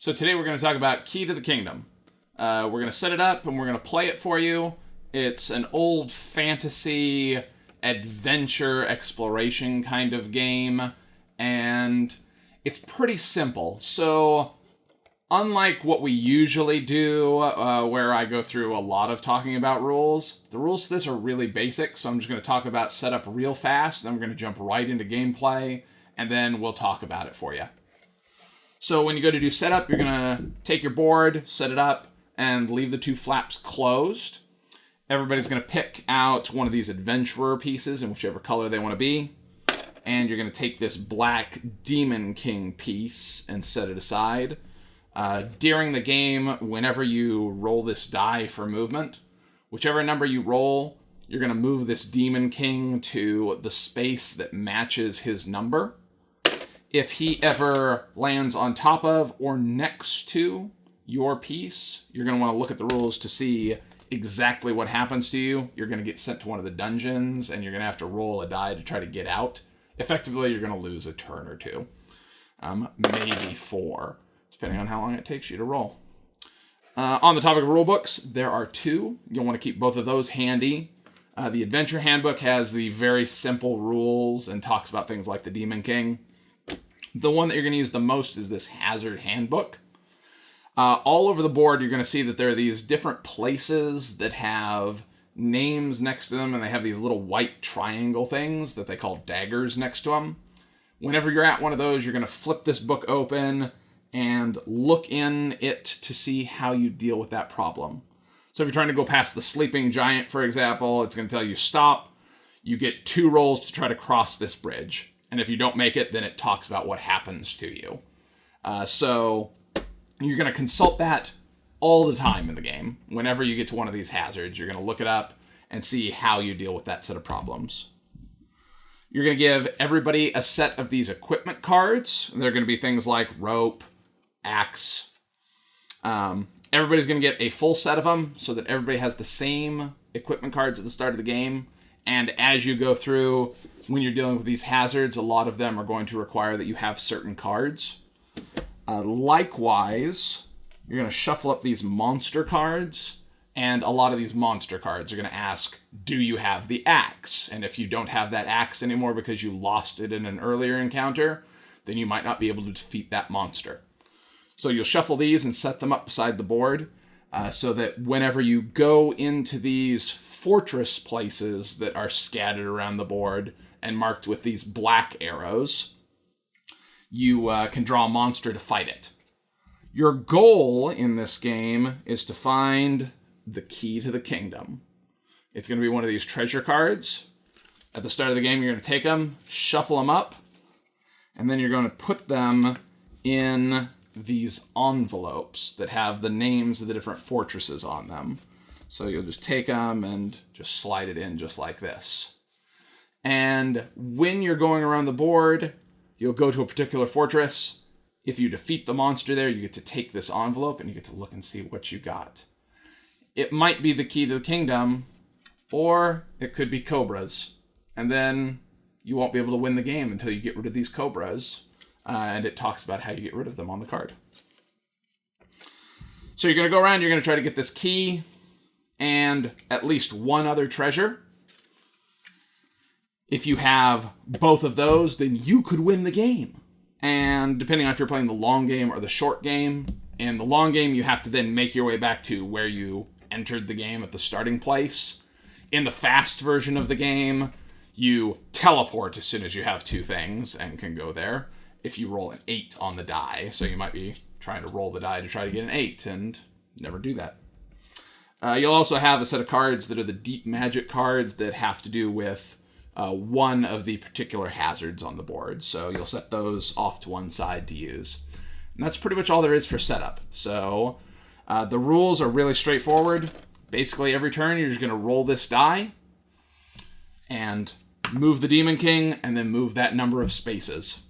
So today we're going to talk about Key to the Kingdom. We're going to set it up and we're going to play it for you. It's an old fantasy adventure exploration kind of game, and it's pretty simple. So unlike what we usually do, where I go through a lot of talking about rules, the rules to this are really basic, so I'm just going to talk about setup real fast, then we're going to jump right into gameplay, and then we'll talk about it for you. So when you go to do setup, you're going to take your board, set it up, and leave the two flaps closed. Everybody's going to pick out one of these adventurer pieces in whichever color they want to be. And you're going to take this black Demon King piece and set it aside. During the game, whenever you roll this die for movement, whichever number you roll, you're going to move this Demon King to the space that matches his number. If he ever lands on top of or next to your piece, you're going to want to look at the rules to see exactly what happens to you. You're going to get sent to one of the dungeons, and you're going to have to roll a die to try to get out. Effectively, you're going to lose a turn or two. Maybe 4, depending on how long it takes you to roll. On the topic of rule books, there are 2. You'll want to keep both of those handy. The Adventure Handbook has the very simple rules and talks about things like the Demon King. The one that you're going to use the most is this Hazard Handbook. All over the board, you're going to see that there are these different places that have names next to them, and they have these little white triangle things that they call daggers next to them. Whenever you're at one of those, you're going to flip this book open and look in it to see how you deal with that problem. So if you're trying to go past the sleeping giant, for example, it's going to tell you stop. You get 2 rolls to try to cross this bridge. And if you don't make it, then it talks about what happens to you. So you're going to consult that all the time in the game. Whenever you get to one of these hazards, you're going to look it up and see how you deal with that set of problems. You're going to give everybody a set of these equipment cards. They're going to be things like rope, axe. Everybody's going to get a full set of them so that everybody has the same equipment cards at the start of the game. And as you go through, when you're dealing with these hazards, a lot of them are going to require that you have certain cards. Likewise, you're going to shuffle up these monster cards, and a lot of these monster cards are going to ask, do you have the axe? And if you don't have that axe anymore because you lost it in an earlier encounter, then you might not be able to defeat that monster. So you'll shuffle these and set them up beside the board, so that whenever you go into these fortress places that are scattered around the board and marked with these black arrows, you can draw a monster to fight it. Your goal in this game is to find the key to the kingdom. It's going to be one of these treasure cards. At the start of the game, you're going to take them, shuffle them up, and then you're going to put them in these envelopes that have the names of the different fortresses on them. So you'll just take them and just slide it in just like this. And when you're going around the board, you'll go to a particular fortress. If you defeat the monster there, you get to take this envelope and you get to look and see what you got. It might be the key to the kingdom, or it could be cobras. And then you won't be able to win the game until you get rid of these cobras. And it talks about how you get rid of them on the card. So you're going to go around, you're going to try to get this key and at least one other treasure. If you have both of those, then you could win the game. And depending on if you're playing the long game or the short game, in the long game, you have to then make your way back to where you entered the game at the starting place. In the fast version of the game, you teleport as soon as you have 2 things and can go there. If you roll an 8 on the die, so you might be trying to roll the die to try to get an 8 and never do that. You'll also have a set of cards that are the deep magic cards that have to do with one of the particular hazards on the board. So you'll set those off to one side to use. And that's pretty much all there is for setup. So the rules are really straightforward. Basically, every turn you're just going to roll this die and move the Demon King and then move that number of spaces.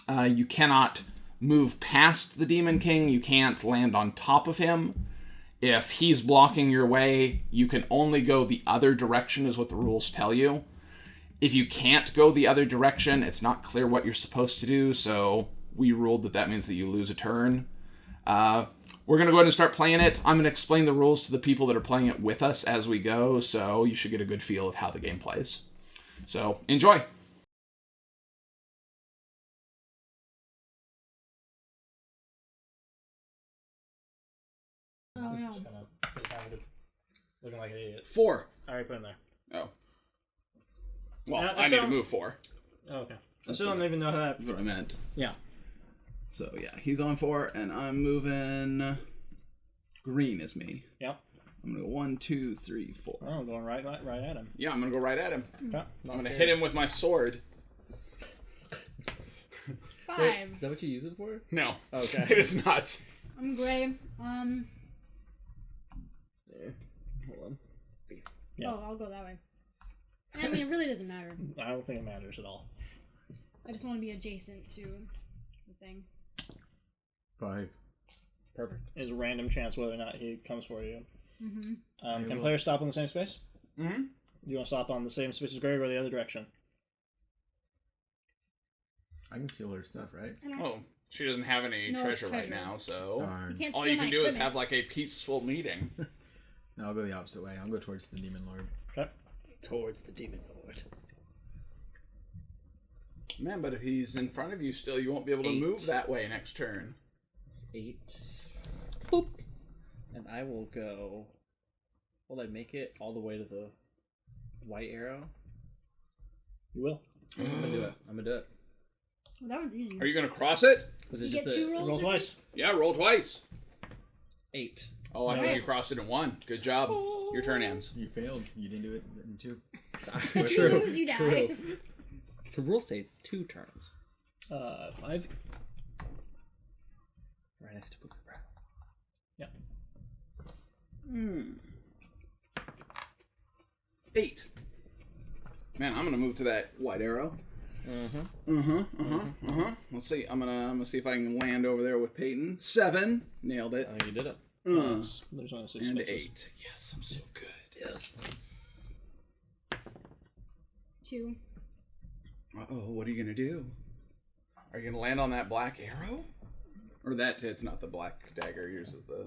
You cannot move past the Demon King. You can't land on top of him. If he's blocking your way, you can only go the other direction, is what the rules tell you. If you can't go the other direction, it's not clear what you're supposed to do, so we ruled that means that you lose a turn. We're going to go ahead and start playing it. I'm going to explain the rules to the people that are playing it with us as we go, so you should get a good feel of how the game plays. So, enjoy! Oh, no. Just gonna take time to looking like an idiot. 4. Alright, put him there. Oh. Well, I need to move 4. Oh, okay. I still don't even know how that... That's what I meant. Yeah. So, yeah, he's on 4, and I'm moving... Green is me. Yep. I'm going to go 1, 2, 3, 4. Oh, I'm going right at him. Yeah, I'm going to go right at him. Okay. I'm going to hit him with my sword. 5. Wait, is that what you use it for? No. Okay. It is not. I'm gray. There. Hold on. Yeah. Oh, I'll go that way. I mean, it really doesn't matter. I don't think it matters at all. I just want to be adjacent to the thing. 5. Perfect. It's a random chance whether or not he comes for you. Mm-hmm. Can players stop on the same space? Mm-hmm. Do you want to stop on the same space as Gray or go the other direction? I can steal her stuff, right? Oh, she doesn't have any No, treasure it's right treasure. now, so... Darn. You can't All steal you my can do is equipment. have, like, a peaceful meeting. No, I'll go the opposite way. I'll go towards the Demon Lord. Okay. Towards the Demon Lord. Man, but if he's in front of you still, you won't be able to 8. move that way next turn. It's 8. Boop. And I will go... Will I make it all the way to the white arrow? You will. I'm gonna do it. I'm gonna do it. Well, that one's easy. Are you going to cross it? Was You it get just 2 rolls? Roll I twice. think? Yeah, roll twice. 8. Oh, I think Alright. you crossed it in 1. Good job. Your turn ends. You failed. You didn't do it in 2. If you lose, you die. The rules say 2 turns. 5. Right next to Booker Brown. Yep. 8. Man, I'm gonna move to that white arrow. Let's see. I'm gonna see if I can land over there with Peyton. 7. Nailed it. Oh, you did it. There's only 6 And spaces. 8. Yes, I'm so good. Yes. 2. Uh-oh, what are you gonna do? Are you gonna land on that black arrow? Or that, it's not the black dagger, yours is the...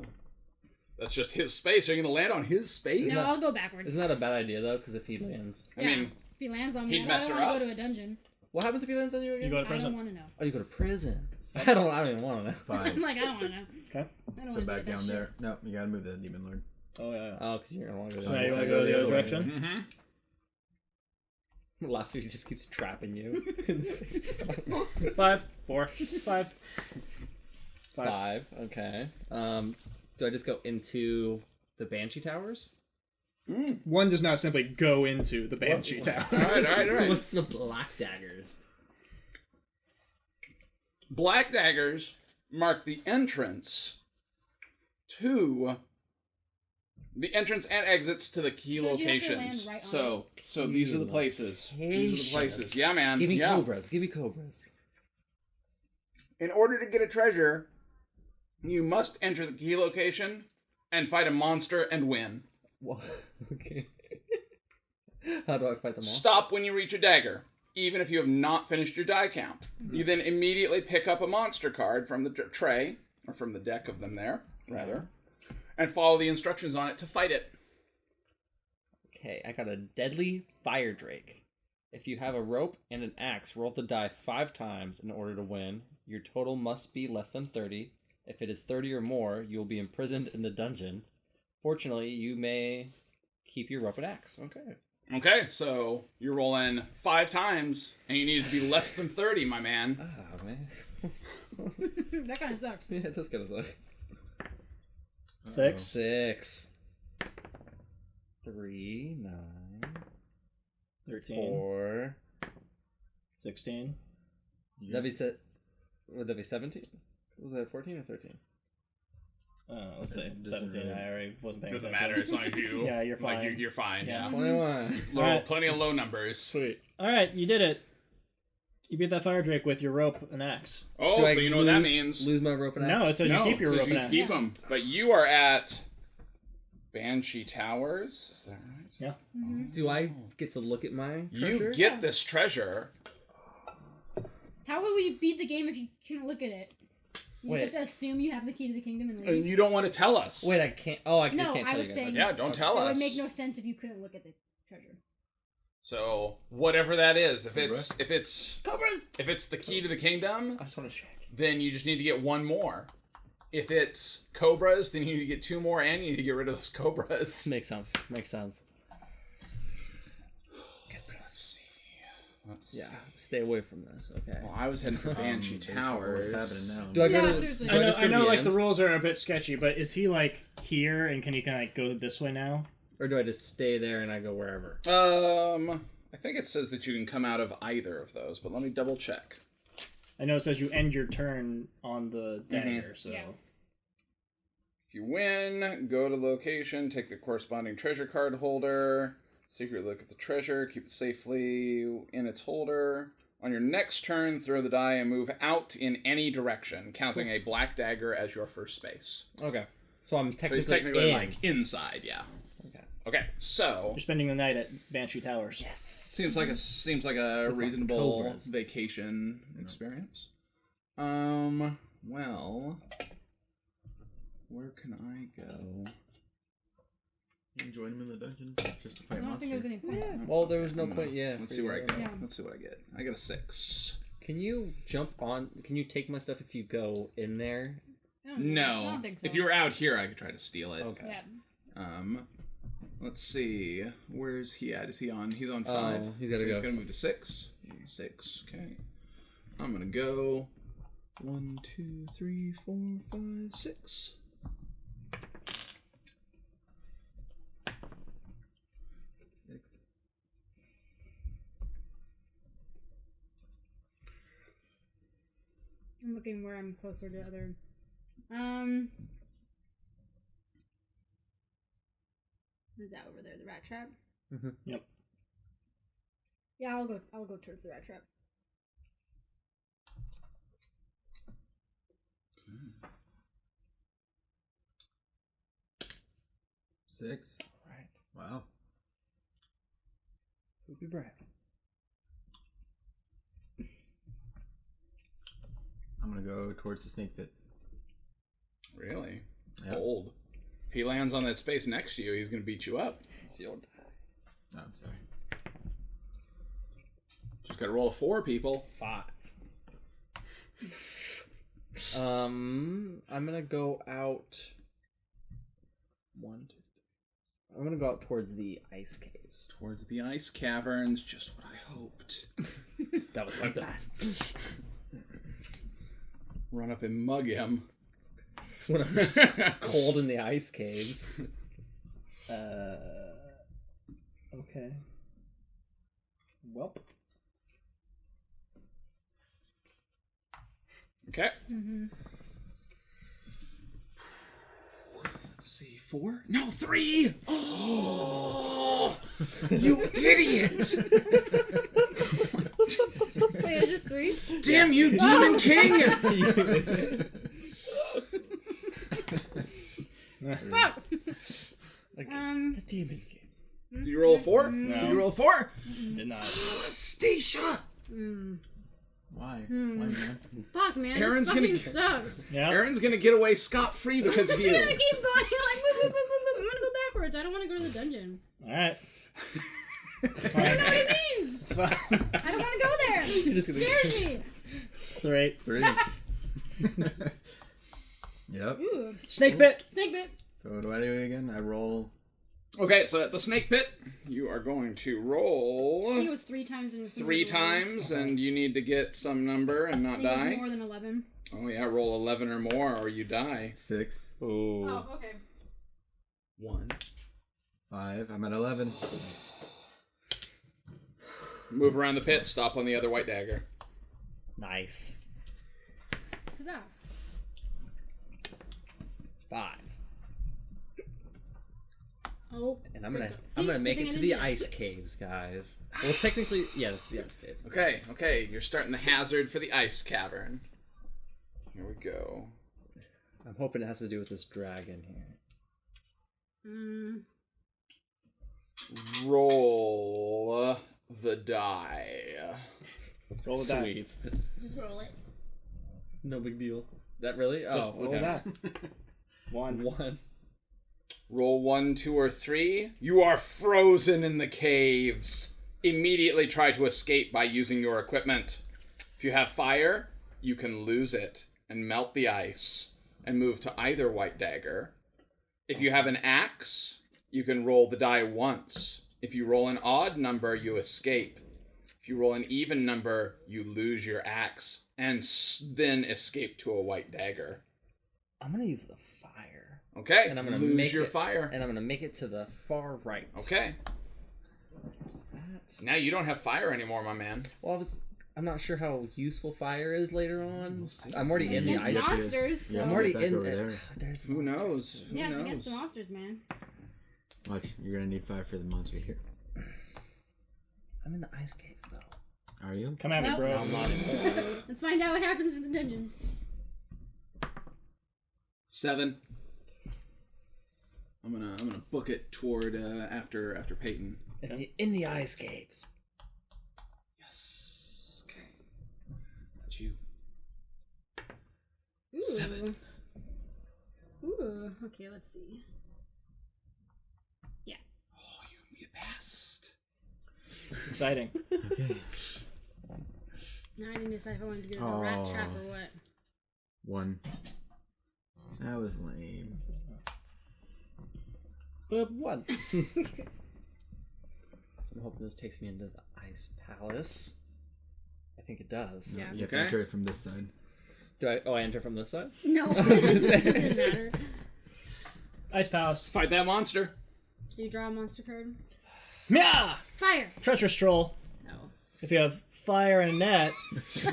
That's just his space. Are you gonna land on his space? No, I'll go backwards. Isn't that a bad idea, though? Because if he lands... I mean, if he lands on he'd me, mess I don't her want up. to go to a dungeon. What happens if he lands on you again? You go to I don't prison. want to know. Oh, you go to prison. I don't even want to know. I'm 5. like, I don't want to know. Okay. I don't So want to back do that down shit. there. No, you gotta move the Demon Lord. Oh, yeah. Oh, because you're gonna want to go So now you want to go the other direction? Mm-hmm. Laffy just keeps trapping you in the same spot. 5. 4. 5. 5. Okay. Do I just go into the Banshee Towers? One does not simply go into the Banshee Tower. All right. What's the Black Daggers? Black daggers mark the entrance to... The entrance and exits to the key Don't you have to locations. land right on So these are the places. These are the places. Yeah, man. Give me yeah. cobras. Give me cobras. In order to get a treasure, you must enter the key location and fight a monster and win. What? Okay. How do I fight them all? Stop when you reach a dagger, even if you have not finished your die count. You then immediately pick up a monster card from the tray, or from the deck of them there, rather, and follow the instructions on it to fight it. Okay, I got a Deadly Fire Drake. If you have a rope and an axe, roll the die 5 times in order to win. Your total must be less than 30. If it is 30 or more, you will be imprisoned in the dungeon. Fortunately, you may keep your rope and axe. Okay. Okay, so you're rolling 5 times, and you need to be less than 30, my man. Ah, man. That kind of sucks. Yeah, that's kind of suck. 6. 6. 3, 9, 13. 4. 16. That'd be would that be 17? Was that 14 or 13? Let's say This is 17. really- I already wasn't paying Doesn't attention. matter, it's not you. Yeah, you're fine. Like, you're fine, Yeah. yeah. 21. Low, Alright. Plenty of low numbers. Sweet. Alright, you did it. You beat that fire drake with your rope and axe. Oh, Do I so you know what that means. Lose my rope and axe? No, it says you keep your so rope you and axe. keep them. But you are at Banshee Towers. Is that right? Yeah. Do I get to look at my treasure? You get this treasure. How would we beat the game if you can't look at it? You just have to assume you have the key to the kingdom and And leave. you don't want to tell us. Wait, I can't. Oh, I just No, can't I tell was you guys. saying- Yeah, don't tell It us. would make no sense if you couldn't look at the treasure. So whatever that is, if it's Cobras! the key to the kingdom, I just want to check. then you just need to get one more. If it's cobras, then you need to get 2 more, and you need to get rid of those cobras. Makes sense. Makes sense. Let's Yeah, see. stay away from this. Okay. Well, I was heading for Banshee Based on Towers. What's happening now? Do I go Yeah, to? seriously. Do I, I just know, go I to know the like the end? rules are a bit sketchy, but is he like here and can he kind of like go this way now? Or do I just stay there and I go wherever? I think it says that you can come out of either of those, but let me double check. I know it says you end your turn on the dagger, so Yeah. If you win, go to location, take the corresponding treasure card holder, secretly look at the treasure, keep it safely in its holder. On your next turn, throw the die and move out in any direction, counting a black dagger as your first space. Okay. So I'm So technically, he's technically in. like inside, yeah. Okay. Okay, so you're spending the night at Banshee Towers. Yes. seems like a reasonable cobras. vacation experience. Well, where can I go? You can join him in the dungeon just to I fight don't think there's monsters. any point. Well, there was no point. Yeah. Let's for see you where I to- go. Yeah. Let's see what I get. I got a 6. Can you jump on? Can you take my stuff if you go in there? I No. don't think so. If you were out here, I could try to steal it. Okay. Yeah. Let's see. Where's he at? Is he on? He's on 5. Oh, he's gotta He's go. gonna move to 6. 6. Okay. I'm gonna go 1, 2, 3, 4, 5, 6. I'm looking where I'm closer to other. Is that over there? The rat trap. Mhm. Yep. Yeah, I'll go. I'll go towards the rat trap. Six. Right. Wow. Would be brave. I'm gonna go towards the snake pit. Really? Yep. Bold. If he lands on that space next to you, he's gonna beat you up. Oh, I'm sorry. Just gotta roll a 4, people. 5. I'm gonna go out. 1, 2. I'm gonna go out towards the ice caves. Towards the ice caverns, just what I hoped. That was my plan. Run up and mug him. When I'm just cold in the ice caves. Okay. Welp. Okay. Mm-hmm. Let's see, 4? No, 3! Oh, you idiot! Wait, is this 3? Damn you, Demon King! Fuck! Like, Um, the demon game. Did you roll a 4? No. Did you roll a 4? Did not. Stacia! Why? Why, man? Fuck, man. Aaron's this gonna fucking get- sucks. Yeah. Aaron's gonna get away scot-free because of I'm just gonna you. keep going. Like, boop, boop, boop, boop, boop. I'm gonna go backwards. I don't want to go to the dungeon. All right. I don't know what it means. It's fine. I don't want to go there. You're just It gonna- scares me. 3. 3. Yep. Ooh, Snake pit. snake bit. So what do I do again? I roll. Okay, so at the snake pit, you are going to I think roll it was 3 times in a single 3 roll. times, and you need to get some number and I not think it was die. more than 11. Oh yeah, roll 11 or more, or you die. 6. Ooh. Oh, okay. 1. 5. I'm at 11. Move around the pit, stop on the other white dagger. Nice. Huzzah. 5. Oh. And I'm gonna See, make good it thing to I the didn't do ice caves, guys. Well, technically, yeah, that's the ice caves. Okay, you're starting the hazard for the ice cavern. Here we go. I'm hoping it has to do with this dragon here. Roll the die. Roll the die. Sweet. Just roll it. No big deal. That really? Just Oh, roll okay. that. One. One. Roll 1, 2, or 3. You are frozen in the caves. Immediately try to escape by using your equipment. If you have fire, you can lose it and melt the ice and move to either white dagger. If you have an axe, you can roll the die once. If you roll an odd number, you escape. If you roll an even number, you lose your axe and then escape to a white dagger. I'm gonna use the fire. Okay, And I'm gonna lose make your it- fire. And I'm gonna make it to the far right. Okay. What's that? Now you don't have fire anymore, my man. Well, I'm not sure how useful fire is later on. We'll see. I'm already in the Against ice. monsters. Yeah. I'm already Back in over there. There's Who knows? Who Yeah, it's knows? against the monsters, man. Watch, you're gonna need fire for the monster here. I'm in the ice caves though. Are you? Come at me, Well- bro. I'm not in there. Let's find out what happens with the dungeon. 7. I'm gonna book it toward after Peyton. In the ice caves. Yes. Okay. That's you. Ooh. 7. Ooh. Okay, let's see. Yeah. Oh, you can get past. It's exciting. Okay. Now I didn't decide if I wanted to do a rat trap or what. 1. That was lame. Boop. One. I'm hoping this takes me into the ice palace. I think it does. Yeah. You have Okay. to enter it from this side. Do I? Oh, I enter from this side. No, it doesn't matter. Ice Palace. Fight that monster. So you draw a monster card. Yeah! Fire. Treacherous Troll. No. If you have fire and net,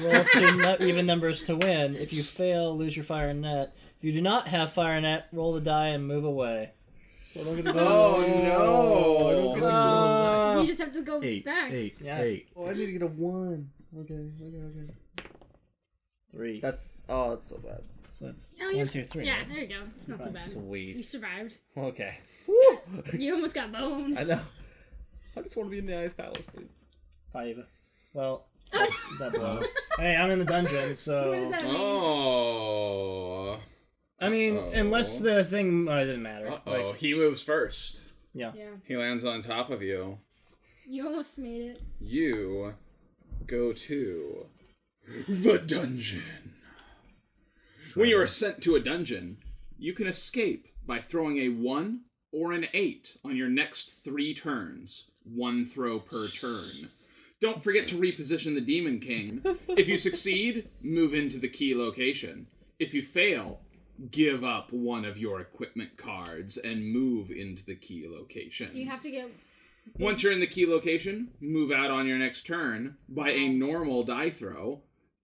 roll 2 even numbers to win. If you fail, lose your fire and net. If you do not have fire and net, roll the die and move away. So we're gonna Oh no! So you just have to go 8. back. 8. Yeah. 8. Oh, I need to get a 1. Okay. 3. That's so bad. So that's Oh, 1, 2, 3. Yeah, right? there you go. It's not so bad. You Sweet. survived. Okay. You almost got boned. I know. I just want to be in the ice palace, please. 5. Well, that blows. Hey, I'm in the dungeon, so... What does that mean? Oh. I mean, unless the thing... it didn't matter. Uh-oh. Like, He moves first. yeah. Yeah. He lands on top of you. You almost made it. You go to the dungeon. When you are sent to a dungeon, you can escape by throwing a 1 or an 8 on your next 3 turns. 1 throw per turn. Don't forget to reposition the Demon King. If you succeed, move into the key location. If you fail, give up one of your equipment cards and move into the key location. So you have to get... Once you're in the key location, move out on your next turn by a normal die throw,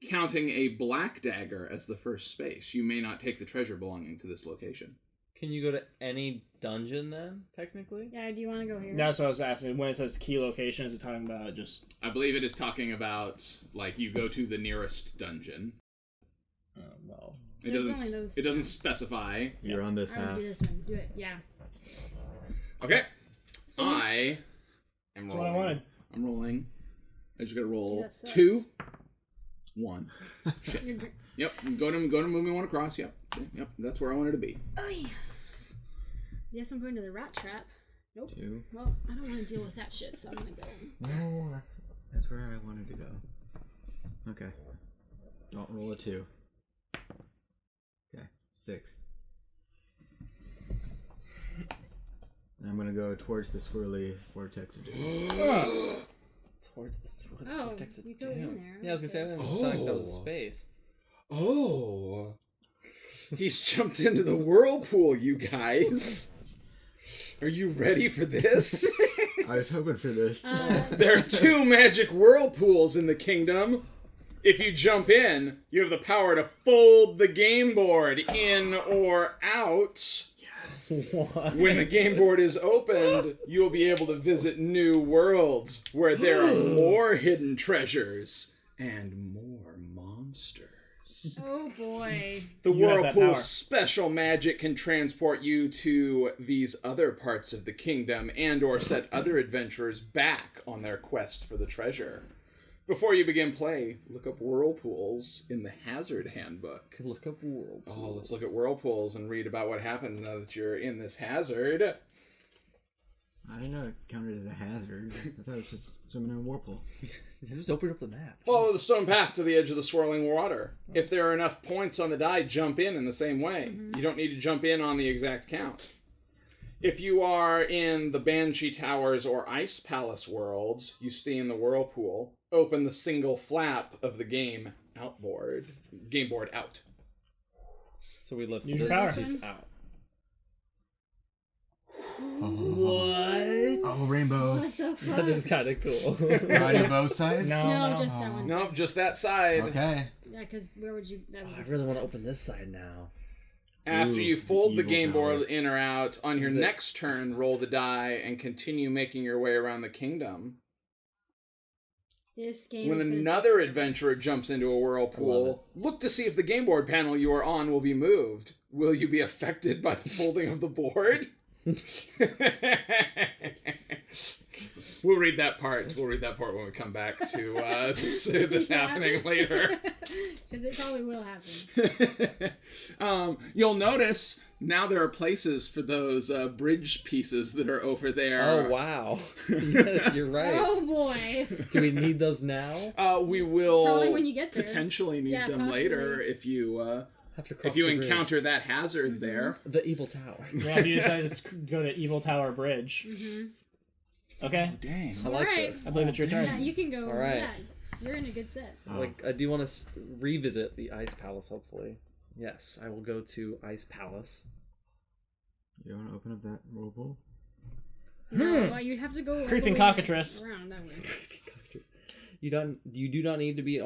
counting a black dagger as the first space. You may not take the treasure belonging to this location. Can you go to any dungeon then, technically? Yeah, do you want to go here? That's what I was asking. When it says key location, is it talking about just... I believe it is talking about, like, you go to the nearest dungeon. well... It There's doesn't, only those. it doesn't specify. You're on this I would half. do this one. Do it. Yeah. Okay. So I am That's rolling. what I wanted. I'm rolling. I just gotta roll that sucks. 2, 1. Shit. You're gr- Yep. Go to move me one across. Yep. Yep. That's where I wanted to be. Oh, yeah. Yes, I'm going to the rat trap. Nope. 2. Well, I don't want to deal with that shit, so I'm going to go. No, that's where I wanted to go. Okay. Don't roll a 2. Okay, 6. And I'm gonna go towards the swirly vortex of doom. Towards the sword. Oh, vortex of you go doom. in there. Yeah, I was gonna say, I didn't thought that was a space. Oh. He's jumped into the whirlpool, you guys. Are you ready for this? I was hoping for this. There are 2 magic whirlpools in the kingdom. If you jump in, you have the power to fold the game board in or out. What? When the game board is opened, you'll be able to visit new worlds where there are more hidden treasures and more monsters. Oh, boy. The You have that power. Whirlpool's special magic can transport you to these other parts of the kingdom and or set other adventurers back on their quest for the treasure. Before you begin play, look up whirlpools in the Hazard Handbook. Look up whirlpool. Oh, let's look at whirlpools and read about what happens now that you're in this hazard. I didn't know it counted as a hazard. I thought it was just swimming in a whirlpool. Just open up the map. Follow the stone path to the edge of the swirling water. If there are enough points on the die, jump in the same way. You don't need to jump in on the exact count. If you are in the Banshee Towers or Ice Palace worlds, you stay in the whirlpool. Open the single flap of the game board out. So we lift Use this your power. piece out. What? Oh, rainbow. What the fuck? That is kind of cool. Right on both sides? No, just that one. Nope, just that side. Okay. Yeah, because where would you... That would I be really want to open this side now. After Ooh, you fold the evil game board tower. in or out, on your next turn, roll the die and continue making your way around the kingdom. This game When is gonna another take- adventurer jumps into a I love whirlpool, look to see if the game board panel you are on will be moved. Will you be affected by the folding of the board? We'll read that part. We'll read that part when we come back to this happening later. Because it probably will happen. You'll notice now there are places for those bridge pieces that are over there. Oh, wow. Yes, you're right. Oh boy. Do we need those now? We will Probably when you get there. potentially need Yeah, them possibly. later if you Have to cross if you the bridge. encounter that hazard there. The evil tower. Yeah, if you decide to go to Evil Tower Bridge. Okay, Dang. I like Alright. this. I believe it's your Yeah, turn. you can go. All right. Yeah, you're in a good set. Like, I do want to revisit the Ice Palace, hopefully. Yes, I will go to Ice Palace. You don't want to open up that whirlpool? No, well, you'd have to go all Creeping the way cockatrice. around that way. You do not need to be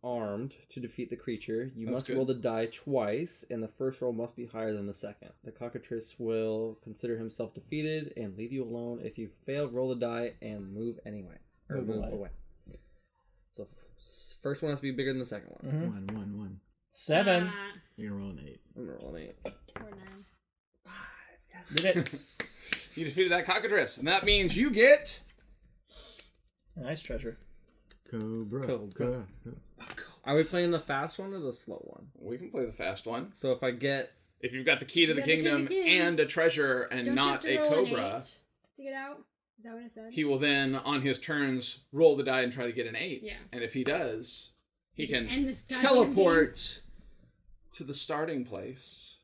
armed to defeat the creature. You That's must good. roll the die twice, and the first roll must be higher than the second. The cockatrice will consider himself defeated and leave you alone. If you fail, roll the die and move anyway. Or Move move away. away. So first one has to be bigger than the second one. Mhm. One. 7. You're going to roll an 8. I'm gonna roll an 8. Or 9. Did it. You defeated that cockatrice, and that means you get Nice treasure. Cobra. Cobra. Are we playing the fast one or the slow one? We can play the fast one. So if I get If you've got the key to the got the key to kingdom the kingdom. and a treasure and Don't not you a have to roll an cobra, 8 to get out? Is that what it said? he will then, on his turns, roll the die and try to get an 8. Yeah. And if he does, he can end this goddamn teleport to the starting place.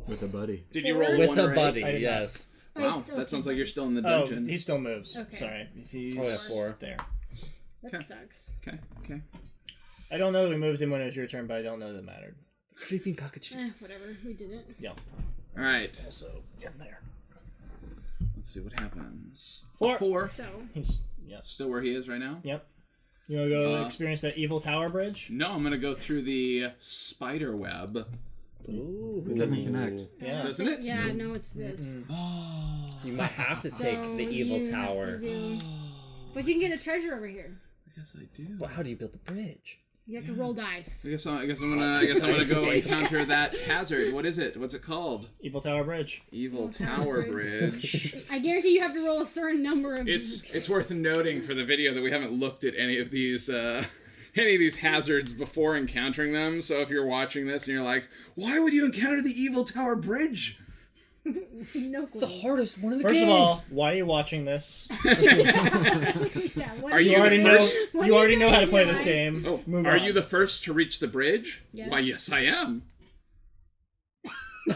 With a buddy. Did you roll with 1 a or 8? buddy, I did not. yes. Wow, Wait, that sounds okay. like you're still in the Oh, dungeon. he still moves. Okay. Sorry. He's Oh, yeah, 4. there. That sucks. Okay. I don't know that we moved him when it was your turn, but I don't know that it mattered. Creeping cockatrice. Whatever. We did it. Yeah. All right. Also in there. Let's see what happens. 4. 4. So, He's yeah. Still where he is right now? Yep. You want to go experience that Evil Tower Bridge? No, I'm going to go through the spider web. Ooh. It doesn't connect. Yeah. Doesn't it? yeah, no, it's this. Oh. You might have to take So the evil you have tower. to do- But you can get a treasure over here. I guess I do. But how do you build the bridge? You have to roll dice. I guess I'm gonna go encounter that hazard. What is it? What's it called? Evil Tower Bridge. Evil Tower Bridge. I guarantee you have to roll a certain number of. It's worth noting for the video that we haven't looked at any of these hazards before encountering them. So if you're watching this and you're like, why would you encounter the Evil Tower Bridge? no It's the clue. hardest one in the First game. of all, why are you watching this? Yeah, what Are do you You already the know. first? What You are already you know how to doing play here, this Mike? game. Oh, Move are on. you the first to reach the bridge? Yes. Why, yes, I am.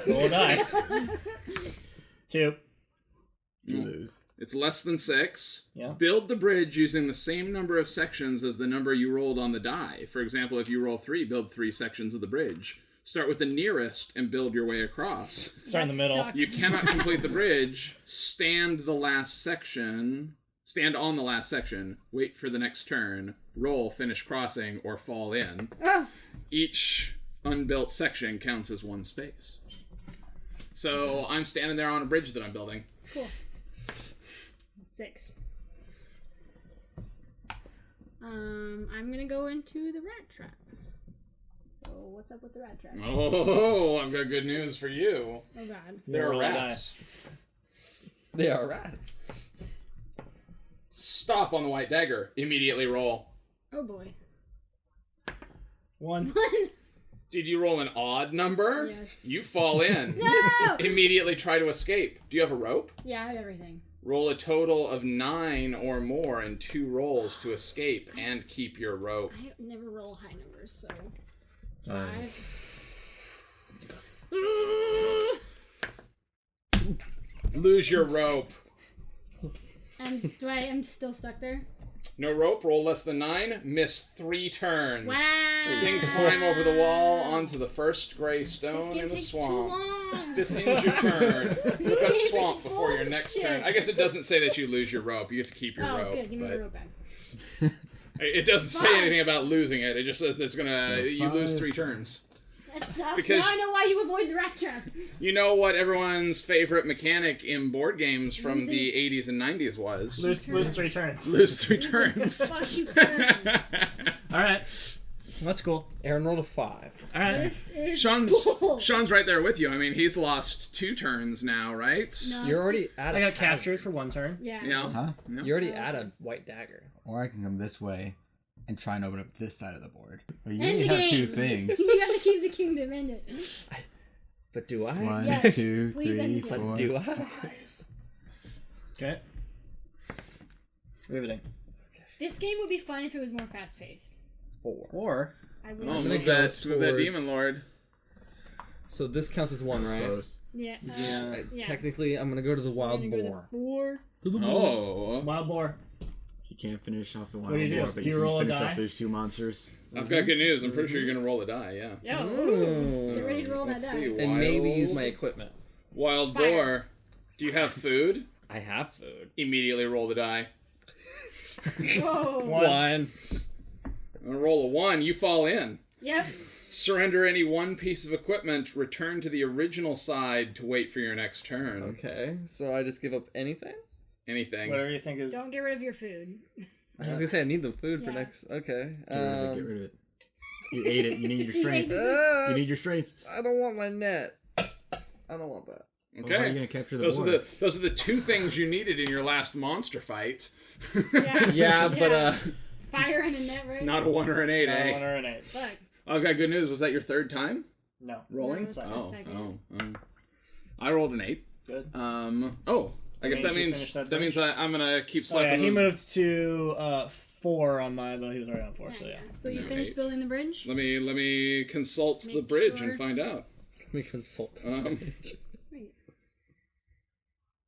Roll a die. 2. You lose. It's less than 6. Yeah. Build the bridge using the same number of sections as the number you rolled on the die. For example, if you roll 3, build 3 sections of the bridge. Start with the nearest and build your way across. Start in the middle. Sucks. You cannot complete the bridge. Stand on the last section. Wait for the next turn. Roll, finish crossing, or fall in. Oh, Each unbuilt section counts as 1 space. So I'm standing there on a bridge that I'm building. cool. 6. I'm gonna go into the rat trap. So what's up with the rat trap? Oh, I've got good news for you. Oh God. There are Roll a die. rats. They are rats. Stop on the white dagger. Immediately roll. Oh boy. 1. Did you roll an odd number? Yes. You fall in. No! Immediately try to escape. Do you have a rope? Yeah, I have everything. Roll a total of 9 or more in 2 rolls to escape and keep your rope. I never roll high numbers, so 5. 5. Lose your rope. And I'm still stuck there? No rope, roll less than 9, miss 3 turns. Wow. Then climb over the wall onto the first gray This stone game in the takes too swamp. long. This ends your turn. Look game at is swamp before your next bullshit. turn. I guess it doesn't say that you lose your rope. You have to keep your Oh, rope. good. Give me but the rope back. it doesn't say Fine. anything about losing it. It just says that it's gonna So you lose 5. 3 turns. That sucks. Because- Now I know why you avoid the rat trap. You know what everyone's favorite mechanic in board games from Losing. the 80s and 90s was? Lose 3 turns. Lose 3 turns. Fuck you, turns. Alright. That's cool. Aaron rolled a 5. Alright. This is Sean's bull. Sean's right there with you. I mean, he's lost 2 turns now, right? No, You're it's already just- at I a got captured for 1 turn. Yeah. Yeah. Huh? Yeah. You're already at a white dagger. Or I can come this way and try and open up this side of the board. But you End only the have 2 game. things. You have to keep the kingdom in it. But do I? 1, Yes, 2, please 3, end the game. 4. Do I? Okay. Riveting. This game would be fun if it was more fast paced. 4. Or I would. Oh, gonna move go that towards- demon lord. So this counts as 1, right? Close. Yeah. Yeah. Yeah. Technically, I'm gonna go to the I'm wild gonna go to boar. boar. Oh. Wild Boar. You can't finish off the What wild do you do? boar, but Do you you can roll a finish die? off those 2 monsters. I've got good news. I'm pretty sure you're gonna roll a die, yeah. Yo, Ooh. get ready to roll Let's that see. die. And maybe use Wild- my equipment. Wild Fire. boar. Do you have food? I have food. Immediately roll the die. Whoa. 1. I'm gonna roll a 1. You fall in. Yep. Surrender any 1 piece of equipment. Return to the original side to wait for your next turn. Okay, so I just give up anything? Anything. Whatever you think is. Don't get rid of your food. I was gonna say I need the food for Yeah. next. Okay. Get rid of it. Get rid of it. You ate it. You need your strength. You You need your strength. I don't want my net. I don't want that. Well, how are you Okay. gonna capture the Those board? are the 2 things you needed in your last monster fight. Yeah. Yeah, but Fire and a net, right? Not a 1 or an 8, No, eh? 1 or an 8. Fuck. I've got good news. Was that your 3rd time No. rolling? No, that's the second. I rolled an 8. Good. I guess that Means you means finished that that means I'm gonna keep Oh, yeah, slapping he those. moved to 4 on mine, but he was already on 4, so yeah. So you No, finished 8. building the bridge? Let me consult the Make bridge sure. and find out. let me consult. Wait.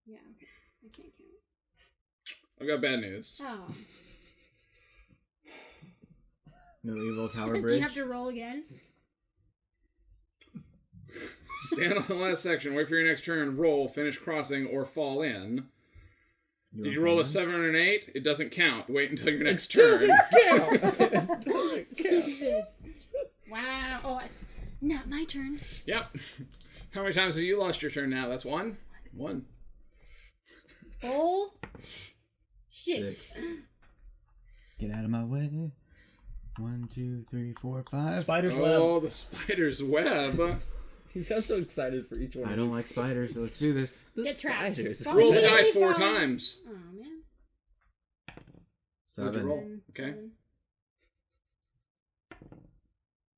Yeah, okay. I can't count. I've got bad news. Oh. No evil tower Do bridge. you have to roll again? Stand on the last section. Wait for your next turn. Roll. Finish crossing or fall in. Did you roll a 7 and an 8? It doesn't count. Wait until your next turn. Jesus. Wow. Oh, it's not my turn. Yep. How many times have you lost your turn now? That's 1? 1. Oh. Shit. 6. Get out of my way. 1, 2, 3, 4, 5. Spider's web. Oh, the spider's web. You sound so excited for each one. I don't like spiders, but let's do this. The Get trapped. spiders. Fuck. Roll the Immediately die 4 fall. times. Oh, man. What'd you 7. roll? Okay.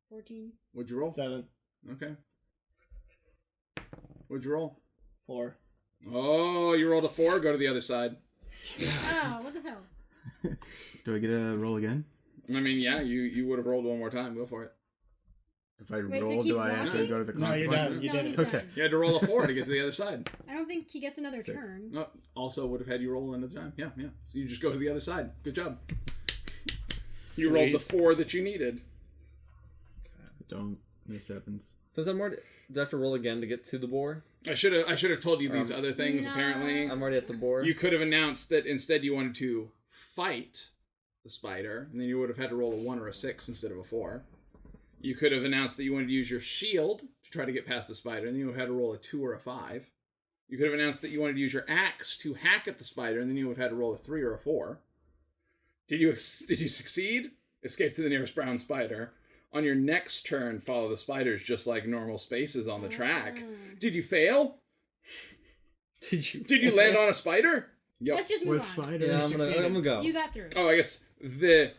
14. What'd you roll? 7. Okay. What'd you roll? 4. Oh, you rolled a 4. Go to the other side. Oh, what the hell? Do I get a roll again? I mean, yeah, you would have rolled 1 more time. Go for it. If I Wait, to roll, keep do I have to walking? go to the No, you're consequences? done. You No, did he's it. Okay. done. You had to roll a 4 to get to the other side. I don't think he gets another 6. turn. No, also would have had you roll another time. Yeah. So you just go to the other side. Good job. You rolled the 4 that you needed. Don't miss sevens. Since I'm already, do I have to roll again to get to the boar? I should have told you these other things. No. Apparently, I'm already at the boar. you could have announced that instead you wanted to fight the spider, and then you would have had to roll a 1 or a 6 instead of a 4. You could have announced that you wanted to use your shield to try to get past the spider, and then you would have had to roll a 2 or a 5. You could have announced that you wanted to use your axe to hack at the spider, and then you would have had to roll a 3 or a 4. Did you succeed? Escape to the nearest brown spider. On your next turn, follow the spiders just like normal spaces on the track. Did you fail? Did you land on a spider? Yep. Let's just move What on. spider? Yeah, I'm succeeded. gonna go. You got through. Oh, I guess the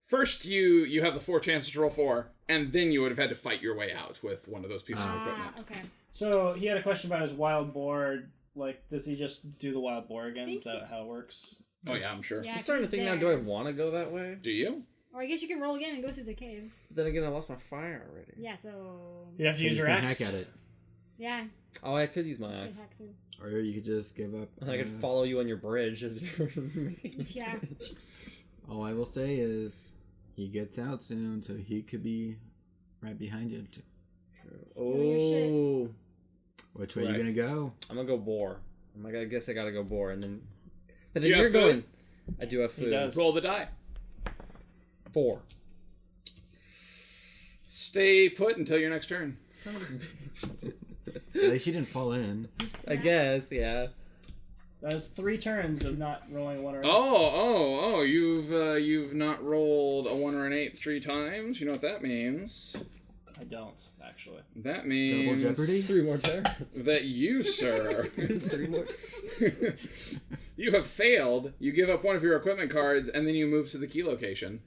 First, you have the 4 chances to roll 4, and then you would have had to fight your way out with one of those pieces of equipment. Okay. So he had a question about his wild boar. Like, does he just do the wild boar again? Is that how it works? Oh yeah, I'm sure. Yeah, I'm starting to 'cause think now, there. do I want to go that way? Do you? Or I guess you can roll again and go through the cave. But then again, I lost my fire already. Yeah, so... You have to use you your can axe. hack at it. Yeah. Oh, I could use my Good axe. hack through. Or you could just give up. And I could follow you on your bridge as you're making a Yeah. bridge. All I will say is he gets out soon, so he could be right behind you. Steal your shit. Oh, Which way are you Correct. gonna go? I'm gonna go boar. I guess I gotta go boar, and then. But Do then you you're have going. food? I do have He food. does. Roll the die. 4. Stay put until your next turn. At least you didn't fall in. I guess, yeah. That's 3 turns of not rolling 1 or 8. Oh! You've not rolled a 1 or an 8 3 times. You know what that means? I don't, actually. That means Double Jeopardy? 3 more turns. that you, sir, There's 3 more. you have failed. You give up one of your equipment cards, and then you move to the key location.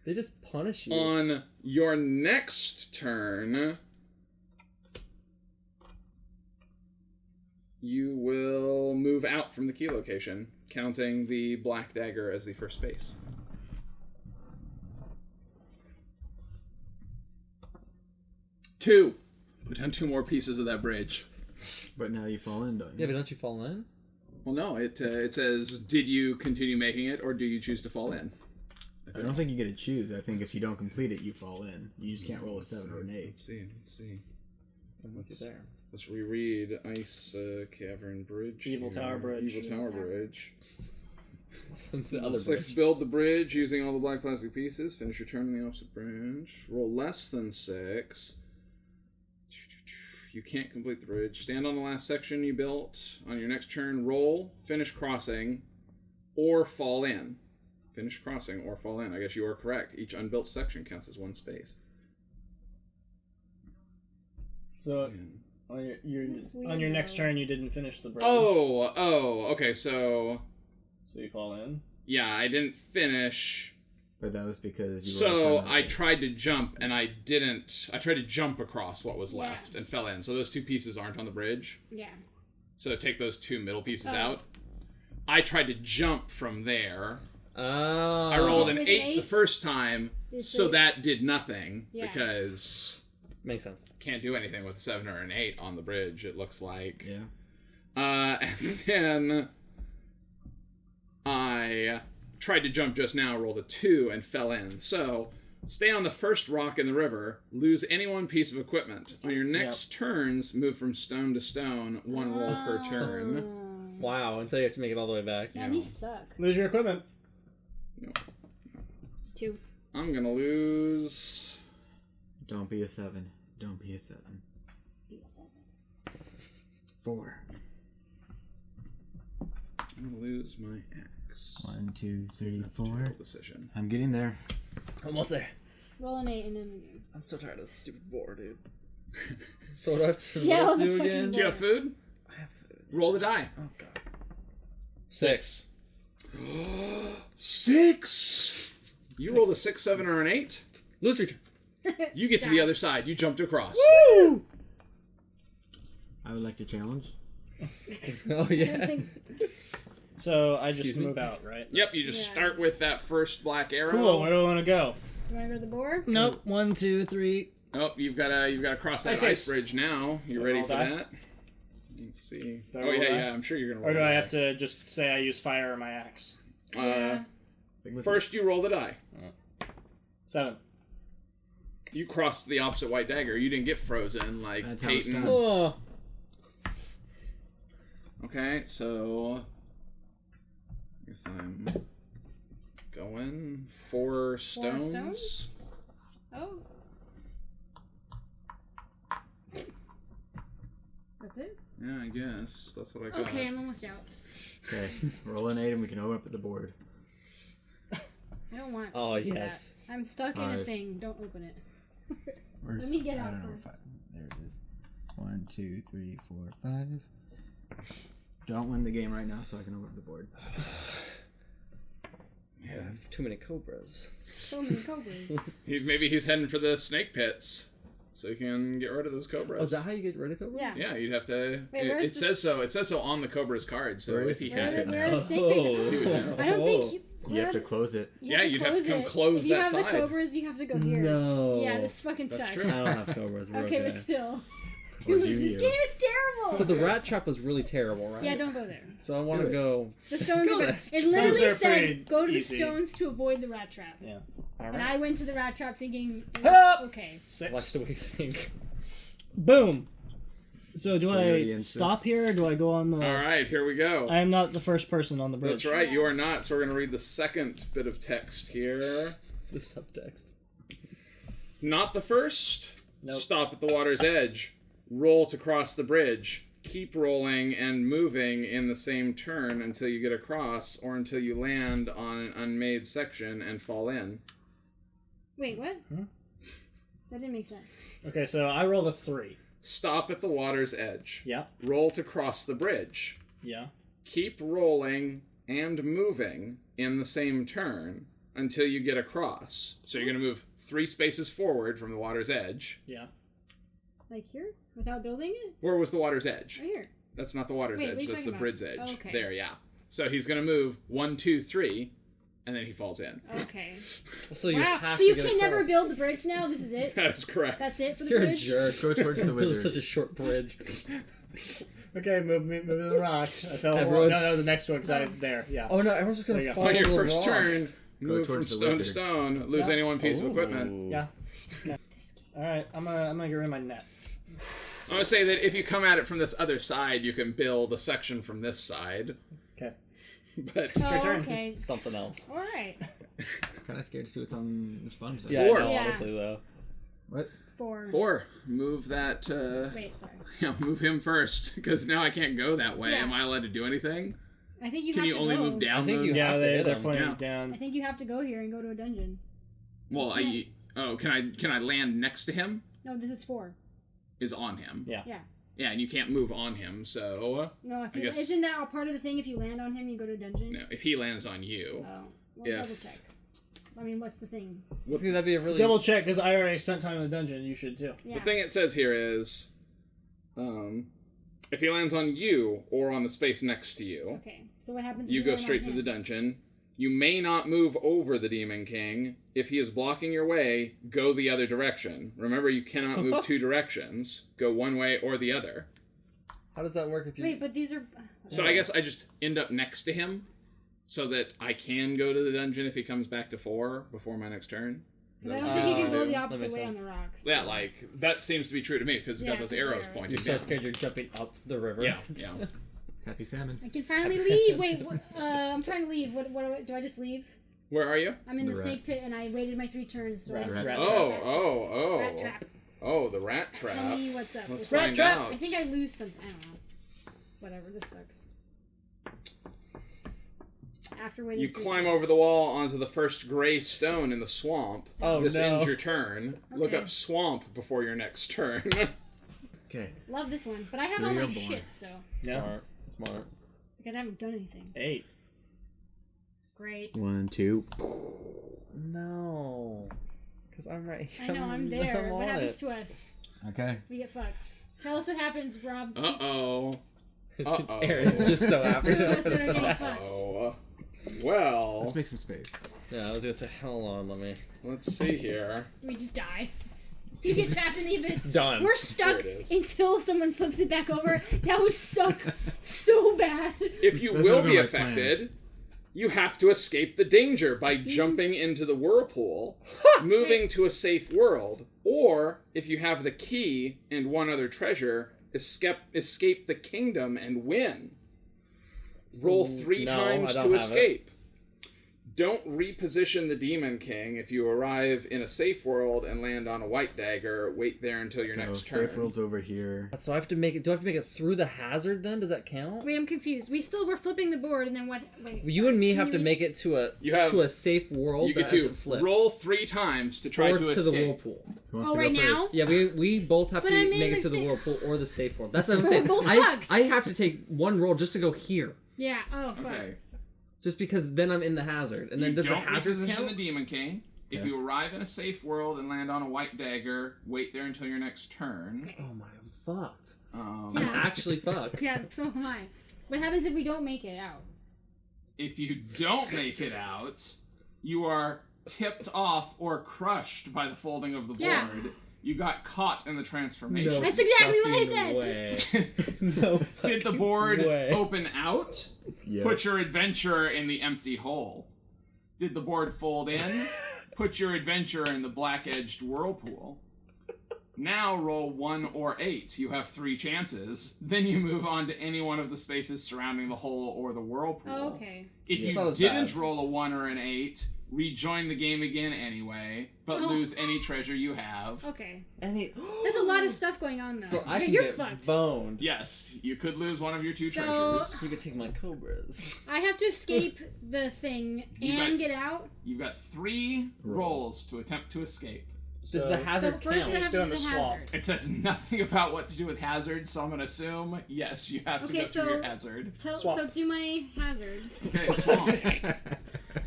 They just punish you. On your next turn, you will move out from the key location, counting the black dagger as the first space. Two. Put down 2 more pieces of that bridge. But now you fall in, don't you? Yeah, but don't you fall in? Well, no. It says, did you continue making it, or do you choose to fall in? I don't think you get to choose. I think if you don't complete it, you fall in. You just can't roll a 7 or an 8. Let's see. I'm with you there. Let's reread Ice Cavern Bridge. Evil here. Tower Bridge. Evil Tower Bridge. The other 6, bridge. build the bridge using all the black plastic pieces. Finish your turn on the opposite branch. Roll less than 6. You can't complete the bridge. Stand on the last section you built. On your next turn, roll, finish crossing, or fall in. Finish crossing or fall in. I guess you are correct. Each unbuilt section counts as 1 space. So And- on weird, your next though. turn, you didn't finish the bridge. Okay, so you fall in. yeah, I didn't finish. But that was because you So rolled a 7 or I 8. tried to jump and I didn't. I tried to jump across what was Yeah. left and fell in. So those 2 pieces aren't on the bridge. Yeah. So take those 2 middle pieces Oh. out. I tried to jump from there. Oh. I rolled an With 8 an the 8? first time, You so see? that did nothing Yeah. because Makes sense. can't do anything with a 7 or an 8 on the bridge. It looks like. Yeah. And then I tried to jump just now, rolled a 2, and fell in. So, stay on the first rock in the river, lose any 1 piece of equipment. On your next turns, move from stone to stone, 1 roll per turn. Oh. Wow, until you have to make it all the way back. Man, these suck. Lose your equipment. No. 2. I'm gonna lose... Don't be a 7. Don't be a 7. 4. I'm gonna lose my axe. 1, 2, 3, That's a 4. terrible decision. I'm getting there. Almost there. Roll an 8 and then the game. I'm so tired of this stupid boar, dude. So what do I have to Yeah, what do I the do fucking again? Do you have food? I have food. Roll the die. Oh god. 6. 6! You rolled a 6, 7, or an 8? Lose your turn. You get to the other side. You jumped across. I would like to challenge. Oh yeah. So I just Excuse me? move out, right? Yep, you just Yeah. start with that first black arrow. Cool. Where do I want to go? Do you want to go to the board? Nope. 1, 2, 3. Oh, you've got to cross that Ice ice skates. bridge now. You Do I ready roll for die? that? Let's see. Do I Oh roll yeah, die? yeah. I'm sure you're gonna roll. Or do the I die. have to just say I use fire or my axe? Yeah. First, you roll the die. 7. You crossed the opposite white dagger. You didn't get frozen like That's how it's Peyton. done. Oh. Okay, so I guess I'm going 4 stones. stones? Oh. That's it? Yeah, I guess that's what I got. Okay, I'm almost out. Okay, roll an 8 and we can open up the board. I don't want Oh, to do yes. that. I'm stuck in a 5. thing. Don't open it. Where's, Let me get out I don't know, first. 5. There it is. 1, 2, 3, 4, 5. Don't win the game right now so I can open up the board. I have too many cobras. So many cobras. Maybe he's heading for the snake pits, so you can get rid of those cobras. Oh, is that how you get rid of cobras? Yeah. Yeah, you'd have to. Wait, it says so. It says so on the cobra's card. So if he had, Where are the snake pits? Oh. I don't think You have to close it. you'd have to come it. close if you that have side. the cobras, you have to go here. No. Yeah, this fucking That's sucks. true. I don't have cobras. We're Okay, but still. Or Dude, do this you? game is terrible! So the rat trap was really terrible, right? Yeah, don't go there. So I want to Do it. go. The stones Go are... there. It Stones literally are said, pretty go to the easy. stones to avoid the rat trap. Yeah. All And right. I went to the rat trap thinking, it Help! was okay. 6. Watch the way you think. Boom. So do So you're I the stop here or do I go on the... All right, here we go. I am not the first person on the bridge. That's right, you are not. So we're going to read the second bit of text here. The subtext. Not the first. Nope. Stop at the water's edge. Roll to cross the bridge. Keep rolling and moving in the same turn until you get across or until you land on an unmade section and fall in. Wait, what? Hmm? That didn't make sense. Okay, so I rolled a 3. Stop at the water's edge. Yeah. Roll to cross the bridge. Yeah. Keep rolling and moving in the same turn until you get across. So you're going to move 3 spaces forward from the water's edge. Yeah. Like here? Without building it? Where was the water's edge? Right here. That's not the water's Wait, what are edge. you That's the talking bridge's about? edge. Okay. There, yeah. So he's going to move 1, 2, 3, and then he falls in. Okay. So you Wow. have So you to get can never across. build the bridge now? This is it? That is correct. That's it for the You're a bridge? jerk. Go towards the Build wizard. such a short bridge. Okay, move the rock. I fell. Everyone- No, the next one, because I'm there. Yeah. Oh no, everyone's just There gonna you go. fall On your into the first rocks. turn, move from towards the stone to wizard. stone. Lose Yeah. any one piece of Ooh. equipment. Yeah. This game. All right, I'm gonna get rid of my net. I'm going to say that if you come at it from this other side, you can build a section from this side. Okay. But your Oh, turn. okay. It's something else. Alright. Kind of scared to see what's on this bottom side. Yeah, Four. I know, Yeah. honestly though. What? 4. 4. Move that. Wait, sorry. Yeah, move him first, because now I can't go that way. Yeah. Am I allowed to do anything? I think you Can have you to only go. move down? I think you those? have Yeah, to hit they're him. pointing Yeah. I down. think you have to go here and go to a dungeon. Well, can I land next to him? No, this is 4. Is on him. Yeah. Yeah. Yeah, and you can't move on him. So No, if I you, guess- isn't that a part of the thing? If you land on him, you go to a dungeon? no, if he lands on you, Oh. Well, If- double check. I mean, what's the thing? See, that'd be a really Double check, because I already spent time in the dungeon. You should too. Yeah. the thing it says here is, if he lands on you or on the space next to you, Okay. So what happens if you go land on straight to him? the dungeon. You may not move over the Demon King. If he is blocking your way, go the other direction. Remember, you cannot move 2 directions. Go one way or the other. How does that work if you? Wait, but these are... So I guess I just end up next to him, so that I can go to the dungeon if he comes back to 4 before my next turn. 'Cause I don't think you can go the that opposite makes way on sense. the rocks. Yeah, like, that seems to be true to me, because it's Yeah, got those 'cause arrows they're- pointing You're so down. scared you're jumping up the river. Yeah, yeah. Happy salmon. I can finally Happy leave. seven. Wait, I'm trying to leave. What do I just leave? Where are you? I'm in the The rat. snake pit and I waited my 3 turns. So I Rat just- trap. Rat trap. Oh, the rat trap. Tell me what's up. Let's If- find out. I think I lose something. I don't know. Whatever. This sucks. After waiting. You 3 climb turns. over the wall onto the first gray stone in the swamp. Oh, this no. ends your turn. Look Okay. up swamp before your next turn. Okay. Love this one, but I have Three all my are born. shit, so Yeah. Smart. because I haven't done anything. 8. Great. 1, 2. No. Because I'm right here. I know I'm there. on What happens it. to us? Okay. We get fucked. Tell us what happens, Rob. Uh-oh. Uh-oh. Aaron's just so happy. Two of us that are getting fucked. Oh. Well, Let's make some space. Yeah, I was gonna say, hold on, let me. let's see here. We just die. You get trapped in the abyss. Done. We're stuck There it is. until someone flips it back over. That would suck so bad. If you That's will what be my plan. affected, you have to escape the danger by jumping into the whirlpool, moving to a safe world, or, if you have the key and one other treasure, escape the kingdom and win. Roll 3 no, times I don't to have escape. Don't reposition the Demon King. If you arrive in a safe world and land on a white dagger, wait there until your So next turn. safe world's over here. So I have to make it. Do I have to make it through the hazard then? Does that count? Wait, I'm confused. We're flipping the board, and then what? Wait. You and me Can have you to read- make it to a You safe world get that to hasn't flipped. roll 3 times to try or to to escape. the whirlpool. Who wants Oh, to right go now? first? Yeah, we both have But to I'm make in it the to the thing- whirlpool or the safe world. That's what I'm We're saying. both I fucked. have to take one roll just to go here. Yeah. Oh fuck. Okay. Just because then I'm in the hazard. And then You does the don't hazards reposition count? the Demon King. If Okay. you arrive in a safe world and land on a white dagger, wait there until your next turn. Oh my, I'm fucked. I'm Yeah. actually fucked. Yeah, so am I. What happens if we don't make it out? If you don't make it out, you are tipped off or crushed by the folding of the board. Yeah. You got caught in the transformation. That's exactly what I fucking said. Way. No. Did the board way. open out? Yes. Put your adventure in the empty hole. Did the board fold in? Put your adventure in the black-edged whirlpool. Now roll 1 or 8. You have 3 chances. Then you move on to any one of the spaces surrounding the hole or the whirlpool. Oh, okay. If Yeah. It's you not as didn't bad. roll a 1 or an 8, rejoin the game again anyway, but Oh. lose any treasure you have. Okay. Any... That's a lot of stuff going on, though. So I yeah, can you're get fucked. boned. Yes, you could lose one of your 2 So- treasures. You could take my cobras. I have to escape the thing You and bet. get out. You've got 3 rolls to attempt to escape. Does the hazard So first I count? have to Go do in the the swamp. hazard. It says nothing about what to do with hazards, so I'm going to assume, yes, you have to Okay, go through so- your hazard. Swamp. So do my hazard. Okay, swamp.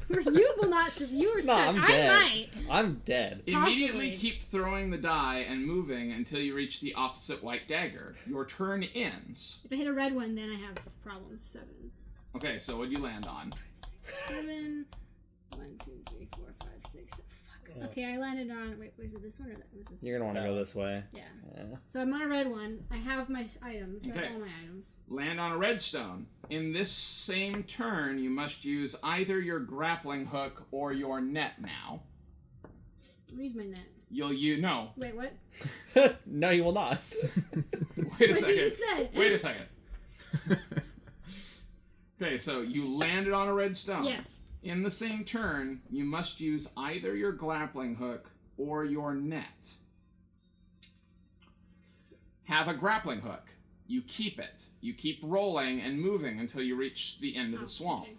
You will not. You are No, stuck. I'm I dead. might. I'm dead. Immediately Possibly. keep throwing the die and moving until you reach the opposite white dagger. Your turn ends. If I hit a red one, then I have problems. 7. Okay, so what'd you land on? 7. 1, 2, 3, 4, 5, 6. Fuck. Yeah. Okay, I landed on. Wait, was it this one or that? Was this You're gonna want to go this way. one? Yeah. Yeah. So I'm on a red one. I have my items. I Okay. have all my items. Land on a redstone. In this same turn, you must use either your grappling hook or your net now. Use my net. You'll use... No. Wait, what? No, you will not. Wait a What second. you just said? Wait a second. Okay, so you landed on a red stone. Yes. In the same turn, you must use either your grappling hook or your net. Have a grappling hook. You keep it. You keep rolling and moving until you reach the end of the swamp. Okay.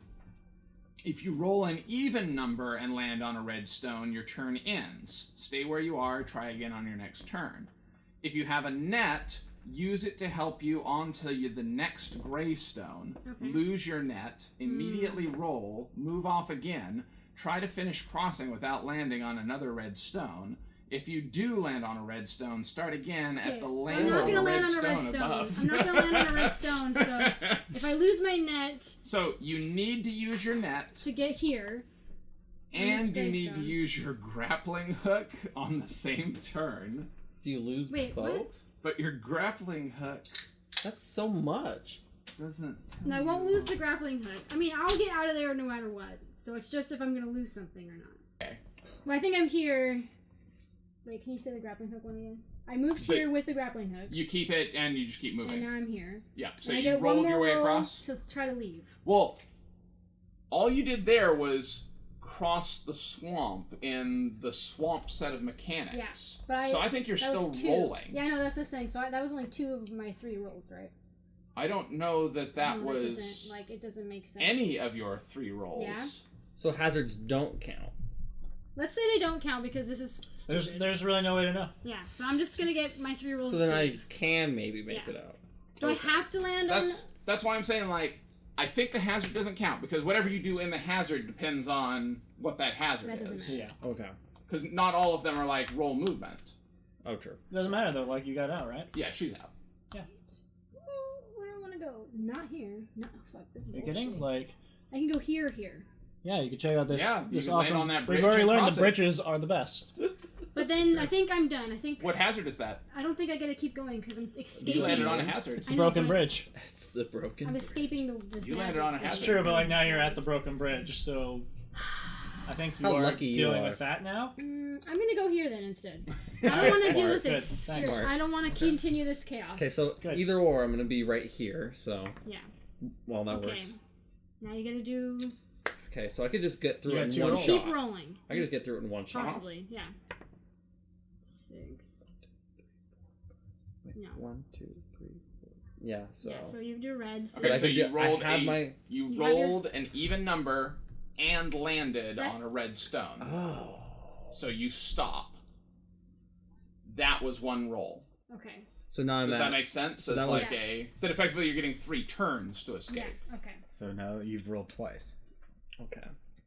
If you roll an even number and land on a red stone, your turn ends. Stay where you are, try again on your next turn. If you have a net, use it to help you onto the next gray stone. Okay. Lose your net, immediately roll, move off again, try to finish crossing without landing on another red stone. If you do land on a red stone, start again at the I'm land not on gonna the land red on a stone red stone. above. I'm not gonna land on a red stone. So if I lose my net So you need to use your net, to get here, and you gray need to stone. use your grappling hook on the same turn. Do you lose Wait, both? what? But your grappling hook That's so much. doesn't. and I won't lose the grappling hook. I mean, I'll get out of there no matter what. So it's just if I'm gonna lose something or not. Okay. Well, I think I'm here. Wait, can you say the grappling hook one again? I moved But- here with the grappling hook, You keep it and you just keep and moving. now I'm here. Yeah. So And I you get one rolled more your way roll across. to try to leave. Well, all you did there was cross the swamp in the swamp set of mechanics. But So I think you're that still was 2. rolling. Yeah, I know, that's what I'm saying. So that was only 2 of my 3 rolls, right? I don't know that that No, was doesn't, like, it doesn't make sense. any of your 3 rolls. Yeah. So hazards don't count. Let's say they don't count because this is stupid. There's really no way to know. Yeah, so I'm just gonna get my 3 rolls. So then I straight. can maybe make Yeah. it out. Do I have to land That's why I'm saying, like, I think the hazard doesn't count because whatever you do in the hazard depends on what that hazard That doesn't is. matter. Yeah. Okay. Because not all of them are like roll movement. Oh, true. Doesn't matter though. Like you got out, right? Yeah, she's out. Yeah. Where do I want to go? Not here. No, fuck this. Is Are you kidding? bullshit. Like, I can go here, here. yeah, you can check out this. Yeah, you this can land awesome. on that We've bridge already and learned cross the it. bridges are the best. But then I think I'm done. I think What hazard is that? I don't think I gotta keep going because I'm You escaping. landed on a hazard. It's I the know, broken but- bridge. It's the broken. I'm escaping the. You landed on a It's hazard. true, but like now you're at the broken bridge, so I think you How are lucky you dealing are. with that now. I'm gonna go here then instead. I Alright, don't want to smart. deal with Good. this. Thanks. Smart. I don't want to continue this chaos. Okay, so Good. either or, I'm gonna be right here. So, Yeah. well, that Okay. works. Now you gotta do. Okay, so I could just get through You it got in 2 one rolls. shot. Keep rolling. I could just get through it in one shot. Possibly, yeah. 6. Wait, No. 1, 2, 3, 4. Yeah. So. Yeah, so you do red. So But Okay, I so could you do- rolled I had my- you You have your- rolled an even number and landed Right. on a red stone. Oh. So you stop. That was one roll. Okay. So now I'm Does at. that make sense? So that it's was- that effectively you're getting 3 turns to escape. Yeah. Okay. So now you've rolled twice. Okay.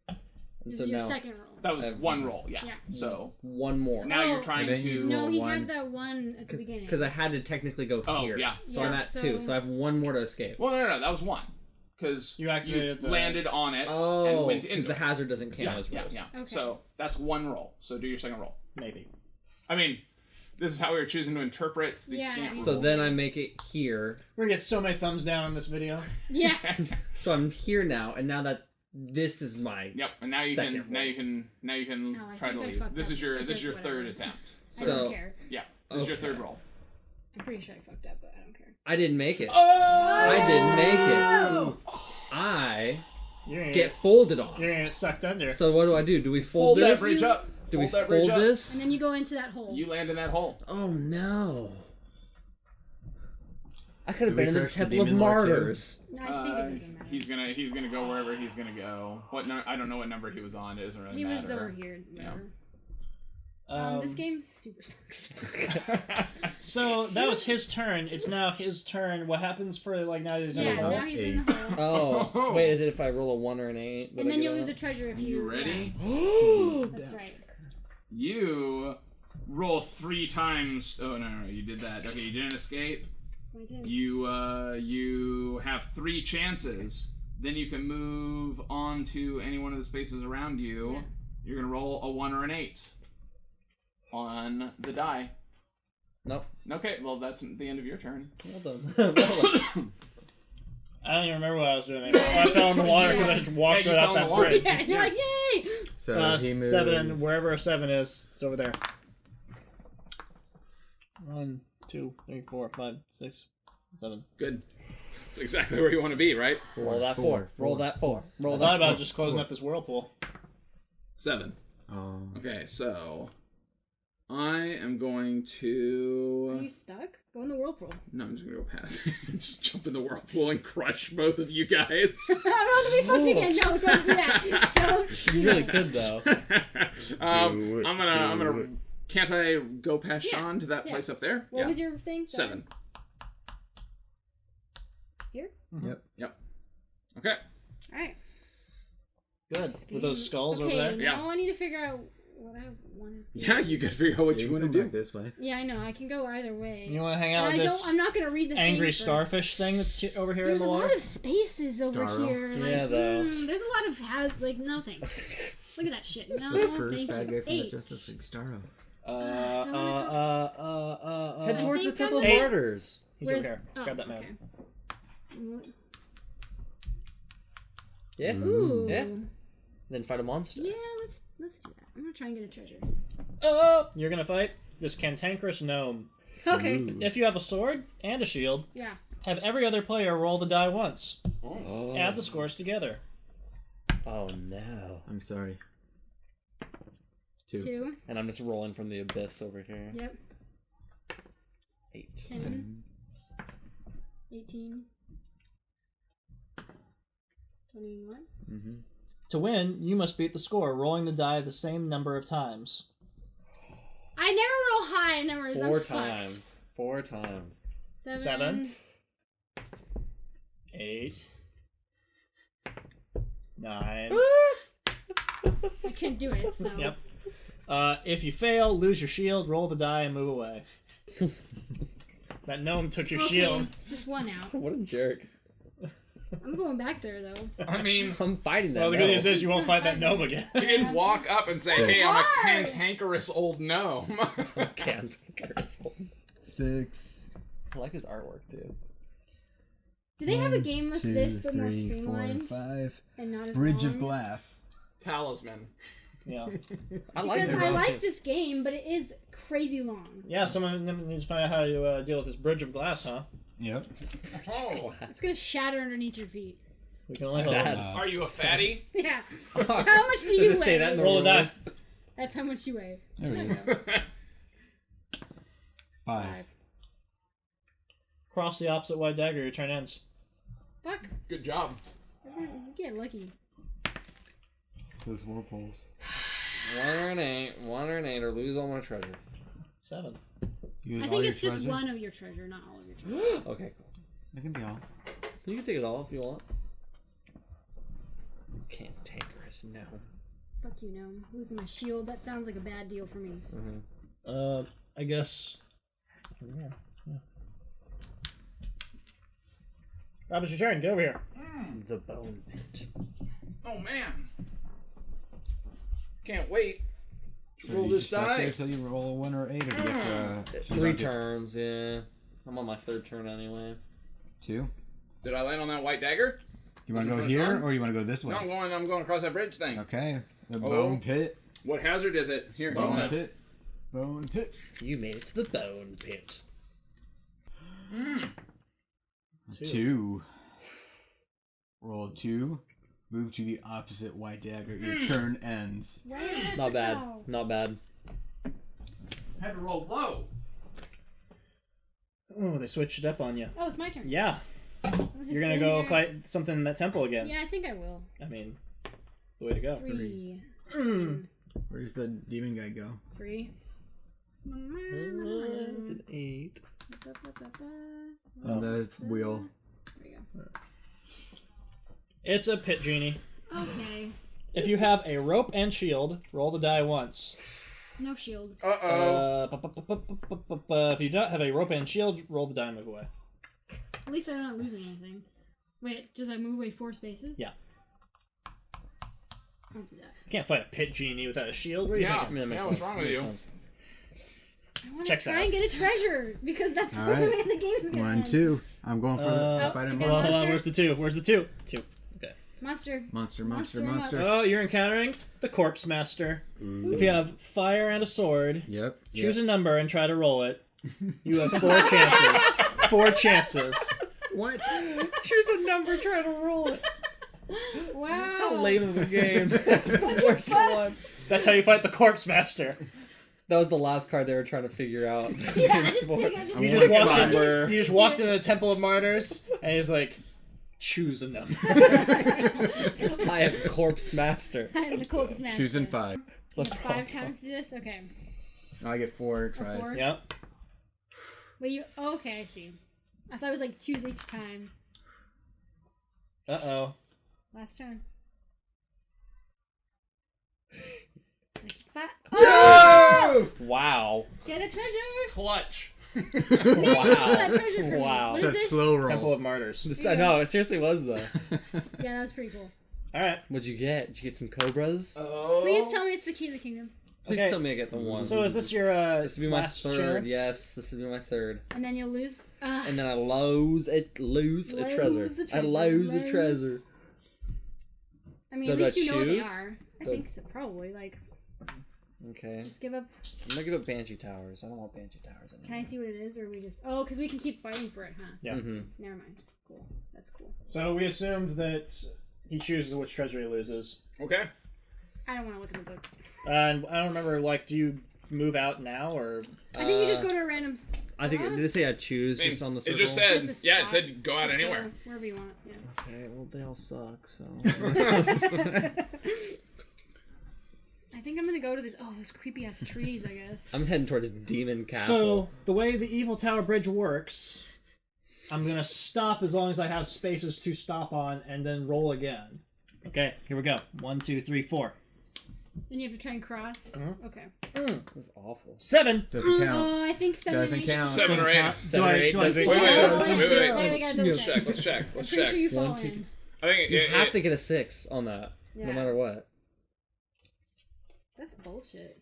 And This so is your now second roll. That was I have one roll, yeah. Yeah. So one more. now you're Oh. trying And then to. you No, roll he one. had the one at the beginning. Because I had to technically go Oh, here. yeah. So I'm Yeah, at so- 2. So I have one more to escape. Well, no, that was one. Because You activated the- landed on it and Oh, went because into the it. hazard doesn't count Yeah, as yeah, rolls. yeah. Okay. So that's one roll. So do your second roll. Maybe. I mean, this is how we were choosing to interpret these Yeah. stamp So rules. then I make it here. We're gonna get so many thumbs down on this video. Yeah. So I'm here now, and now that this is my Yep, and now you Second can roll. now you can Oh, I try to think I leave. fucked This up. is your I did third whatever. attempt. I So- don't care. Yeah, this is your Okay. third roll. I'm pretty sure I fucked up, but I don't care. I didn't make it. Oh! I didn't make it. I You're gonna get folded on. You're gonna get sucked under. So what do? Do we Fold fold that this? bridge up. Do we Fold that bridge fold up. this? And then you go into that hole. You land in that hole. Oh no! I could have Do we been in the crush the Temple of Demon Lord too? Martyrs. No, I think it doesn't matter. He's gonna go wherever he's gonna go. I don't know what number he was on. It doesn't really He matter. was over here. Whatever. This game super sucks. So that was his turn. It's now his turn. What happens for like now he's in Yeah, the hole? now he's in the hole. Oh, wait, is it if I roll a 1 or an 8? And then you'll lose a treasure if you. You ready? Yeah, that's right. You roll 3 times. Oh no, you did that. Okay, you didn't escape. I did. You have 3 chances. Then you can move on to any one of the spaces around you. Yeah. You're gonna roll a 1 or an 8 on the die. Nope. Okay, well that's the end of your turn. Well done. Well done. I don't even remember what I was doing. I fell in the water because I just walked Yeah, right you off fell in that the water. bridge. Yeah, you're like, yay! So he moves 7, wherever a 7 is, it's over there. 1, 2, 3, 4, 5, 6, 7. Good. That's exactly where you want to be, right? Roll that 4. Roll that 4. I Roll thought that about 4. just closing up this whirlpool. 7. Oh. Okay, so I am going Are you to. stuck? Go in the whirlpool. No, I'm just gonna go past. Just jump in the whirlpool and crush both of you guys. I'm not gonna be fucked again. No, don't do that. Don't. You really could, though. I'm gonna. Can't I go past Yeah, Sean to that yeah. place up there? What was your thing? 7. Here? Yep. Okay. Alright. Good. With those skulls Okay, over there. Yeah. now I need to figure out what I want to do. Yeah, you gotta figure out what you want to do. This way. Yeah, I know. I can go either way. You want to hang But out with this I'm not gonna read the angry thing first. starfish thing that's over here There's in a the lot water? of spaces over Starro. here. Like, Yeah, though. there's a lot of no thanks. Look at that shit. No, The first thank bad you. guy from the 8. Justice League Starro. Head towards the think Temple of I'm- Martyrs. He's Where's- over here. oh, Grab that map. okay. Yeah. Ooh. Yeah. Then fight a monster. Yeah, let's do that. I'm gonna try and get a treasure. Oh! You're gonna fight this cantankerous gnome. Okay. If you have a sword and a shield, Yeah. have every other player roll the die once. Oh. Add the scores together. Oh no. I'm sorry. 2. 2. And I'm just rolling from the abyss over here. Yep. 8. 10. 18. 21. Mm-hmm. To win, you must beat the score, rolling the die the same number of times. I never roll high numbers. 4 I'm fucked. times. 4 times. 7. 7. 8. 9. I couldn't do it, so. Yep. If you fail, lose your shield, roll the die, and move away. That gnome took your Okay, shield. just 1 out. What a jerk. I'm going back there, though. I mean, I'm fighting that. Well, the good news is you won't fight that gnome again. you can walk up and say, Six. "Hey, I'm a Hard. cantankerous old gnome." Can't. 6. I like his artwork too. Do they have a game with 2, this, but more 3, 4, streamlined 5. and not as Bridge long? of glass. Talisman. Yeah. I like Because this. I like this game, but it is crazy long. Yeah, someone needs to find out how to deal with this bridge of glass, huh? Yep. Oh, It's gonna shatter underneath your feet. We can only Sad. hope. are you a fatty? Yeah. How much do you Does it weigh? say that in the Roll the rules? die. That's how much you weigh. There we go. 5. Cross the opposite white dagger, your turn ends. Fuck. Good job. You get lucky. It's those whirlpools. 1 or an 8. 1 or an 8, or lose all my treasure. 7. Use I all think your it's just treasure? one of your treasure, not all of your treasure. Okay, cool. It can be all. You can take it all if you want. Cantankerous, no. Fuck you, gnome. Losing my shield. That sounds like a bad deal for me. I guess. Yeah. Rob, it's your turn. Get over here. The bone pit. Oh man. Can't wait. So Roll you this just stuck there die. till you roll a 1 or 8, or do you have to... 3 turns, yeah. I'm on my 3rd turn anyway. 2? Did I land on that white dagger? You want to go Finish here, on? or you want to go this way? No, I'm going across that bridge thing. Okay. The Oh. bone pit. What hazard is it? Here, Bone hold on. pit. Bone pit. You made it to the bone pit. 2. Roll a 2. Move to the opposite white dagger. Your turn ends. Wait. Not bad. No. Not bad. Had to roll low. Oh, they switched it up on you. Oh, it's my turn. Yeah. I was just You're gonna sitting go here. fight something in that temple again. Yeah, I think I will. I mean, it's the way to go. 3. Where does the demon guy go? 3. It's an 8. On the wheel. There you go. It's a pit genie. Okay. If you have a rope and shield, roll the die once. No shield. If you don't have a rope and shield, roll the die and move away. At least I'm not losing anything. Wait, does I move away 4 spaces? Yeah. I'll do that. You can't fight a pit genie without a shield. What do you Yeah. think? I mean, that makes what's sense. wrong with you? Makes sense. I want to Checks try out. and get a treasure because that's the All only right. way the game's gonna 1, end. 2. I'm going for the Oh, fight him you Hold on, got hold on. Monster? Where's the 2? Where's the 2? 2. Okay. Monster. Monster, Monster monster, him up. monster. Oh, you're encountering the Corpse Master. If you have fire and a sword, Yep. choose a number and try to roll it. You have 4 chances. 4 chances. What? Choose a number, try to roll it. Wow. How lame of a game. That's the worst one. That's how you fight the Corpse Master. That was the last card they were trying to figure out. Yeah, I just pick. I just You pick just a walked number. in. You just walked into the Temple of Martyrs, and he's like, "Choose a number." I am Corpse Master. I am the Corpse Master. Choosing 5. You have 5 times to do this? Okay. I get 4 tries. 4? Yep. Wait, you. Oh, okay, I see. I thought it was like choose each time. Uh-oh. Last turn. Wow. Get a treasure! Clutch. Wow. That treasure for me. Wow. What It's is a this? slow roll. Temple of Martyrs. This, I know, it seriously was though. Yeah, that was pretty cool. All right. What'd you get? Did you get some cobras? Oh. Please tell me it's the key to the kingdom. Please okay. tell me I get the one. So is this your this would be my last 3rd. chance? Yes, this would be my 3rd. And then you'll lose. And then I lose a treasure. I lose a treasure. I mean, So at do I least you know what they choose? are. I Do- think so, probably. Like, Okay. just give up. I'm gonna give up Banshee Towers. I don't want Banshee Towers anymore. Can I see what it is, or we just? Oh, because we can keep fighting for it, huh? Yeah. Mm-hmm. Never mind. Cool. That's cool. So we assumed that he chooses which treasure he loses. Okay. I don't want to look at the book. And I don't remember. Like, do you move out now or? I think you just go to a random. I think did it say I choose I mean, just on the it circle? just said, Just a yeah, it spot. said go out Just anywhere. go wherever you want. Yeah. Okay, well they all suck. So I think I'm gonna go to this. Oh, those creepy ass trees. I guess. I'm heading towards Demon Castle. So the way the Evil Tower Bridge works, I'm gonna stop as long as I have spaces to stop on, and then roll again. Okay, here we go. 1, 2, 3, 4. Then you have to try and cross. Uh-huh. Okay. That was awful. 7. Doesn't count. Oh, I think 7 Doesn't and 8. count. 7 or 8. 7 or 8 doesn't Wait, count. wait. Wait, we gotta double Let's check. check. Let's check. I'm Let's pretty check. sure you fall 1, 2, in. I think You have to get a 6 on that, Yeah. no matter what. That's bullshit.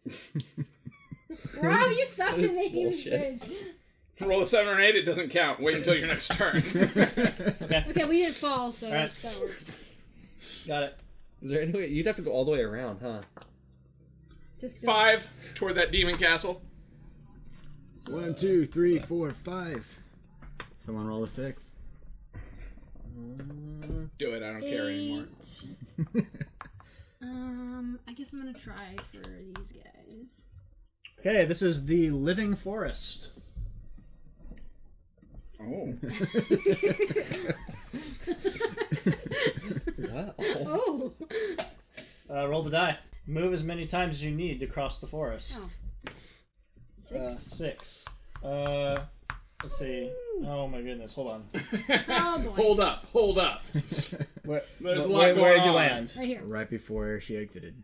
Rob, you sucked That at is making this bullshit. bridge. Roll a 7 or 8. It doesn't count. Wait until your next turn. Okay, we didn't fall, so Alright. that works. Got it. Is there any way you'd have to go all the way around, huh? Just 5 toward that demon castle. 1, 2, 3, 4, 5. Someone roll a 6. Do it. I don't care anymore. 8. I guess I'm gonna try for these guys. Okay, this is the Living Forest. Oh. What? Oh. Roll the die. Move as many times as you need to cross the forest. Oh. 6. 6. Let's see. Oh my goodness, hold on. Oh boy. Hold up. Where, There's a lot where going did you on. land? Right here. Right before she exited.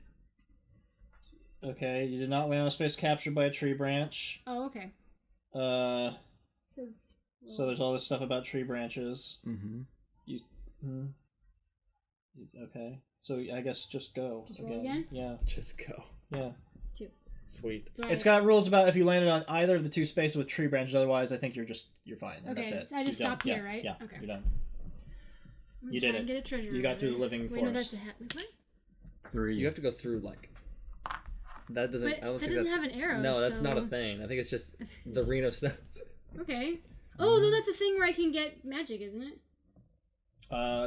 Okay, you did not land on a space captured by a tree branch. Oh, okay. Uh, It says. so there's all this stuff about tree branches. Mm-hmm. Okay, so I guess just go. Just roll again? Yeah, Just go. yeah. 2. Sweet. Sorry. It's got rules about if you landed on either of the 2 spaces with tree branches. Otherwise, I think you're fine. And Okay, that's it. so I just You're done. stop here, Yeah, right? Yeah. Okay. You're done. I'm You gonna did try and it. get a treasure. You got through the living Wait, no, forest. that's a hat. Wait, what? 3. You have to go through like. That doesn't. But I don't that think doesn't that's, have an arrow. No, that's so... not a thing. I think it's just the Ring of Stones. Okay. Oh, no, that's a thing where I can get magic, isn't it?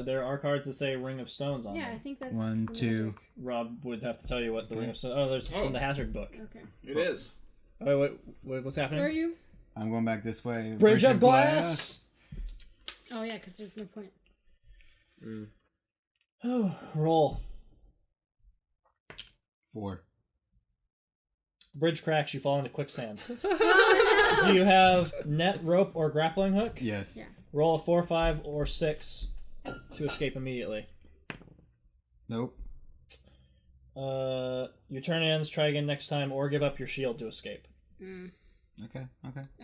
There are cards that say Ring of Stones on Yeah, I them. think that's. 1, the 2. magic. Rob would have to tell you what the Okay. Ring of Stones. Oh, it's in the hazard book. Okay. It is. Oh, what's happening? Where are you? I'm going back this way. Bridge of Glass. Oh, yeah, because there's no point. Oh, roll. 4. Bridge cracks. You fall into quicksand. Oh, Do you have net, rope, or grappling hook? Yes. Yeah. Roll a 4, 5, or 6 to escape immediately. Nope. Your turn ends. Try again next time, or give up your shield to escape. Okay.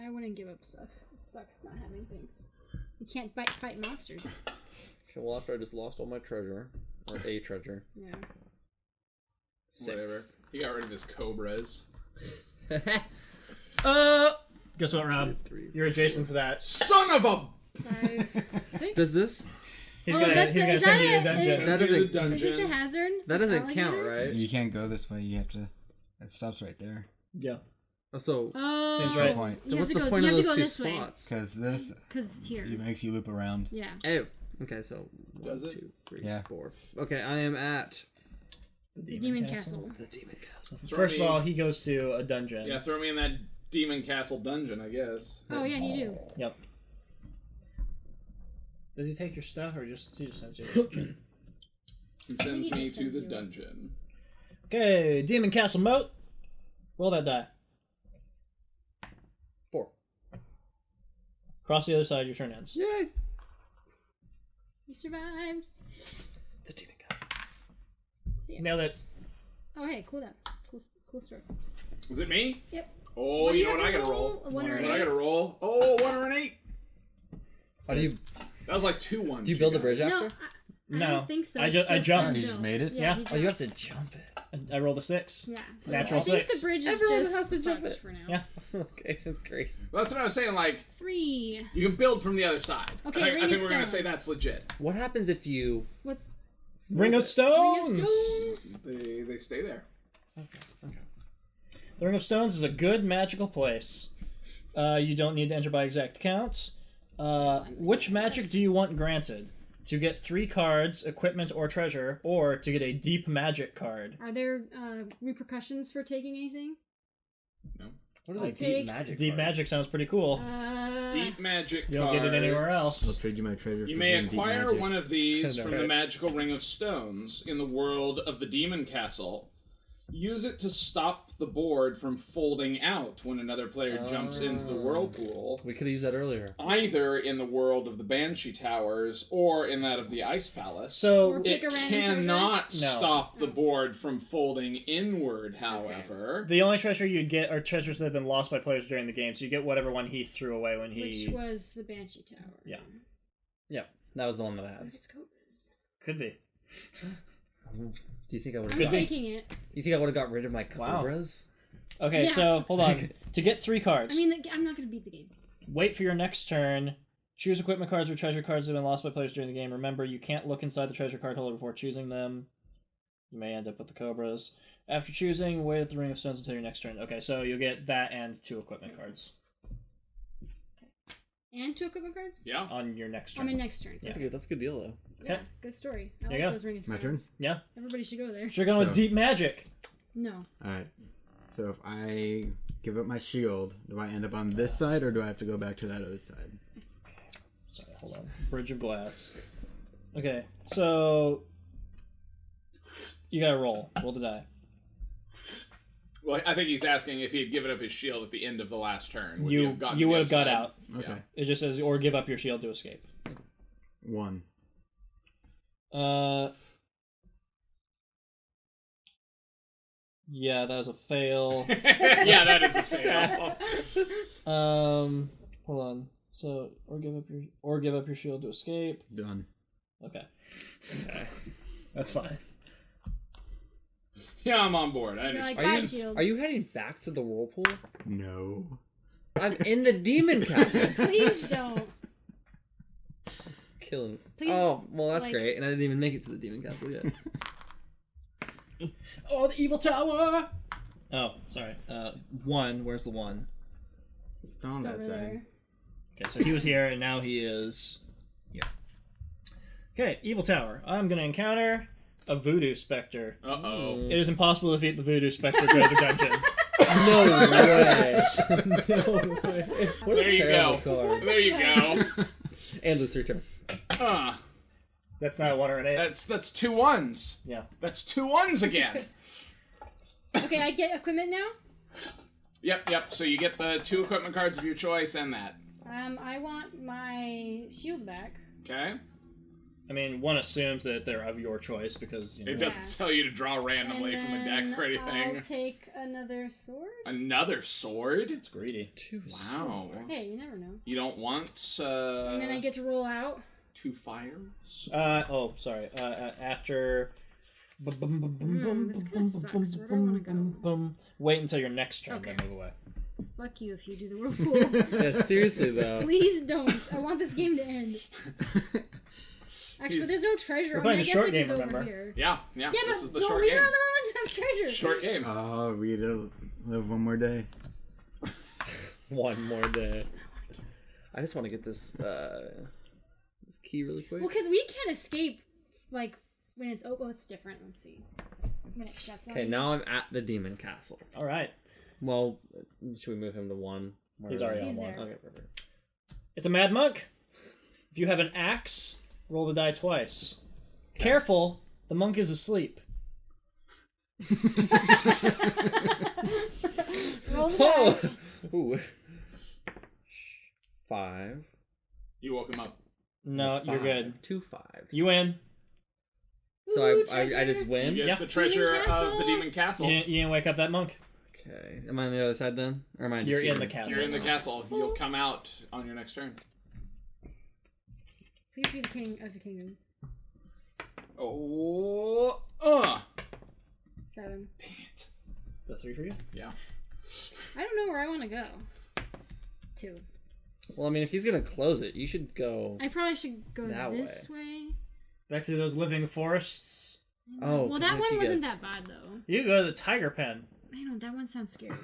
I wouldn't give up stuff. It sucks not having things. You can't fight monsters. Okay, well after I just lost all my treasure, or a treasure. Yeah. 6. Whatever. He got rid of his cobras. Guess what, Rob? 3. You're adjacent to that. Son of a... 5, 6. Does this? He's Oh, gonna that's send is that you to a- the dungeon. is- That doesn't. dungeon. Is this a hazard? That This doesn't count, alligator? right? You can't go this way. You have to. It stops right there. Yeah. So. Oh. Seems right. Point. You Then have what's to the go, point you of have those to go 2 this way. spots? Because this Because here. it makes you loop around. Yeah. Oh. Okay, so 1, Does it? 2, 3, Yeah. 4. Okay, I am at The Demon Castle. the Demon Castle. First of all, he goes to a dungeon. Yeah, throw me in that Demon Castle dungeon, I guess. Oh, yeah, you do. Yep. Does he take your stuff, or he just sends you to the dungeon? He sends he me just to sends the you. dungeon. Okay, Demon Castle moat. Roll that die. 4. Cross the other side, your turn ends. Yay! You survived. The Demon Castle. See ya. Nailed it. Oh, hey, cool that. Cool story. Is it me? Yep. Oh, What do you know have what I to gotta roll? A 1 or an What I 8? gotta roll? Oh, 1 or an 8. How do you That was like 2 ones. do you build a guys. bridge No, after? I No. don't think so. I It's ju- I jumped. You just made it? Yeah. he Oh, you have jumped. to jump it. I rolled a 6. Yeah. Natural I think 6. the bridge is Everyone just has to jump fucked it. for now. Yeah. Okay, that's great. That's what I was saying, like, 3. you can build from the other side. Okay, I Ring think of we're gonna say Stones. that's legit. What happens if you? What? Ring of Ring Stones. of Stones. They stay there. The Ring of Stones is a good magical place. You don't need to enter by exact count. Which magic do you want granted? To get 3 cards, equipment, or treasure, or to get a deep magic card? Are there repercussions for taking anything? No. What is I'll a deep take- magic? Deep card? magic sounds pretty cool. Deep magic You don't get it anywhere cards. I'll else. trade you my treasure. You for may some deep acquire magic. one of these No, from the right. magical Ring of Stones in the world of the Demon Castle. Use it to stop the board from folding out when another player jumps into the whirlpool, We could have used that earlier. either in the world of the Banshee Towers or in that of the Ice Palace. So Or pick it a random cannot treasure? No. stop the board from folding inward, however. the only treasure you'd get are treasures that have been lost by players during the game. So you get whatever one he threw away when he Which was the Banshee Tower. Yeah. Yeah, that was the one that I What had. if it's cobras? could be. Do you think I would I'm have? taking it. You think I would have got rid of my Wow. cobras? Okay, Yeah. so hold on. To get 3 cards, I mean, I'm not going to beat the game. wait for your next turn. Choose equipment cards or treasure cards that have been lost by players during the game. Remember, you can't look inside the treasure card holder before choosing them. You may end up with the cobras. After choosing, wait at the Ring of Stones until your next turn. Okay, so you'll get that and 2 equipment cards And 2 equipment cards? Yeah. on your next On turn. my next turn. That's good. That's a good deal though. Yeah, Okay. good story. I There like you go. those Ring of My Stones. turn? Yeah, Everybody should go there. you're going with So- deep magic. No. Alright. So if I give up my shield, do I end up on this side or do I have to go back to that other side? Sorry, hold on. Bridge of Glass. Okay, so you gotta roll. Roll the die. Well, I think he's asking if he had given up his shield at the end of the last turn. Would You would have got out. Okay. Yeah. It just says, or give up your shield to escape. 1. Yeah, that was a fail. Yeah, that is a fail. Hold on. So, or give up your shield to escape. Done. Okay. That's fine. Yeah, I'm on board. I You're understand. like, bye, shield. Are you heading back to the whirlpool? No. I'm in the demon castle. Please don't. Killing. Please, Oh, well, that's like- great. And I didn't even make it to the demon castle yet. Oh, the evil tower! Oh, sorry. 1. Where's the 1? It's on It's that over side. there. Okay, so he was here, and now he is here. Okay, evil tower. I'm gonna encounter a voodoo specter. Uh-oh. It is impossible to defeat the voodoo specter. Go to the dungeon. No way. No way. What There a you terrible go. card. There you go. And lose 3 turns. That's not a 1 or an 8. That's 2 1s. Yeah. That's 2 1s again. Okay, I get equipment now. Yep. So you get the 2 equipment cards of your choice and that. I want my shield back. Okay. I mean, one assumes that they're of your choice because, you know. It doesn't tell you to draw randomly And from a deck or then anything. I'll take another sword. Another sword? It's greedy. 2 Wow. Hey, you never know. You don't want And then I get to roll out. 2 fires? Sorry. After. This kinda sucks. Where do I wanna go? Wait until your next turn, Okay. then move away. Fuck you if you do the whirlpool. Yeah, seriously, though. Please don't. I want this game to end. Actually, but there's no treasure. We're playing I a guess short I game, could go remember? over here. Yeah. Yeah, This but is the no, short we game. don't know the ones that have treasure. Short game. Oh, we to live one more day. One more day. I just want to get this this key really quick. Well, because we can't escape, like, when it's open. It's different. Let's see. When it shuts on Okay, you. now I'm at the demon castle. All right. Well, should we move him to 1? He's already on He's 1. there. Okay, perfect. It's a mad monk. If you have an axe, roll the die twice. Careful, the monk is asleep. Roll the Oh! die. Ooh. 5. You woke him up. No, you're 5. good. 2 5s. You win. So Ooh, I just treasure. win? You get Yeah. the treasure Demon of castle. the demon castle. You didn't wake up that monk. Okay. Am I on the other side then? Or am I just You're in here? the castle. You're in the castle. You'll come out on your next turn. Please be the king of the kingdom. Oh, 7. The 3 for you? Yeah. I don't know where I want to go. 2. Well, I mean, if he's going to close it, you should go... I probably should go That this way. Back to those living forests. Oh, Well, 'cause that if one you wasn't get- that bad, though. You can go to the tiger pen. I know, that one sounds scary.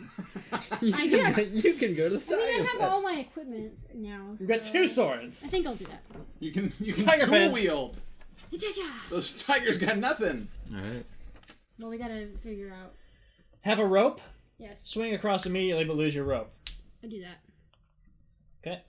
you, I do have- you can go to the I mean, I tiger have pet. all my equipment now. You've got so 2 I swords. think I'll do that. You can Tiger dual pen. wield. Cha-cha! Those tigers got nothing. Alright. Well, we gotta figure out. Have a rope. Yes, Swing across immediately, but lose your rope. I do that. Okay.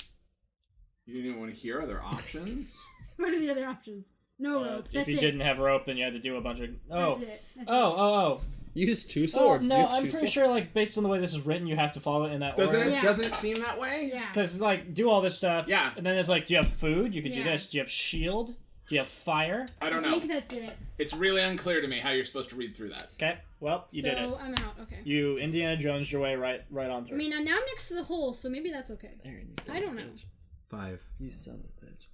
You didn't even want to hear other options? What are the other options? No rope. If That's you it. didn't have rope, then you had to do a bunch of. Oh. That's it. That's Oh. Use 2 Oh, swords. no, You have I'm 2 pretty swords. sure, like, based on the way this is written, you have to follow it in that Doesn't order. it? Yeah. Doesn't it seem that way? Yeah. Because it's like, do all this stuff. Yeah. And then it's like, do you have food? You could do Yeah. this. Do you have shield? Do you have fire? I don't I know. think that's it. It's really unclear to me how you're supposed to read through that. Okay. Well, you so did it. I'm out. Okay. You Indiana Jones your way right on I through. mean, now I'm next to the hole, so maybe that's okay. Aaron, you son I of a don't know. bitch. 5. You son of a bitch.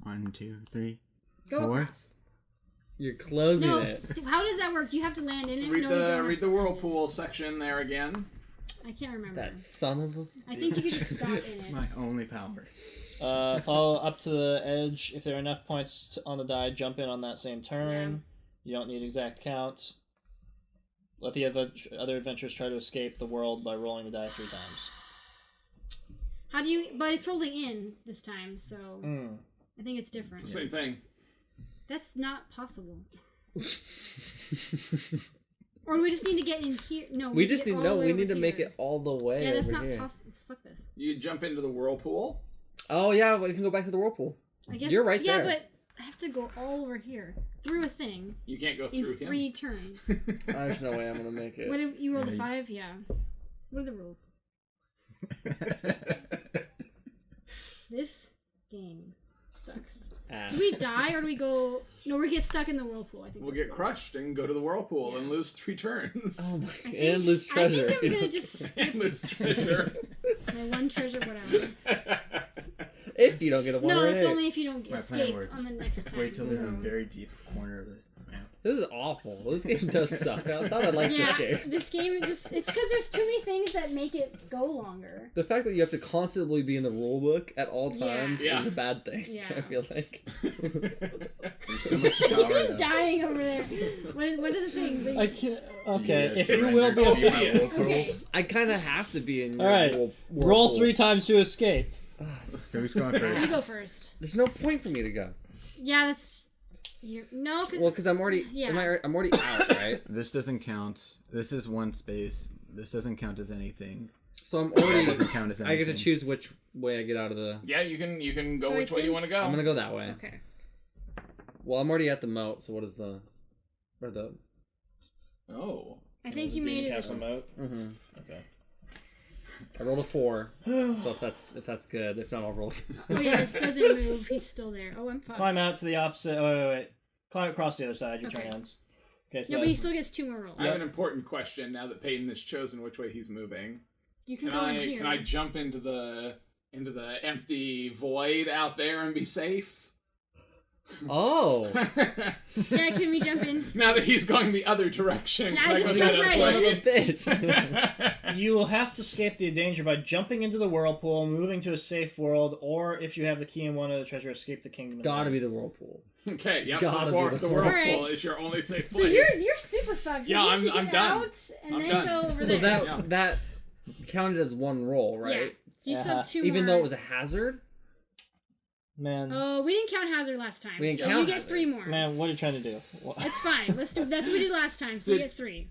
1, 2, 3, Go 4. across. You're closing No, it. how does that work? Do you have to land in it? Read No, you the don't read have the to. whirlpool section there again. I can't remember. That son of a... I think you could just stop in It's it. my only power. Follow up to the edge. If there are enough points on the die, jump in on that same turn. You don't need exact count. Let the other adventurers try to escape the world by rolling the die 3 times. How do you? But it's rolling in this time, so Mm. I think it's different. Same thing. That's not possible. Or do we just need to get in here? No, We just need... all No, the way we over need to make here. it all the way Yeah, that's over not here. possible. Fuck this. You jump into the whirlpool. Oh, yeah, we can go back to the whirlpool. I guess You're right yeah, there. I have to go all over here through a thing You can't go in through him. 3 turns. There's no way I'm gonna make it. What if you rolled a Yeah, 5? Yeah. What are the rules? This game sucks. Do we die or do we go? No, we get stuck in the whirlpool. I think We'll that's get what crushed and go to the whirlpool Yeah. and lose 3 turns. Oh my I god. think- And lose treasure. I think I'm gonna just skip And lose treasure. my 1 treasure, whatever. If you don't get a 1 No, or it's 8. only if you don't My plan escape worked. on the next time. Wait till live in so- a very deep corner of the map. This is awful. This game does suck. I thought I liked Yeah, this game. it's because there's too many things that make it go longer. The fact that you have to constantly be in the rule book at all times Yeah. is a bad thing. Yeah. I feel like. There's so much He's power. just though. dying over there. What are the things? Are you- I can't. Okay, Do if you you guys will be do you a want whirlpools? Okay. I kind of have to be in your All right, roll 3 times to escape. Who's going You first? go first. There's no point for me to go. Yeah, that's. No, cause, Well, because I'm already. Yeah. I'm already out, right? This doesn't count. This is one space. This doesn't count as anything. So I'm That already. doesn't count as I anything. get to choose which way I get out of the. Yeah, you can go So I which way you think- want to go. I'm gonna go that way. Okay. Well, I'm already at the moat. So what is the? Or the. Oh. I think you made it. moat. Mm-hmm. Okay. I rolled a 4. So if that's good. If not, I'll roll. Oh yeah, this doesn't move. He's still there. Oh, I'm fucked. Climb out to the opposite. Oh, wait. Climb across the other side. Your turn Okay. ends. Okay, so No, but he that's- still gets 2 more rolls. I have an important question now that Peyton has chosen which way he's moving. You can Can go in I here. can I jump into the empty void out there and be safe? Oh. Yeah, can we jump in? Now that he's going the other direction. Can I just go jump that right way? Son of a bitch. You will have to escape the danger by jumping into the whirlpool, moving to a safe world, or if you have the key and one of the treasure, escape the kingdom. Gotta be the whirlpool. Okay, yep. Gotta The, be the whirlpool Alright. is your only safe So place. you're super fucked. Yeah, You have to I'm get done. out and I'm then done. go over So there. Yeah. that counted as 1 roll, right? Yeah. So you still have 2 Even more. though it was a hazard. Man, Oh, we didn't count hazard last time. We didn't so count you get hazard. 3 more. man, what are you trying to do? It's fine. Let's do. That's what we did last time. So you Did- get 3.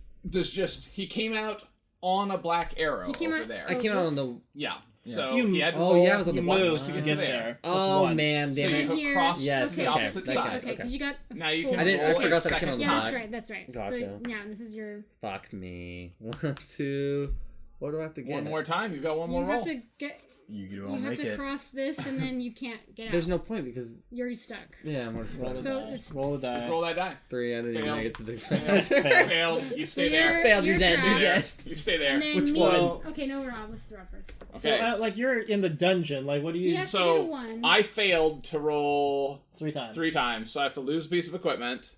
He came out on a black arrow He came over out- there. I came out on whoops. the. Yeah. Yeah. So You- he had to Oh, roll yeah, I was on You the once moved to to get get to there. there. So it's Oh 1. man, So damn you it! have Here. crossed Yes, to the okay. opposite okay, side. Okay, because you got. Now you full- can I didn't- I roll forgot a that I came second on the Yeah, top. that's right. That's right. Gotcha. So yeah, this is your. Fuck me. 1, 2. What do I have to get? One more time. You've got one more You roll. have to get. You You won't have make to it. cross this, and then you can't get out. There's no point because You're stuck. yeah, I'm Roll the already So die. it's- Roll the die. Roll that die. 3. I didn't even Fail. make it to the. Failed. Failed. You stay So there. you're- Failed, you're dead, you're trapped. dead. You stay there. And then Which me- one? Okay, no, Rob. Let's do Rob first. So, Okay. like, you're in the dungeon. Like, what do you? You have to get a So 1. I failed to roll 3 times. 3 times, so I have to lose a piece of equipment,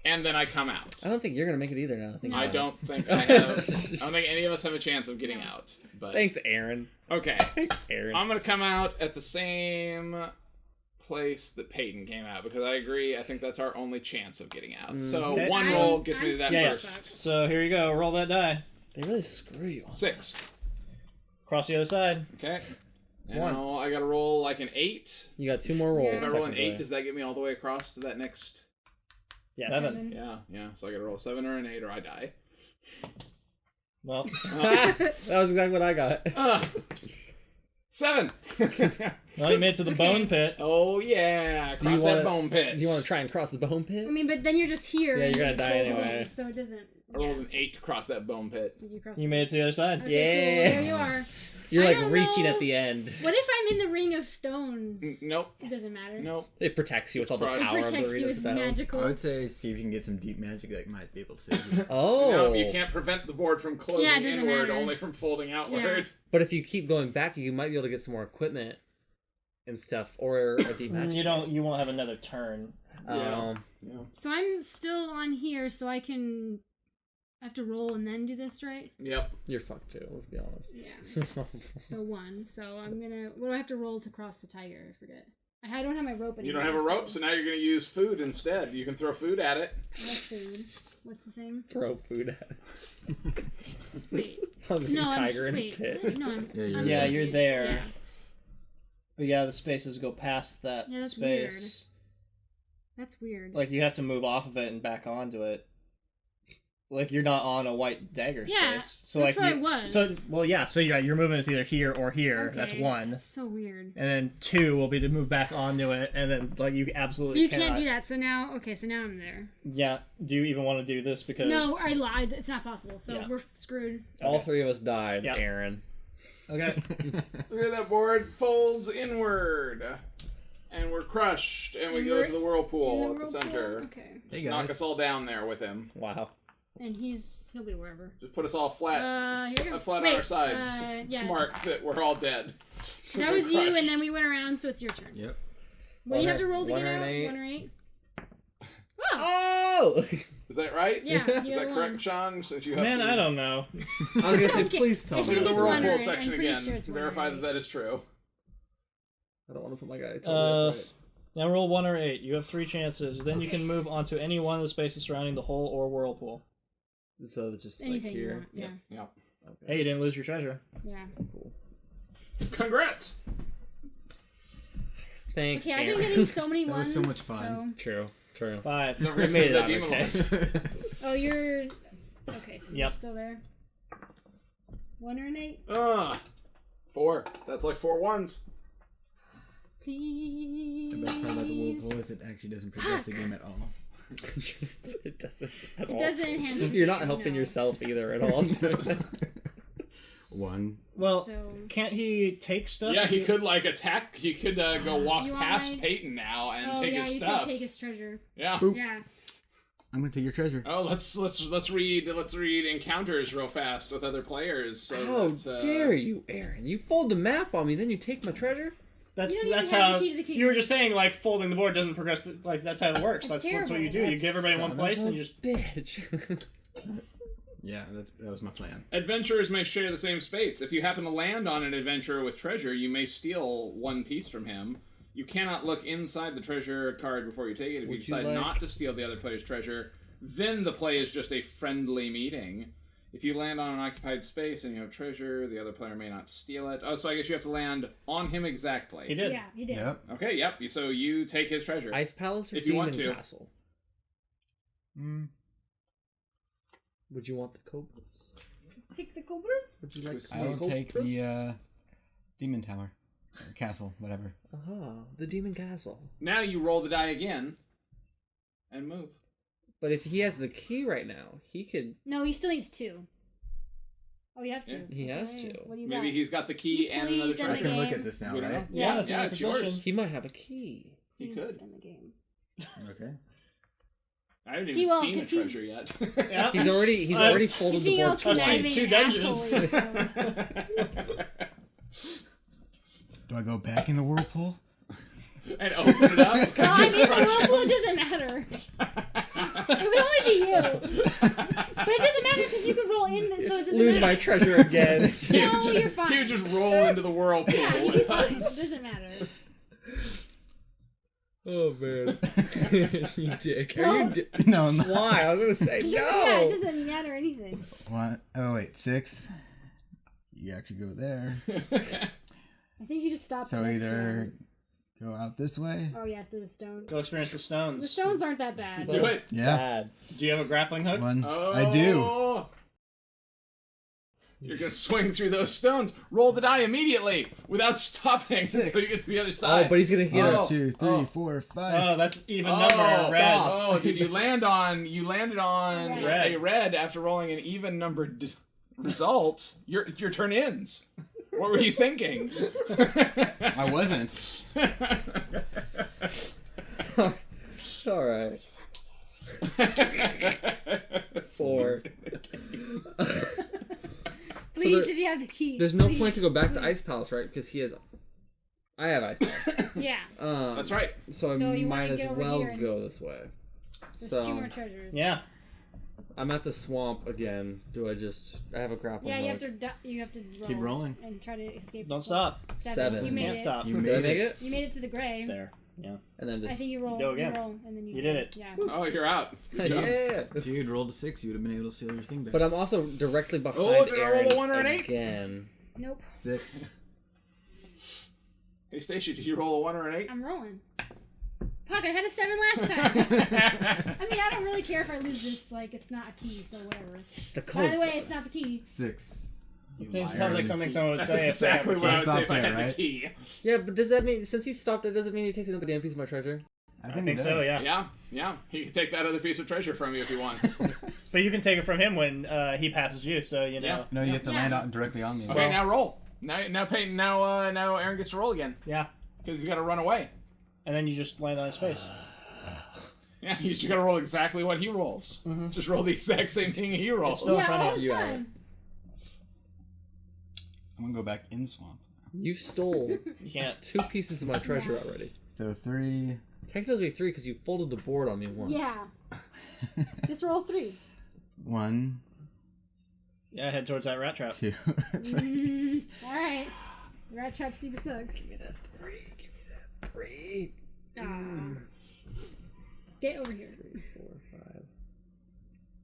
and then I come out. I don't think you're gonna make it either. Now. No. I don't think I have. I don't think any of us have a chance of getting out. But Thanks, Aaron. okay, Thanks, Aaron. I'm gonna come out at the same place that Peyton came out because I agree. I think that's our only chance of getting out. So Okay. 1 I'm- roll gets me I'm to that Yeah, first. So here you go. Roll that die. They really screw you. 6. Cross the other side. Okay. It's Now I gotta roll like an 8. You got 2 more rolls. If I roll an 8, technically. does that get me all the way across to that next? Yes. 7. Yeah. So I gotta roll a 7 or an 8 or I die. Well, That was exactly what I got. 7. well, you made it to the bone pit. Oh yeah, Do you cross that wanna- bone pit. Do you want to try and cross the bone pit? I mean, but then you're just here. Yeah, and you're gonna die full anyway. roll, So it doesn't. I rolled an 8 to cross that bone pit. Did you cross? You made it to the other side. Okay, Yeah. Cool. There you are. You're I like don't reaching know. at the end. What if I'm in the ring of stones? Nope. It doesn't matter. Nope. It protects you with all the It power of the Protects ring you. of It's spells. magical. I would say see if you can get some deep magic that might be able to save you. Oh. No, you can't prevent the board from closing Yeah, it doesn't inward, matter. only from folding outward. But if you keep going back, you might be able to get some more equipment and stuff, or a deep magic. You won't have another turn. Yeah. So I'm still on here, so I can. I have to roll and then do this, right? Yep. You're fucked too. Let's be honest. Yeah. So 1. So I'm gonna. What do I have to roll to cross the tiger? I forget. I don't have my rope anymore. You don't have a rope, so now you're gonna use food instead. You can throw food at it. I have food. What's the thing? Throw food at it. Wait. Hungry No, tiger I'm. in Wait. a pit. What? No, I'm. Yeah, you're I'm Yeah, there. you're confused. there. Yeah. But yeah, the spaces go past that Yeah, that's space. That's weird. Like you have to move off of it and back onto it. Like, you're not on a white dagger Yeah, space. So, that's like, where I was. So, well, yeah, so your movement is either here or here. Okay, That's 1. That's so weird. And then 2 will be to move back onto it, and then, like, you absolutely You cannot. can't do that. So now I'm there. Yeah. Do you even want to do this? Because... No, I lied. It's not possible. So Yeah. we're screwed. All 3 of us died, Yeah. Aaron. Okay. Look at that board folds inward. And we're crushed, and we And go we're to the whirlpool In at the whirlpool? center. Okay. Hey Knock guys. us all down there with him. Wow. And he'll be wherever. Just put us all flat, Here we go. flat on Wait, our sides. yeah. To mark that we're all dead. That We're was you, and crushed. then we went around, so it's your turn. Yep. What do you have to roll to One get or out? an 8. 1 or 8? Oh! Oh! Is that right? Yeah, Is you that got correct, one. Sean? Since you have Man, the, I don't know. I was gonna say, Okay, please tell I me. Look at think the it's one whirlpool or- section I'm pretty again. sure it's one or Verify eight. that that is true. I don't want to put my guy. Totally upright. Now roll 1 or 8. You have 3 chances. Then you Okay. can move onto any one of the spaces surrounding the hole or whirlpool. So it's just like Anything you here. want. Yeah. Yeah. Hey, you didn't lose your treasure. Yeah. Cool. Congrats! Thanks, Okay, I've Aaron. been getting so many That was ones. so much fun. True. 5. No, We made it that out demon okay. line. So... Oh, you're... Okay, so you're Yep. still there. 1 or an 8? 4. That's like 4 ones. Please. The best part about the whirlpool is it actually doesn't progress the game at all. It doesn't at all. It doesn't enhance the You're not game, helping no. yourself either at all. 1. Well, So... can't he take stuff? Yeah, he could like attack. He could go walk You want past my- Peyton now and Oh, take yeah, his you stuff. can take his treasure. Yeah. Yeah. I'm gonna take your treasure. Oh, let's read encounters real fast with other players. So How that, dare you, Aaron? You fold the map on me, then you take my treasure? That's You don't that's even have how the key to the kingdom. you were just saying. Like folding the board doesn't progress. Like that's how it works. That's That's what you do. terrible. You give everybody in one Son of place a and you just. Bitch. Yeah, that was my plan. Adventurers may share the same space. If you happen to land on an adventurer with treasure, you may steal one piece from him. You cannot look inside the treasure card before you take it. If you Would you decide like- not to steal the other player's treasure, then the play is just a friendly meeting. If you land on an occupied space and you have treasure, the other player may not steal it. Oh, so I guess you have to land on him exactly. He did. Yeah, he did. Yep. Okay, yep. So you take his treasure. Ice Palace or If you Demon want to. Castle? Mm. Would you want the Cobras? Take the cobras? Would you like I will some take Cobras? the Demon Tower. Or castle, whatever. The Demon Castle. Now you roll the die again and move. But if he has the key right now, he could... No, he still needs 2. Oh, you have 2. Yeah. He has Okay, to. What do you Maybe got? he's got the key You and another please end I the treasure. can look game. at this now, We don't right? know. Yeah, Yes. Yeah, that's it's the yours. position. He might have a key. He He's could. in the game. Okay. I haven't He even won't, seen the 'cause he's- treasure yet. Yeah. He's already I've- folded He's the being all board twice. I've seen conniving 2 dungeons. asshole, so- Do I go back in the whirlpool? And open it up. No, I mean, the whirlpool doesn't matter. It would only be you. But it doesn't matter because you could roll in, so it doesn't Lose matter. my treasure again. No, you're fine. He would just roll into the whirlpool. Yeah, you'd be with fine. It us. doesn't matter. Oh, man. You dick. Are you No, I'm not. Why? I was going to say Yeah, it no. doesn't matter anything. 1. Oh, wait. 6. You actually go there. I think you just stop. So next either go out this way. to- Oh yeah, through the stone. Go experience the The stones. stones aren't that bad. Do it. Yeah. Bad. Do you have a grappling hook? 1. Oh. I do. You're gonna swing through those stones. Roll the die immediately without stopping 6. until you get to the other side. Oh, but he's going to hit Oh. him. 2, 3, Oh. 4, 5. Oh, that's even Oh, number. Red. stop. Oh, did you land on? You landed on Red. a red after rolling an even numbered result. Your turn ends. What were you thinking? I wasn't. All right. 4. Please, there- if you have the key. There's no Please. point to go back to Ice Palace, right? Because he has... I have Ice Palace. Yeah, That's right. So I So you might wanna as get over well here and- go this way. there's So 2 more treasures. Yeah. I'm at the swamp again. Do I just... I have a grappling Yeah, you have hook. to. You have to roll Keep rolling. and try to escape. Don't the swamp. stop. 7. You made Can't it. stop. You Did I made make it. it? You made it to the grave. There. Yeah. And then I just... think you roll. Go again. You roll, and then You did it. Yeah. Oh, you're out. Good job. Yeah. If you had rolled a 6, you would have been able to steal your thing back. But I'm also directly behind Oh, did I roll a Aaron 1 or an 8? again. Nope. 6. Hey, Stacia, did you roll a 1 or an 8? I'm rolling. Fuck, I had a 7 last time. I mean, I don't really care if I lose this. Like, it's not a key, so whatever. It's the By the way, it's not the key. 6. It sounds like something someone would That's say. exactly what I would say if I Stop had there, the right? key. Yeah, but does that mean since he stopped, that doesn't mean he takes another damn piece of my treasure? I think so, yeah. Yeah. He can take that other piece of treasure from you if he wants. But you can take it from him when he passes you, so you know. Yeah. No, you have to Yeah. land out directly on me. Okay, now roll. Now Peyton. Now Aaron gets to roll again Yeah. because he's got to run away. And then you just land on his face. Yeah, he's just got to roll exactly what he rolls. Just roll the exact same thing he rolls. still Yeah, funny. all the You time. I'm gonna go back in the swamp. You stole You can't. 2 pieces of my treasure already. So 3. Technically 3 because you folded the board on me once. Yeah. Just roll 3. 1, Yeah, head towards that rat trap. 2. Alright. Rat trap super sucks. Give me that 3. Give me that 3. Get over here. 3, 4, 5.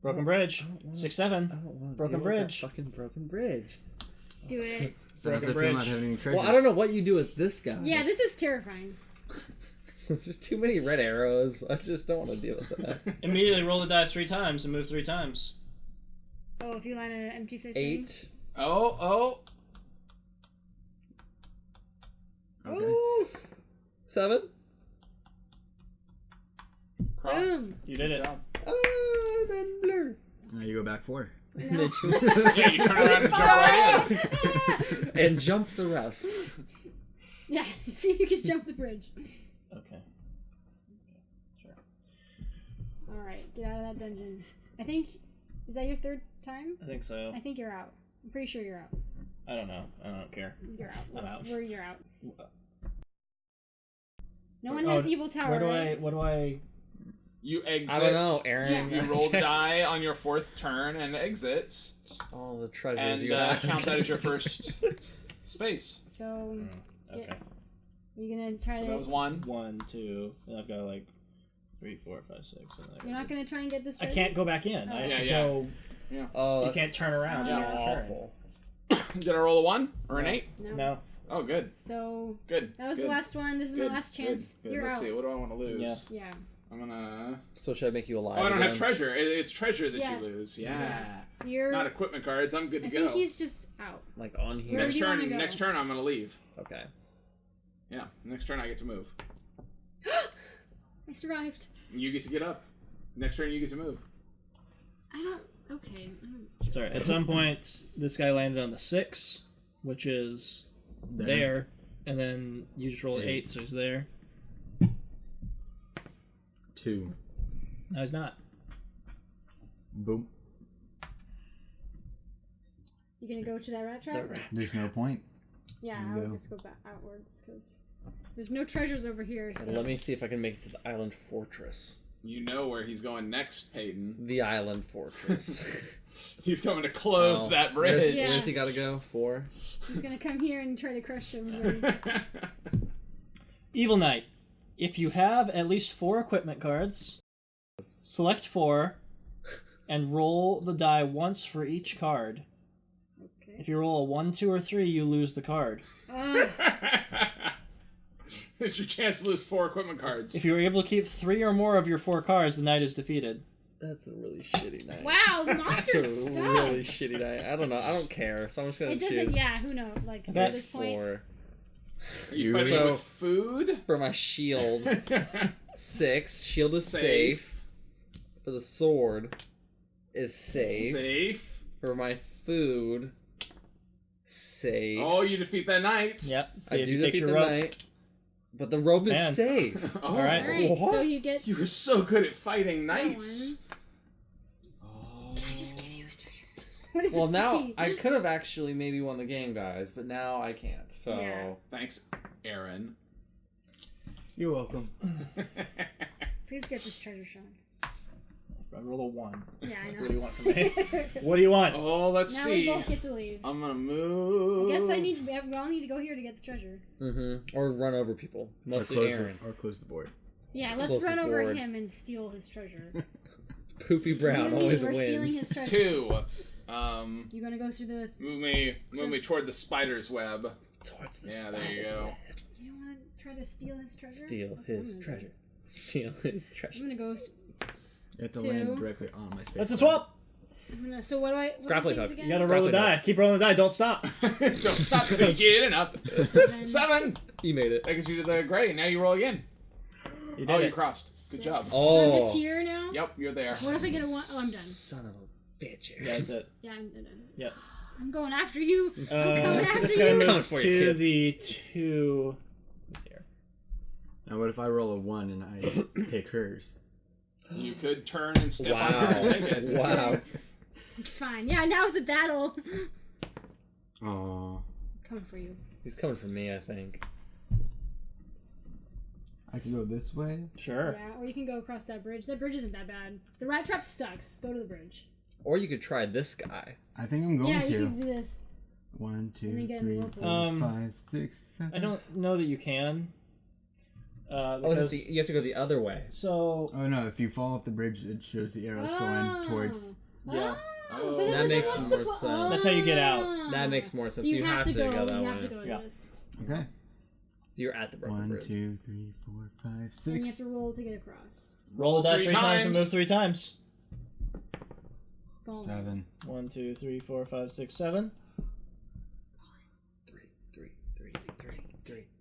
Broken bridge. 6, 7. I don't want to Broken bridge. Fucking broken bridge. Do it. So as Broken if I'm bridge. not having any treasures. Well, I don't know what you do with this guy. Yeah, this is terrifying. There's just too many red arrows. I just don't want to deal with that. Immediately roll the die 3 times and move 3 times. Oh, if you land an empty 15. 8. Oh. Okay. Ooh. 7. Cross. Boom. You did it. Then blur. Now you go back 4. No. Yeah, you turn around and jump right in. And jump the rest. Yeah, see if you can jump the bridge. Okay. Sure. Alright, get out of that dungeon. I think, is that your 3rd time? I think so. I think you're out. I'm pretty sure you're out. I don't know. I don't care. You're out. I'm out. Where you're out. No one has evil tower, right? What do I... You exit. I don't know, Aaron. You roll the die on your 4th turn and exit, All the treasures and you have. count that as your first space. So, Okay. you're gonna try So to... that was 1. 1, 2, and I've got like 3, 4, 5, 6. And then You're not gonna try and get this I treasure? can't go back in. I have to go... Oh, You that's can't turn around. Yeah. awful. Did I roll a 1 or an No. 8? No. Oh, good. So, Good. that was good, the last one. This is good, my last chance. Good. You're Let's out. see. What do I want to lose? Yeah. Yeah. I'm gonna. So should I make you alive? Oh, I don't have again? treasure. It's treasure that Yeah. you lose. Yeah. So you're... Not equipment cards. I'm good to I go. think he's just out. Like on here. Where Next do you wanna turn. go? Next turn, I'm gonna leave. Okay. Yeah. Next turn, I get to move. I survived. You get to get up. Next turn, you get to move. I don't... Okay. I don't... Sorry. At some point, this guy landed on the 6, which is there, and then you just roll 8, so he's there. 2. No, he's not. Boom. You gonna go to that rat trap? There's no point. Yeah, You I would go. just go back outwards, because... There's no treasures over here, so... Let me see if I can make it to the island fortress. You know where he's going next, Peyton. The island fortress. He's coming to close Oh, that Where's, bridge. Yeah. where's he gotta go? 4? He's gonna come here and try to crush everybody. Evil Knight. If you have at least 4 equipment cards, select 4, and roll the die once for each card. Okay. If you roll a 1, 2, or 3, you lose the card. It's your chance to lose 4 equipment cards. If you're able to keep 3 or more of your 4 cards, the knight is defeated. That's a really shitty night. Wow, the That's a monsters suck! really shitty night. I don't know. I don't care. So I'm just gonna It choose doesn't... Yeah, who knows? Like, at That's this point... 4 Are you fighting So- with food? for my shield. 6. Shield is safe. For the sword is safe. Safe. For my food, safe. Oh, you defeat that knight. Yep. See I if do you take defeat your the rope. knight, but the rope is Man. safe. Oh, Alright. Alright, What? so you get... You were so good at fighting that knights. one. Can I just give you a treasure? What if Well, it's the now key? I could have actually maybe won the game, guys, but now I can't. So Yeah. Thanks, Aaron. You're welcome. Please get this treasure, Sean. I roll a 1. Yeah, I know. What do you want from me? What do you want? Oh, let's Now see. we both get to leave. I'm gonna move. I guess we all need to go here to get the treasure. or run over people, mostly Aaron. Or close the board. Yeah, let's Close the run over board. him and steal his treasure. Poopy Brown always We're stealing wins. his treasure. 2. You gonna go through the... Move me Just- toward the spider's web. Towards the Yeah, there you spider's go. web. You don't want to try to steal his treasure? Steal That's what his I'm gonna treasure. do. Steal his treasure. I'm gonna go. You have to 2. land directly on my space. That's a swap. So what do I? What Grappling are things hook. again? You gotta roll the Grappling die. Keep rolling the die. Don't stop. Don't stop till you get enough. 7. 7. You made it. That gets you to the gray. Now you roll again. You Oh, did you it. crossed. Good 6. job. So I'm Oh. just here now. Yep, you're there. What if I get a 1? Oh, I'm done. Son of a bitch. Yeah, that's it. Yeah, I'm done. Yep. I'm going after you. I'm coming after This guy you. Coming moves for to you, kid. the 2. Who's here? Now what if I roll a 1 and I take hers? You could turn and step on her and take it. Wow. It's fine. Yeah, now it's a battle. Oh. Coming for you. He's coming for me, I think. I can go this way? Sure. Yeah, or you can go across that bridge. That bridge isn't that bad. The rat trap sucks. Go to the bridge. Or you could try this guy. I think I'm going Yeah, to. you can do this. 1, And 2, then get in the 3, whirlpool. 4, 5, 6, 7. I don't know that you can. Oh, is it Because, you have to go the other way. so Oh no, if you fall off the bridge, it shows the arrows going towards. yeah, Oh. But then- That but then makes what's more the sense. That's how you get out. That makes more So sense. You have to go that You way. have to go to Yeah. this. Okay. So you're at the broken 1, bridge. 2, 3, 4, 5, And you have 6. to roll to get across. roll the die 3 3 times and times. move 3 times. Fall. 7. 1, 2, 3, 4, 5, 6, 7.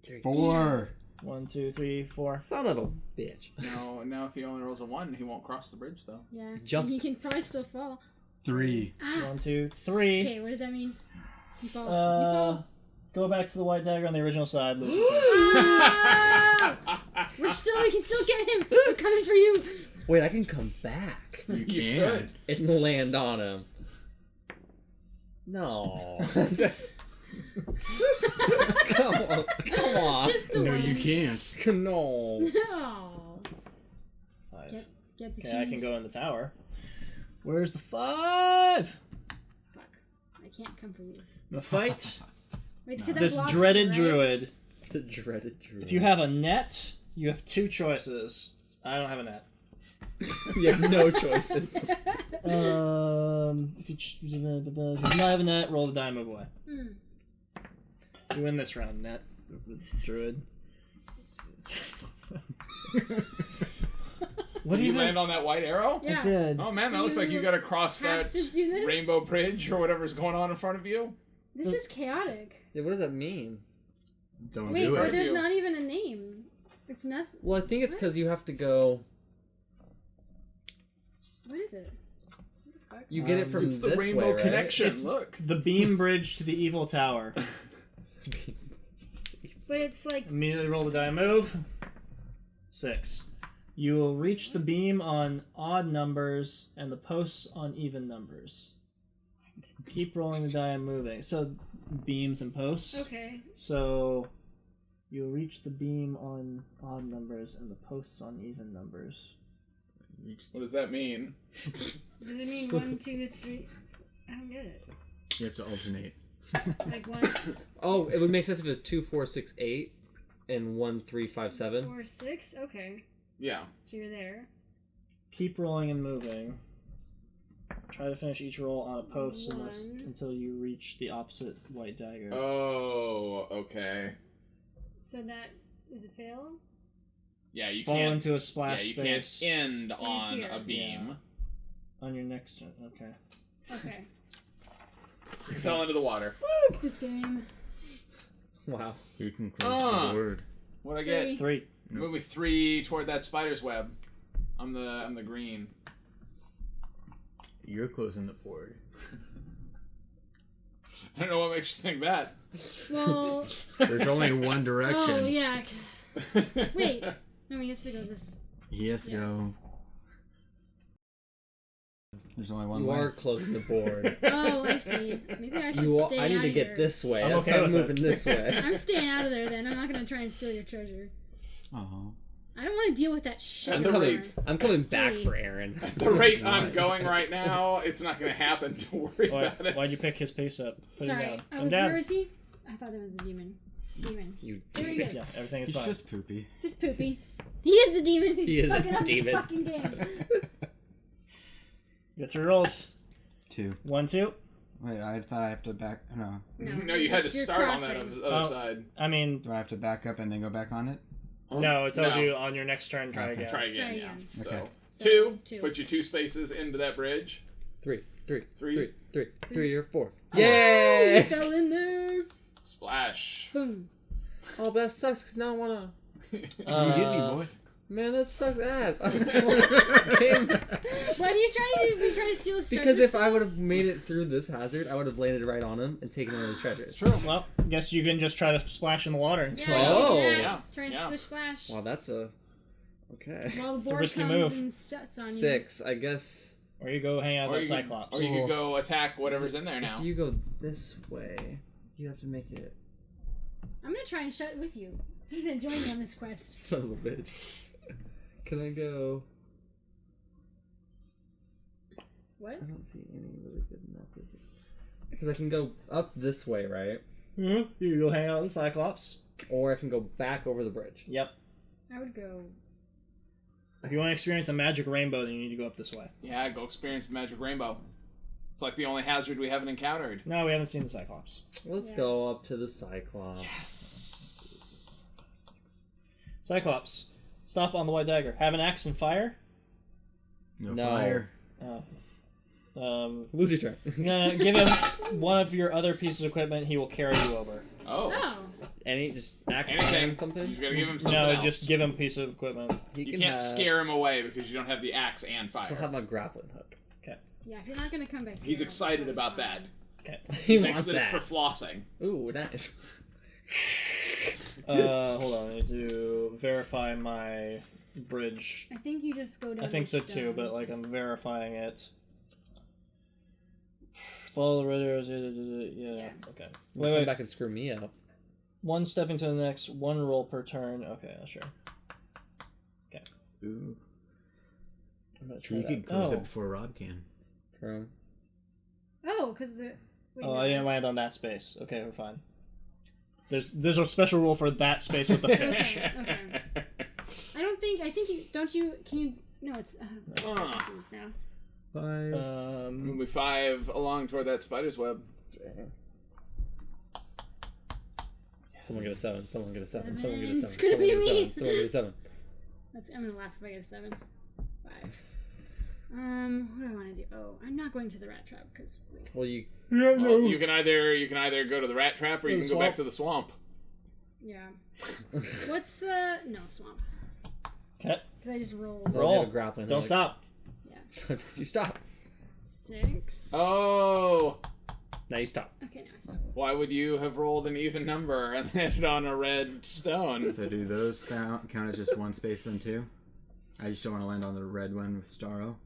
3. 4. 1, 2, 3, 4. Son of a bitch. No, now if he only rolls a 1, he won't cross the bridge, though. Yeah. Jump. And he can probably still fall. 3. Ah. 1, 2, 3. Okay, what does that mean? You fall. You fall. Go back to the white dagger on the original side. Lose your turn. Ah! We can still get him. We're coming for you. Wait, I can come back You You can. and land on him. No. Come on. Come on. Just the No, one. you can't. No. No. 5. Get the Okay, I can keys. go in the tower. Where's the 5? Fuck. I can't come for you. The fight. Wait, because This I blocked dreaded you, right? druid. The dreaded druid. If you have a net, you have 2 choices. I don't have a net. You have no choices. If you not have a net, roll the die, move away. Mm. You win this round, net. Druid. What Did do you you land on that white arrow? Yeah. I did. Oh man, So that looks like you you gotta cross have that to do this? rainbow bridge or whatever's going on in front of you. This is chaotic. Yeah, what does that mean? Don't Wait, do or it. there's You. not even a name. It's nothing. Well, I think it's because you have to go. What is it? What the fuck? You get it from It's the this rainbow way, right? connection. It's- Look. The beam bridge to the evil tower. But it's like Immediately roll the die, move. 6. You will reach the beam on odd numbers and the posts on even numbers. Keep rolling the die and moving. So, beams and posts. okay. So, you'll reach the beam on odd numbers and the posts on even numbers. What does that mean? Does it mean 1, 2, 3? I don't get it. You have to alternate. Like 1, Oh, it would make sense if it was 2, 4, 6, 8, and 1, 3, 5, 7. 4, 6. Okay, Yeah. so you're there. Keep rolling and moving. Try to finish each roll on a post in this, 1. until you reach the opposite white dagger. Oh, okay. So that is a fail. Yeah, you Fall can't. into a Yeah, splash you can't space end So you're on here. a beam. on your next turn. Okay. Okay. You fell into the water. Fuck this game. Wow. You can close the word. What'd I get? 3. Move me 3 toward that spider's web. I'm the green. You're closing the board. I don't know what makes you think that. Well. There's only one direction. Oh yeah. Wait. No, he has to go this. He has to go. There's only one You way. are closing the board. Oh, I see. Maybe I should You stay I need out to of get here. this way. I'm That's okay how I'm with moving it. this way. I'm staying out of there then. I'm not gonna try and steal your treasure. Oh. I don't want to deal with that shit. At I'm the coming. rate. I'm coming back 3. for Aaron. The rate I'm going right now, it's not going to happen. Don't worry about it. Why'd you pick his pace up? Put him Sorry. down. I I'm was, down. where is he? I thought it was the demon. Demon. You There we go. Yeah, everything is He's fine. just poopy. Just poopy. He is the demon who's He is a fucking up demon. this fucking game. You got 3 rolls. 2. 1, 2. Wait, I thought I have to back. No. No, you had to you're start on that crossing. other Oh. side. I mean, Do I have to back up and then go back on it? No, it tells No. you on your next turn, try Okay. again. Try again, Try yeah. again. So, Okay. So, two. Put your 2 spaces into that bridge. Three Three. or 4. Oh, Yay! you fell in there. Splash. Boom. Oh, that sucks because now I wanna. You get me, boy. Man, that sucks ass. Why do you try to steal his treasure? Because if I would have made it through this hazard, I would have landed right on him and taken one of his treasures. True. Well, I guess you can just try to splash in the water and kill Yeah, it. Oh. Yeah. Try and splish splash. Wow, that's a. Okay. While the It's a board risky comes move. and shuts on you. 6, I guess. Or you go hang out with you Cyclops. Or you could go attack whatever's in there now. If you go this way, you have to make it. I'm gonna try and shut it with you. I'm gonna join you on this quest. Son of a bitch. Can I go? What? I don't see any really good method. Because I can go up this way, right? You can go hang out with Cyclops. Or I can go back over the bridge. Yep. I would go. If you want to experience a magic rainbow, then you need to go up this way. Yeah, go experience the magic rainbow. It's like the only hazard we haven't encountered. No, we haven't seen the Cyclops. Let's Yeah. go up to the Cyclops. Yes. Cyclops, stop on the white dagger. Have an axe and fire. No, No. fire. Lose your turn. Give him one of your other pieces of equipment. He will carry you over. Oh. Oh. Any just axe Anything. and something? You just gotta give him something No, else. just give him a piece of equipment. You can't scare him away because you don't have the axe and I'll have fire. my grappling hook. Yeah, if you're not gonna come back He's here, excited it's about fine. that. Okay. He Thinks wants that it's that. for flossing. Ooh, nice. Hold on. I need to verify my bridge. I think you just go down. I think so the too, but stones. like I'm verifying it. Follow the red arrows. Yeah. Okay. Come back and screw me up. One stepping to the next. One roll per turn. Okay, sure. Ooh. I'm gonna try You that. could close Oh. it before Rob can. True. Oh, because the. Wait, Oh, no. I didn't land on that space. Okay, we're fine. There's a special rule for that space with the fish. Okay. I don't think. I think you. Don't you? Can you? No, it's. I'm so Ah. confused now. 5. Move 5 along toward that spider's web. Someone get a 7. Someone get a 7. Seven. Someone get a 7. It's gonna Someone be get a me. 7. Someone get a 7. I'm gonna laugh if I get a 7. 5. What do I want to do? Oh, I'm not going to the rat trap because. Well, you. Well, you can either go to the rat trap or you Or can the go back swamp. to the swamp. Yeah. What's the swamp? Okay. Because I just rolled. As long as you have Roll. a grappling Don't hook. stop. You stop. 6. Oh, Now you stop. Okay, now I stop. why would you have rolled an even number and landed on a red stone? So do those count as just one space then too? I just don't want to land on the red one with Starro.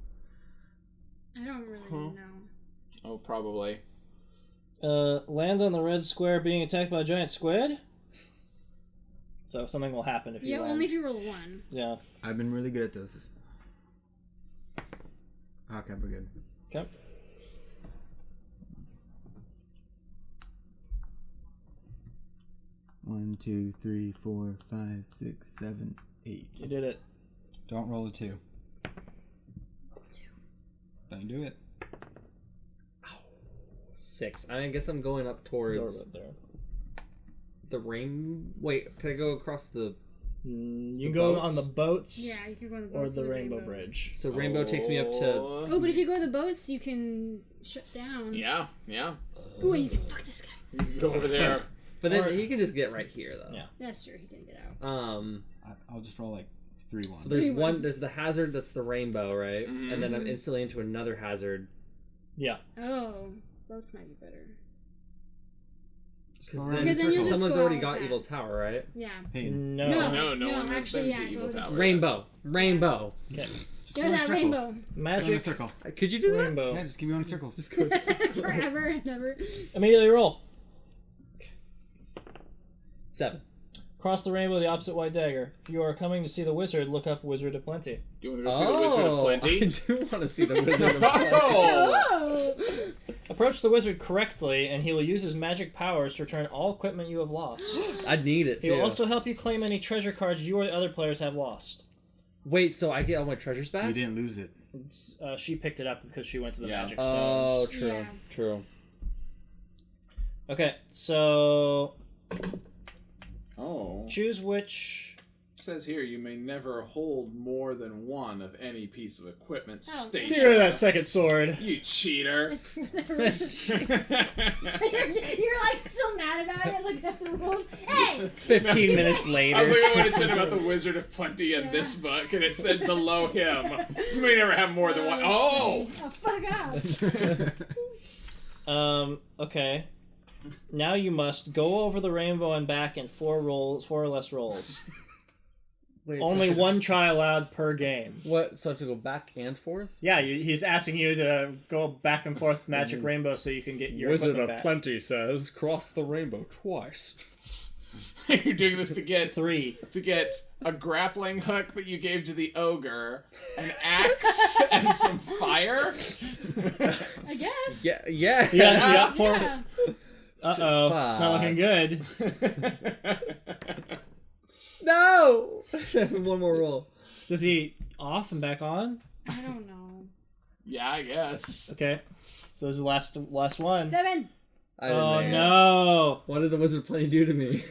I don't really Huh. know. Oh, probably. Land on the red square being attacked by a giant squid. So something will happen if you Yeah, land. only if you roll a 1. Yeah. I've been really good at those. Okay, we're good. Okay. One, 2, 3, 4, 5, 6, 7, 8. You did it. Don't roll a 2. Roll 2. Don't do it. 6. I guess I'm going up towards Zorba there. the rain. Wait, can I go across the? You The can go boats? on the boats Yeah, you can go on the or boats the or Rainbow Bridge. So rainbow takes me up to. Oh, but if you go to the boats, you can shut down. Yeah. Ooh, and you can fuck this guy. You can go over there. But then Or- he can just get right here though. Yeah. That's true. He can get out. I'll just roll like 3 ones. So there's Three one. ones. There's the hazard that's the rainbow, right? And then I'm Mhm. instantly into another hazard. Yeah. Oh, boats might be better. Because Because then, then you'll just someone's go already with got that. evil tower, right? Yeah. Peyton. No. No one has actually, been yeah, to Evil go to Tower. the- Rainbow, rainbow. Okay. Just Go go in that circles. rainbow. Go in a Magic circle. Could you do that? rainbow. Yeah, just keep going in circles. Just go. Forever and ever. Immediately roll. 7. Cross the rainbow, the opposite white dagger. If you are coming to see the wizard, look up Wizard of Plenty. Do you want to go see the Wizard of Plenty? I do want to see the Wizard of Plenty. Oh! Oh! Approach the wizard correctly, and he will use his magic powers to return all equipment you have lost. I'd need it He too. will also help you claim any treasure cards you or the other players have lost. Wait, so I get all my treasures back? You didn't lose it. She picked it up because she went to the Yeah. magic Oh, stones. true, Yeah. true. Okay, so Oh. choose which says here you may never hold more than one of any piece of equipment. Oh. Stacia. Get rid of that second sword. You cheater. It's for the rules. You're like still mad about it, looking at the rules. Hey! 15 minutes later. I was looking at what it said about the Wizard of Plenty in this book, and it said below him, you may never have more than one. Oh! Oh, fuck off. Okay. Now you must go over the rainbow and back in 4 or less rolls. Wait, Only one try allowed per game. What? So I have to go back and forth? Yeah, he's asking you to go back and forth Magic Rainbow so you can get your equipment back. Plenty says, cross the rainbow twice. You're doing this to get 3. a grappling hook that you gave to the ogre, an axe, and some fire. I guess. Yeah. Yeah, you got 4. Yeah. Uh-oh, it's not looking good. No! One more roll. Does he off and back on? I don't know. Yeah, I guess. Okay, so this is the last one. 7. I didn't Oh make it. no! What did the wizard plenty do to me?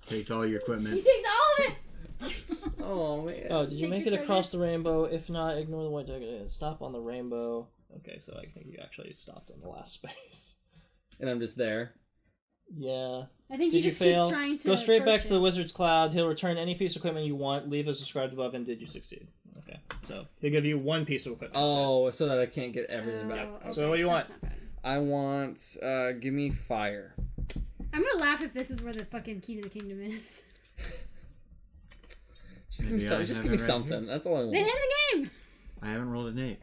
Takes all your He equipment. takes all of it! Oh, man. Oh, did you Takes make your it across the rainbow? If not, ignore the white ticket and stop on the rainbow. Okay, so I think you actually stopped on the last space. And I'm just there. Yeah. I think Did you just fail? keep trying to Go straight back approach to the it. wizard's cloud. He'll return any piece of equipment you want. Leave as described above. And did you succeed? Okay. So he'll give you 1 piece of equipment. Oh, so that I can't get everything back. Oh, So what do you want? that's not bad. I want, give me fire. I'm gonna laugh if this is where the fucking key to the kingdom is. Just give me, Maybe I just have give me it right something. here. That's all I Then want. end the game! I haven't rolled an 8.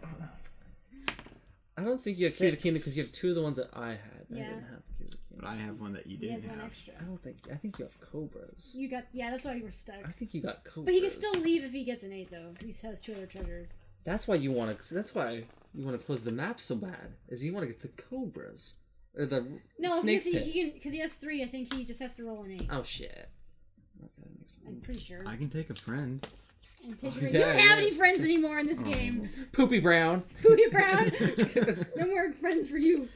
I don't think you have key to the 6. kingdom because you have 2 of the ones that I had. I Yeah. didn't have key to the But kingdom. I have one that you He has didn't one have. extra. I think you have cobras. You got, yeah, that's why you were stuck. I think you got cobras. But he can still leave if he gets an 8, though. He has 2 other treasures. That's why you want to. That's why you want to close the map so bad. Is you want to get the cobras or the No, snake because pit. he has 3. I think he just has to roll an 8. Oh shit. Okay, that makes me- I'm pretty sure. I can take a friend. And take Oh, your, yeah, you don't have yeah. any friends anymore in this game. Poopy Brown. Who are you proud? No more friends for you.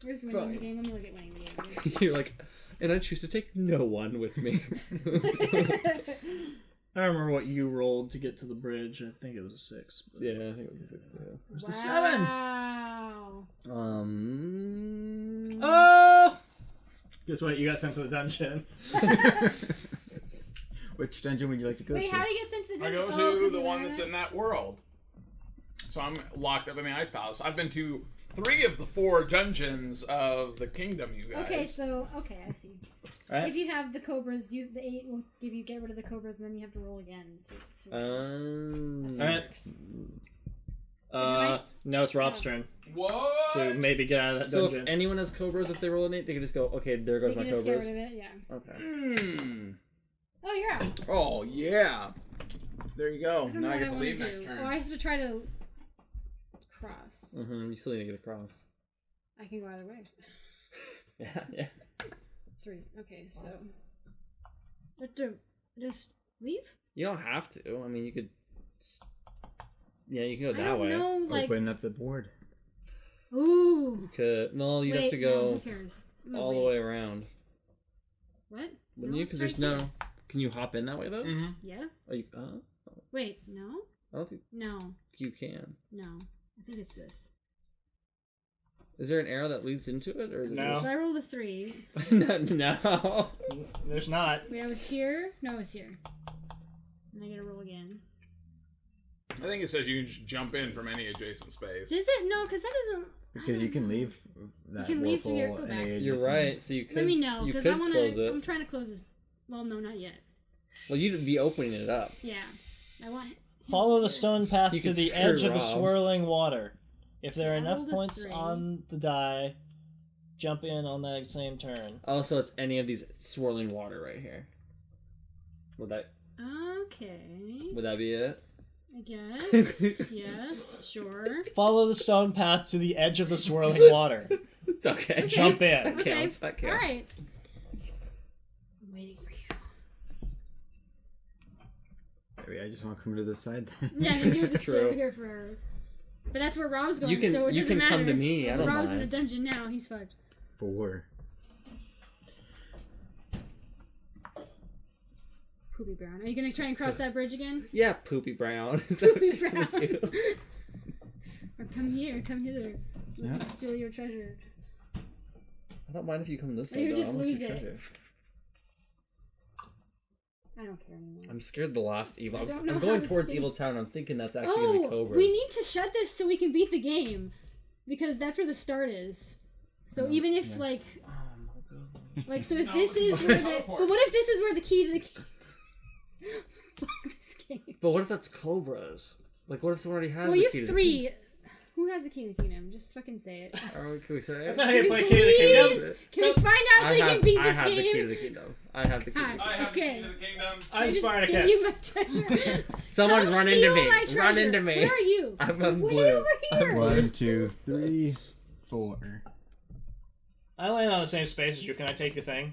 Where's winning the Fine. game? Let me look at winning the game. You're like, and I choose to take no one with me. I don't remember what you rolled to get to the bridge. I think it was a 6. But... Yeah, I think it was a 6 too. Where's the 7? Wow. Oh! Guess what? You got sent to the dungeon. Which dungeon would you like to go Wait, to? how do you get sent to the I dungeon? go Oh, to 'cause the you one ran that's it? in that world. So I'm locked up in the ice palace. I've been to 3 of the 4 dungeons of the kingdom, you guys. Okay, so I see. Right? If you have the cobras, the 8 will give you get rid of the cobras, and then you have to roll again to That's how it Alright. works. Uh, no, it's Rob's turn What? to maybe get out of that So dungeon. if anyone has cobras, if they roll an 8, they can just go, okay, there goes You my can just get cobras. rid of it, yeah. Okay. Oh, you're out. Oh, yeah. There you go. I don't Now know I what get I to want leave to next do. turn. Oh, I have to try to cross. You still need to get across. I can go either way. Yeah. 3. Okay, so. I have to just leave? You don't have to. I mean, you could. Yeah, you can go I that don't way. know, like. Open up the board. Ooh. You could. No, you'd Wait, have to no, go who cares? I'm gonna all the wait. way around. What? Wouldn't No, you? it's Because there's right no. there. Can you hop in that way though? Mm-hmm. Yeah? Oh, you, Wait, no? I don't think No. you can. No. I think it's this. Is there an arrow that leads into it, or is it No. So I rolled a 3. just... no. There's not. Wait, I was here? No, I was here. And I gotta roll again. I think it says you can just jump in from any adjacent space. Does it? No, because that doesn't. I Because you don't can know. leave that can leave through your- whirlpool go any back. You're distance. right. So you could. Let me know, You because could I want close to. it. I'm trying to close this. Well, no, not yet. Well, you'd be opening it up. Yeah. I want. Follow the stone path You to can the screw edge of the Rob. swirling water. If there are I enough rolled a points 3. on the die, jump in on that same turn. Also, it's any of these swirling water right here. Would that Okay. be it? I guess. Yes. Sure. Follow the stone path to the edge of the swirling water. It's okay. Jump in. That Okay. counts. That counts. All right. I'm waiting for you. Maybe I just want to come to this side then. Yeah, you can just stay True. over here for. But that's where Rob's going, You can- so it you doesn't can come matter. to me, I don't Rob's in mind. the dungeon now. He's fucked. 4. Poopy Brown. Are you gonna try and cross that bridge again? Yeah, Poopy Brown. Is that Poopy what you're gonna Brown. do? Or come here, come hither. Yeah. Steal your treasure. I don't mind if you come this Or way, you though. just I want lose your it. treasure. I don't care anymore. I'm scared the last evil. I don't know I'm how going to towards say- Evil Town. I'm thinking that's actually gonna be Oh, Cobras. we need to shut this so we can beat the game. Because that's where the start is. So even if, like... Oh my god. Like, so if this is where the... But what if this is where the key to the kingdom is? Fuck this game. But what if that's Cobras? Like, what if someone already has Well, the you key have to 3. Who has the key to the kingdom? Just fucking say it. Oh, can we say it? That's not how Can you you play Key to the Kingdom. please? Can we find out so we can beat I this have the key to game? the kingdom. I have the key. Hi. I have Okay. the key to the kingdom. I'm I just Spartacus. gave you my treasure. Someone Don't run into steal me. my Run treasure. into me. Where are you? I'm on Way blue. over here. 1, 2, 3, 4. I land on the same space as you. Can I take your thing?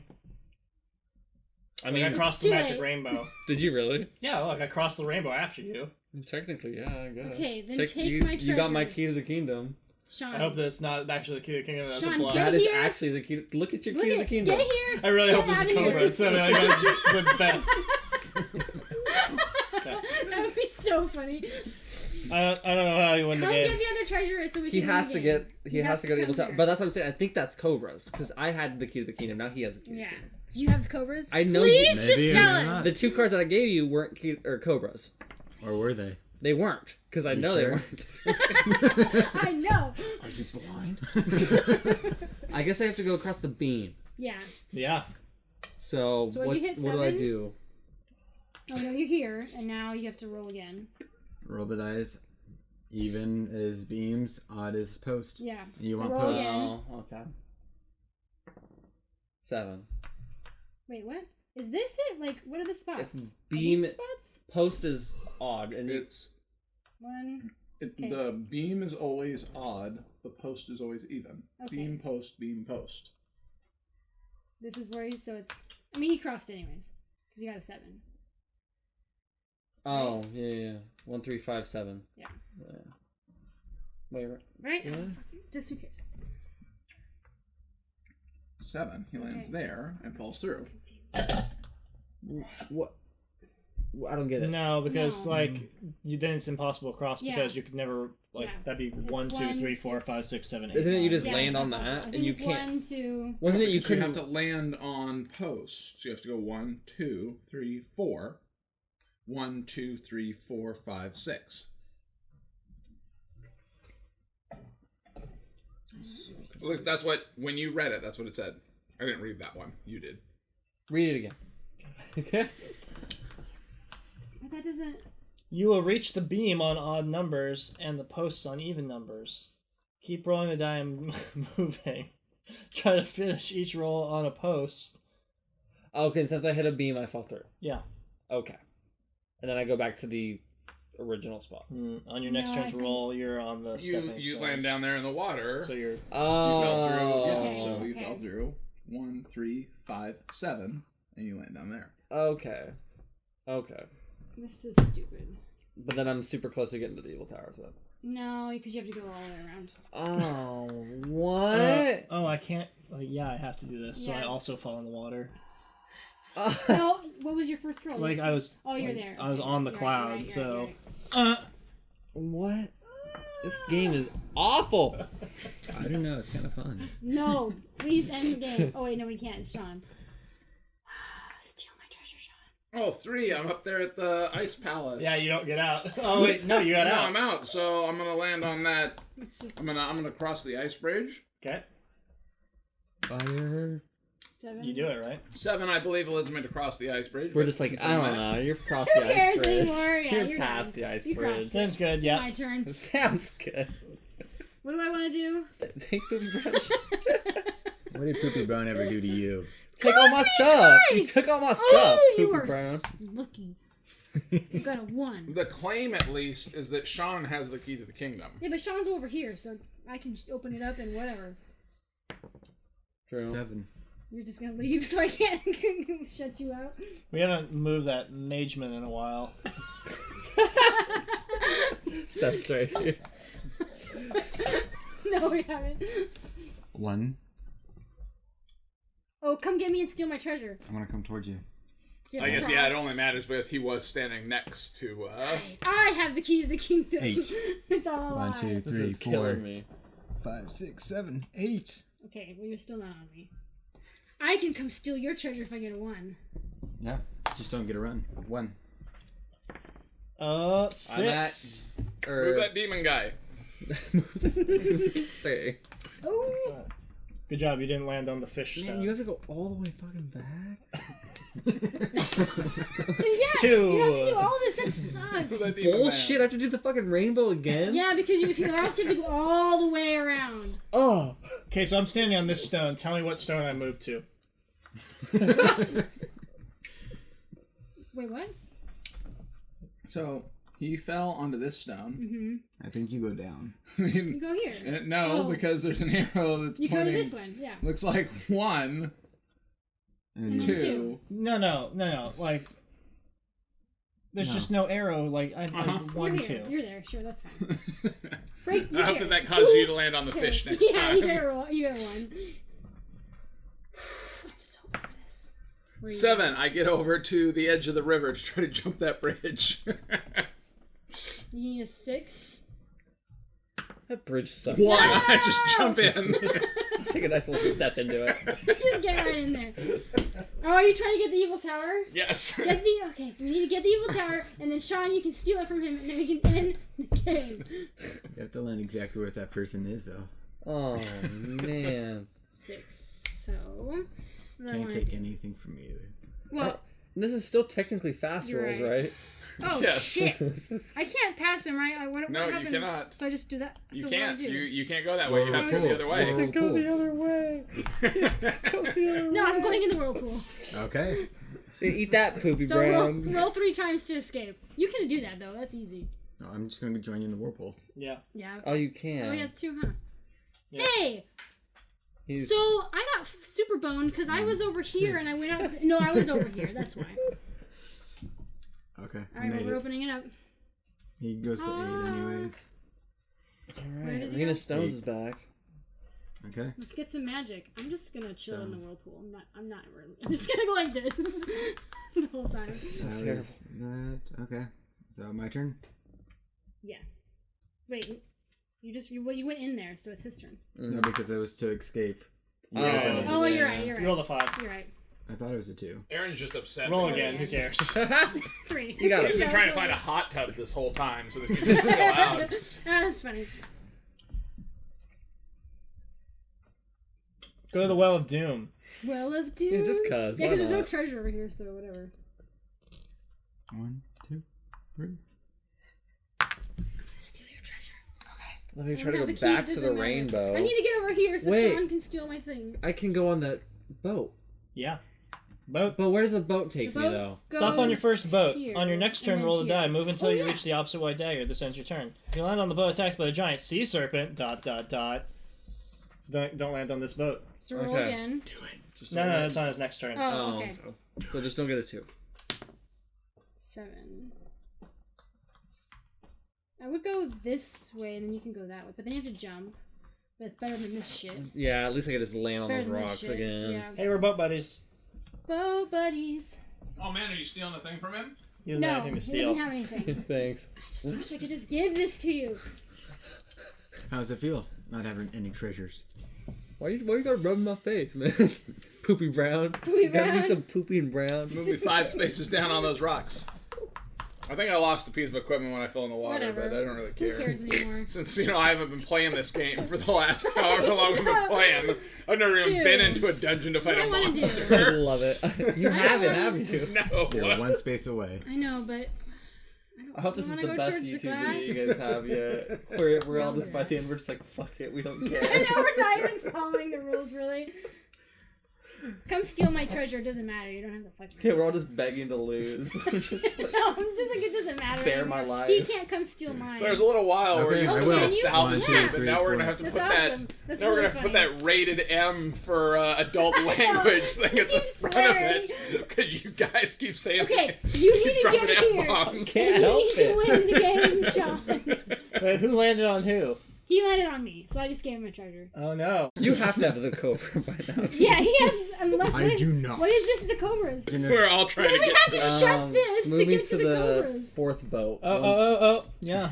I I mean, crossed do the magic it. rainbow. did you really? Yeah, look, I crossed the rainbow after you. Technically, yeah, I guess. Okay, then take you, my You got my treasure. key to the kingdom. Sean. I hope that's not actually the key to the kingdom. That's Sean, a bluff. Get That is here. actually the key. Look at your Look key to the at kingdom. Get here. I really hope Get this is outta here. Cobra. So like, that's the best. That would be so funny. I don't know how you win the Come game. get the other treasure so we He can has win to the get. game. He has to go to Evil come Town. here. But that's what I'm saying. I think that's Cobras because I had the key to the kingdom. Now he has the key. Yeah. Do you have the cobras? I know Please you- just Maybe tell or us. not. The 2 cards that I gave you weren't key or Cobras. Or were they? They weren't because I You know they sure? weren't. I know. Are you blind? I guess I have to go across the beam. Yeah. Yeah. So, So what'd you hit, what do I 7? do? Oh no, you're here, and now you have to roll again. Roll the dice. Even is beams, odd is post. Yeah. You so want roll post? again. Oh, okay. 7. Wait, what? Is this it? Like, what are the spots? It's Are beam- these spots? Post is odd, and It's One. Okay. the beam is always odd. The post is always even. Okay. Beam post, beam post. This is where so it's. I mean, he crossed anyways because he got a 7. oh yeah. 1, 3, 5, 7. Yeah. Wait. Right? Yeah. Just who cares? 7. He lands Okay. there and falls through. What? I don't get it. No, because No. like then it's impossible to cross Yeah. because you could never like Yeah. that'd be It's 1, 2, 1, 3, 2. 4, 5, 6, 7, 8. Isn't it you just Yeah, land it's on not possible. that I and think you it's can't? 1, 2. Wasn't it you Because you couldn't? have to land on posts. You have to go 1, 2, 3, 4. 1, 2, 3, 4, 5, 6. Look, that's what, when you read it, that's what it said. I didn't read that one. You did. Read it again. But that doesn't. You will reach the beam on odd numbers and the posts on even numbers. Keep rolling the die and moving. Try to finish each roll on a post. Okay, since I hit a beam, I fall through. Yeah. Okay, and then I go back to the original spot. On your next No, I turn's think- roll, you're on the stepping You stones. land down there in the water. So you're. You fell through. Yeah, Okay. So you Okay. fell through 1, 3, 5, 7, and you land down there. Okay. This is stupid. But then I'm super close to getting to the evil tower, so. No, because you have to go all the way around. Oh, what? Oh, I can't. Yeah, I have to do this. So I Yeah. also fall in the water. No, what was your first roll? Like I was. Oh, you're like, there. I was Okay, on the you're cloud, right, you're right, so. you're right. What? This game is awful. I don't know. It's kind of fun. No, please end the game. Oh wait, no, we can't. It's Sean. Steal my treasure, Sean. Oh, 3. I'm up there at the ice palace. Yeah, you don't get out. Oh wait, no, you got No, out. I'm out. So I'm gonna land on that. It's just I'm gonna cross the ice bridge. Okay, Fire. 7. you do it right. 7, I believe, allows me to cross the ice bridge. We're but just like, I confirm don't that. know. You're past Who the ice cares bridge. anymore? Yeah, you're you're past done. the ice You bridge. crossed Sounds good. Yeah. My turn. It sounds good. What do I want to do? Take the brush. What did Poopy Brown ever do to you? Take all my stuff. You twice! took all my stuff. Oh, you Poopy are Brown. lucky. You got a 1. The claim, at least, is that Sean has the key to the kingdom. Yeah, but Sean's over here, so I can open it up and whatever. True. 7. You're just gonna leave, so I can't shut you out. We haven't moved that mageman in a while. Seth's right here. No, we haven't. 1. Oh, come get me and steal my treasure. I'm gonna come towards you. So you I have to guess, yeah, it cross. only matters because he was standing next to, I have the key to the kingdom. 8. It's all a 1, lie. 2, This 3, is 4, killing me. 5, 6, 7, 8. Okay, well, you're still not on me. I can come steal your treasure if I get a 1. Yeah. Just don't get a run. 1. 6. move that demon guy. Sorry. Oh! Good job, you didn't land on the fish Man, stone. you have to go all the way fucking back. Yeah, 2. you have to do all this. That Move that sucks. demon Bullshit! I have to do the fucking rainbow again. Yeah, because if you else you have to go all the way around. Oh. Okay, so I'm standing on this stone. Tell me what stone I moved to. Wait, what? So he fell onto this stone. Mm-hmm. I think you go down. I You mean, go here. no, Oh. because there's an arrow that's You go to pointing. this one, yeah. Looks like 1, And And then 2. No. Like, there's No. just no arrow. Like, I Uh-huh. 1, You're here. 2. You're there. Sure, that's fine. Break. I hope that caused you to land on the fish next Yeah, time. you get a roll. You get a 1. I'm so over this. Where are you 7, I get over to the edge of the river to try to jump that bridge. going? You need a 6. That bridge sucks. 1, I just jump in. Take a nice little step into it. Just get right in there. Oh, are you trying to get the evil tower? Yes. Get the okay. We need to get the evil tower, and then Sean, you can steal it from him, and then we can end the game. you have to land exactly where that person is, though. Oh man. 6. So. What do I Can't wanna take do? anything from me either. Well. This is still technically fast You're rolls, right. right? Oh Yes. shit! I can't pass him, right? What No, you happens? cannot. So I just do that. You so can't. What do I do? You can't go that way. You have to go the other way. Whirlpool. Go the other way. No, I'm going in the whirlpool. Okay. Eat that, Poopy So roll, Brown. roll 3 times to escape. You can do that though. That's easy. No, I'm just going to join you in the whirlpool. Yeah. Yeah. Oh, you can. Oh, yeah, 2, huh? Yeah. Hey! He's... So I got super boned because I was over here and I went out. No, I was over here. That's why. Okay. All I right, made we're it. opening it up. He goes to 8 anyways. Where Alright, does he Arena go? Stones is back. Okay. Let's get some magic. I'm just gonna chill in the So- whirlpool. I'm not really. I'm just gonna go like this the whole time. So That terrible. was that. Okay. So my turn? Yeah. Wait. You went in there, so it's his turn. No, because it was to escape. Oh, Yeah. Oh, you're right. You're You rolled right. a 5. You're right. I thought it was a 2. Aaron's just upset. Roll because again. Who cares? 3. You got it. He's been trying to find a hot tub this whole time so that he can go out. That's funny. Go to the Well of Doom. Well of Doom. Yeah, just cuz. Yeah, why because there's no not? treasure over here, so whatever. 1, 2, 3. Steal your treasure. Let me I try don't to have go the key, back it to the doesn't matter. rainbow. I need to get over here so Wait. Sean can steal my thing. I can go on that boat. Yeah. Boat. But where does the boat take The me, boat though? Stop on your goes first boat. here, On your next and turn, then roll the here. die. Move until Oh, you yeah. reach the opposite white dagger. This ends your turn. If you land on the boat attacked by a giant sea serpent, ... So don't land on this boat. So roll Okay. again. Just No, don't it's on his next turn. Oh, okay. So just don't get a 2. 7. I would go this way, and then you can go that way. But then you have to jump. But it's better than this shit. Yeah, at least I can just land on Better those than this rocks shit. again. Yeah. Hey, we're boat buddies. Boat buddies. Oh man, are you stealing the thing from him? He doesn't No, have anything to he steal. doesn't have anything. Thanks. I just wish I could just give this to you. How does it feel? Not having any treasures. Why you gotta rub my face, man? Poopy Brown. Poopy Gotta be Brown. some Poopy and Brown. Move me 5 spaces down on those rocks. I think I lost a piece of equipment when I fell in the water, Whatever. but I don't really Who care. cares anymore? Since, I haven't been playing this game for the last however long I've been playing. I've never even Two. been into a dungeon to fight What a do I wanna do? I monster. love it. You haven't, have you? No. You're 1 space away. I know, but I hope this is wanna the go best towards the YouTube video you glass. guys have yet. We're all just by the end, we're just like, fuck it, we don't I care. know we're not even following the rules, really. Come steal my treasure. It doesn't matter. You don't have to fucking. Yeah, we're all just begging to lose. Just like, No, I'm just like it doesn't matter. Spare my anymore. life. He can't come steal mine. There's a little while where Okay, you I still will. had a Can you? salvage Yeah. it, but now we're gonna have to That's put awesome. that. That's Now we're really gonna have to put funny. that rated M for adult language thing at the keep front swearing. of it, because you guys keep saying. Okay, you need to dropping get here. F-bombs. Can't You help need to it. win the game, Sean. Wait, who landed on who? He landed on me, so I just gave him a treasure. Oh no. You have to have the cobra by now. Too. Yeah, he has. Unless I do not. What is this? The cobras. We're all trying Then to we get have to to shut this to moving get to the cobras. fourth boat. Oh. Yeah.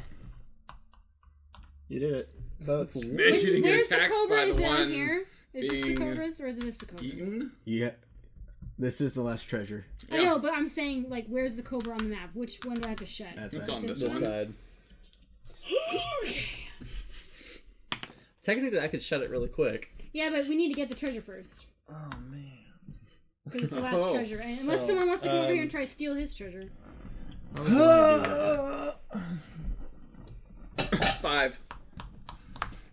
You did it. Boats. Imagine getting Where's the attacked cobra? by Is the it on one here? Is this the being cobras or is this the cobras? eaten. Yeah. This is the last treasure. I know, but I'm saying, like, where's the cobra on the map? Which one do I have to shut? It's on this This one. side. Technically, I could shut it really quick. Yeah, but we need to get the treasure first. Oh man. Because it's the last treasure. And unless someone wants to come over here and try to steal his treasure. How was I gonna do that? 5.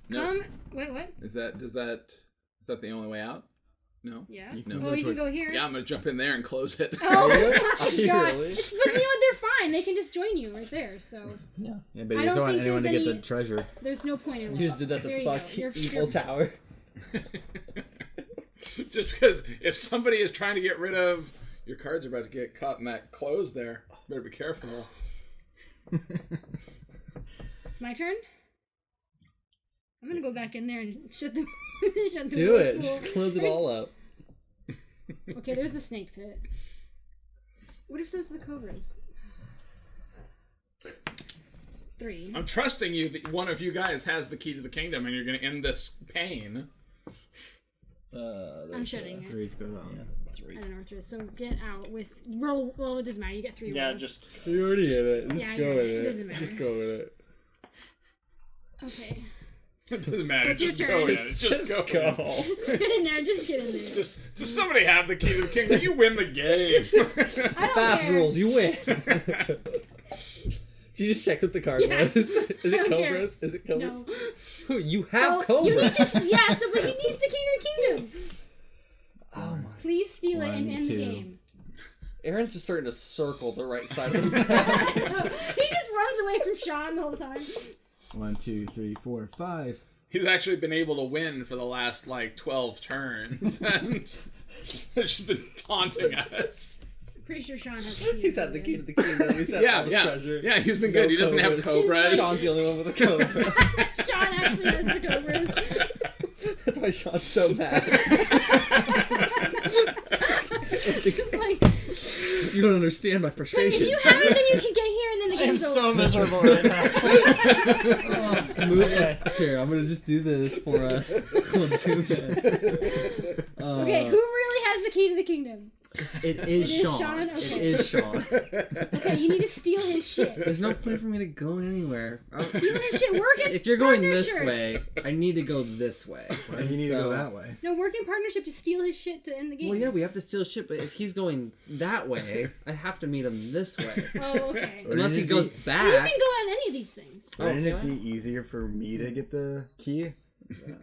No. Wait, what? Is that the only way out? No. Yeah. No. Oh, you can go here. Yeah, I'm gonna jump in there and close it. Oh my Really? god. Really? But you know what? They're fine. They can just join you right there. So Yeah, but I you don't don't want think anyone to there's get any- the treasure. there's no point in it. You just did that There to you fuck go. Evil Tower. Just because if somebody is trying to get rid of your cards, are about to get caught in that close there. Better be careful. It's my turn. I'm gonna go back in there and shut the shut the Do it. whirlpool. Just close it all up. Okay, there's the snake pit. What if those are the cobras? 3. I'm trusting you that one of you guys has the key to the kingdom and you're going to end this pain. I'm shutting it. 3's go down. I don't know where 3 is. So get out with roll. Well, it doesn't matter. You get 3 Yeah, rolls. just. You already hit it. Just Yeah, go you're with right. It it. doesn't matter. Just go with it. Okay. It doesn't matter. So it's your just go turn. in. Just go. in. Just get in there. Just get in there. Just somebody have the key to the kingdom. You win the game. I don't Fast care. rules, you win. Did you just check what the card Yeah. was? Is I it don't care. cobras? Is it cobras? No. Who? You have So cobras. you need to. Yeah. So, but he needs the key to the kingdom. Oh my. Please steal it and 1, end the 2. game. Aaron's just starting to circle the right side of the map. He just runs away from Sean the whole time. 1, 2, 3, 4, 5. He's actually been able to win for the last, 12 turns. And has been taunting us. Pretty sure Sean has the key. He's had the key to the kingdom. He's had all the treasure. Yeah, he's been No good. He doesn't have cobras. Sean's the only one with a cobra. Sean actually has the cobras. That's why Sean's so mad. It's just like, You don't understand my if frustration. you have it, then you can get here, and then the I am game's so over. miserable right now. Move this. Here, I'm gonna just do this for us. We'll do that. Okay, who really has the key to the kingdom? It is is Sean. Sean? It Okay. is Sean. Okay, you need to steal his shit. There's no point for me to go anywhere. Steal his shit. Work in If you're going this partnership. way, I need to go this way. Why do you need to go that way? No, work in partnership to steal his shit to end the game. Well, yeah, we have to steal shit, but if he's going that way, I have to meet him this way. Oh, okay. Unless he goes You back. can go on any of these things. Wouldn't Okay. it be easier for me to get the key?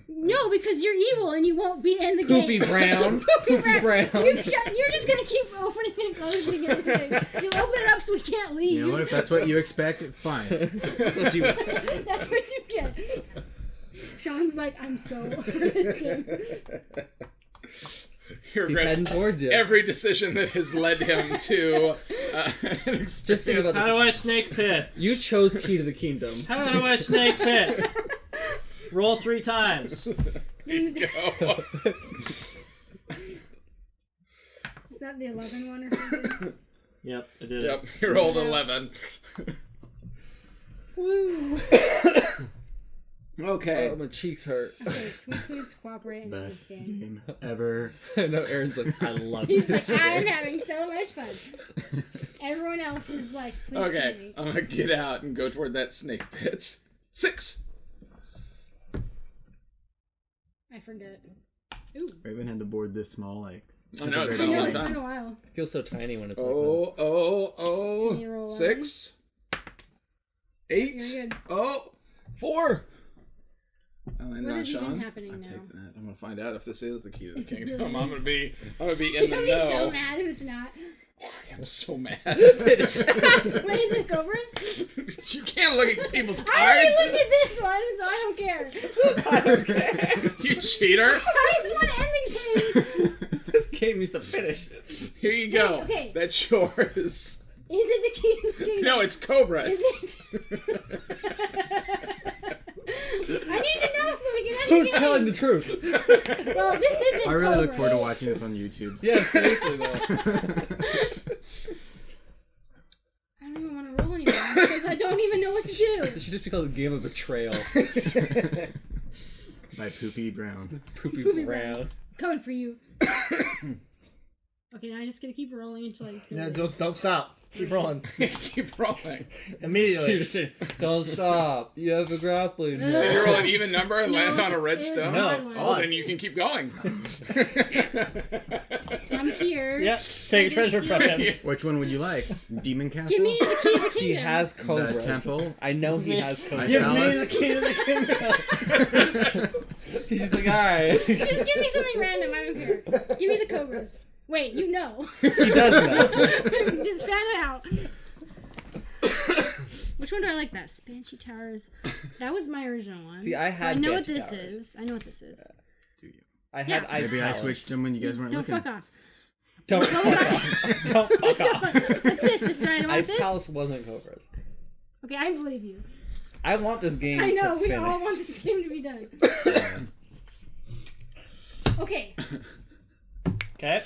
No, because you're evil and you won't be in the game. Poopy Brown. Poopy Brown. Brown. You're just gonna keep opening and closing everything. You'll open it up so we can't leave. You know what? If that's what you expect, fine. That's what you. That's what you get. Sean's like, I'm so over this game. He He's regrets heading towards you. every decision that has led him to an experience. Just think about How do this. I snake pit? You chose Key to the Kingdom. How do I snake pit? Roll 3 times. There you go. Is that the 11 one or something? Yep, I did Yep, he rolled 11. Woo. Okay. Oh, my cheeks hurt. Okay, can we please cooperate in this Best game? game ever. I know Aaron's like, I love He's this. like, I'm having so much fun. Everyone else is like, please kill Okay, me. I'm gonna get out and go toward that snake pit. 6. I forget. Ooh. Raven had to board this small, like. I know, it's very been a I know, long it's been a time. while. It feels so tiny when it's Oh, So you roll 6. 8. You're good. Oh, 4. I landed What on is even Sean. happening I'll now? take that. I'm gonna find out if this is the key to the If it kingdom. really I'm gonna be in the You'll be so know. mad if it's not. I'm so mad. What is it, Cobras? You can't look at people's I already cards. looked at this one, so I don't care. You cheater. I just want to end the game. This game needs to finish. Here you go. Okay. That's yours. Is it the key to the kingdom? No, it's Cobras. Is it? I Who's telling the truth? Well, this isn't. I really look Cobras. forward to watching this on YouTube. Yeah, seriously though. I don't even want to roll anymore because I don't even know what to do. It should just be called a game of betrayal. By Poopy Brown. Poopy Brown. Coming for you. Okay, now I just gotta keep rolling until I. No, don't stop. Keep rolling. Keep rolling. Immediately. You just say, don't stop. You have a grappling hook. Did you roll an even number and land on a red it's stone? No. odd one. Oh, then you can keep going. So I'm here. Yeah, take a treasure from him. Which one would you like? Demon Castle? Give me the key of the kingdom. He has the cobras. temple? I know he has cobras. Give me Palace? the key to the kingdom. He's just like, alright. Just give me something random. I don't care. Give me the cobras. Wait, you know. He does know. Just found it out. Which one do I like best? Banshee Towers. That was my original one. See, I So I had know what Banshee this Towers. is. I know what this is. I had Yeah. Ice Maybe I Palace. switched them when you guys weren't Don't looking. fuck off. Don't What was fuck that? off. Don't fuck off. What's this? This right? I want Ice this. Palace wasn't cobras. Okay, I believe you. I want this game I know. to We finish. all want this game to be done. Okay. Okay.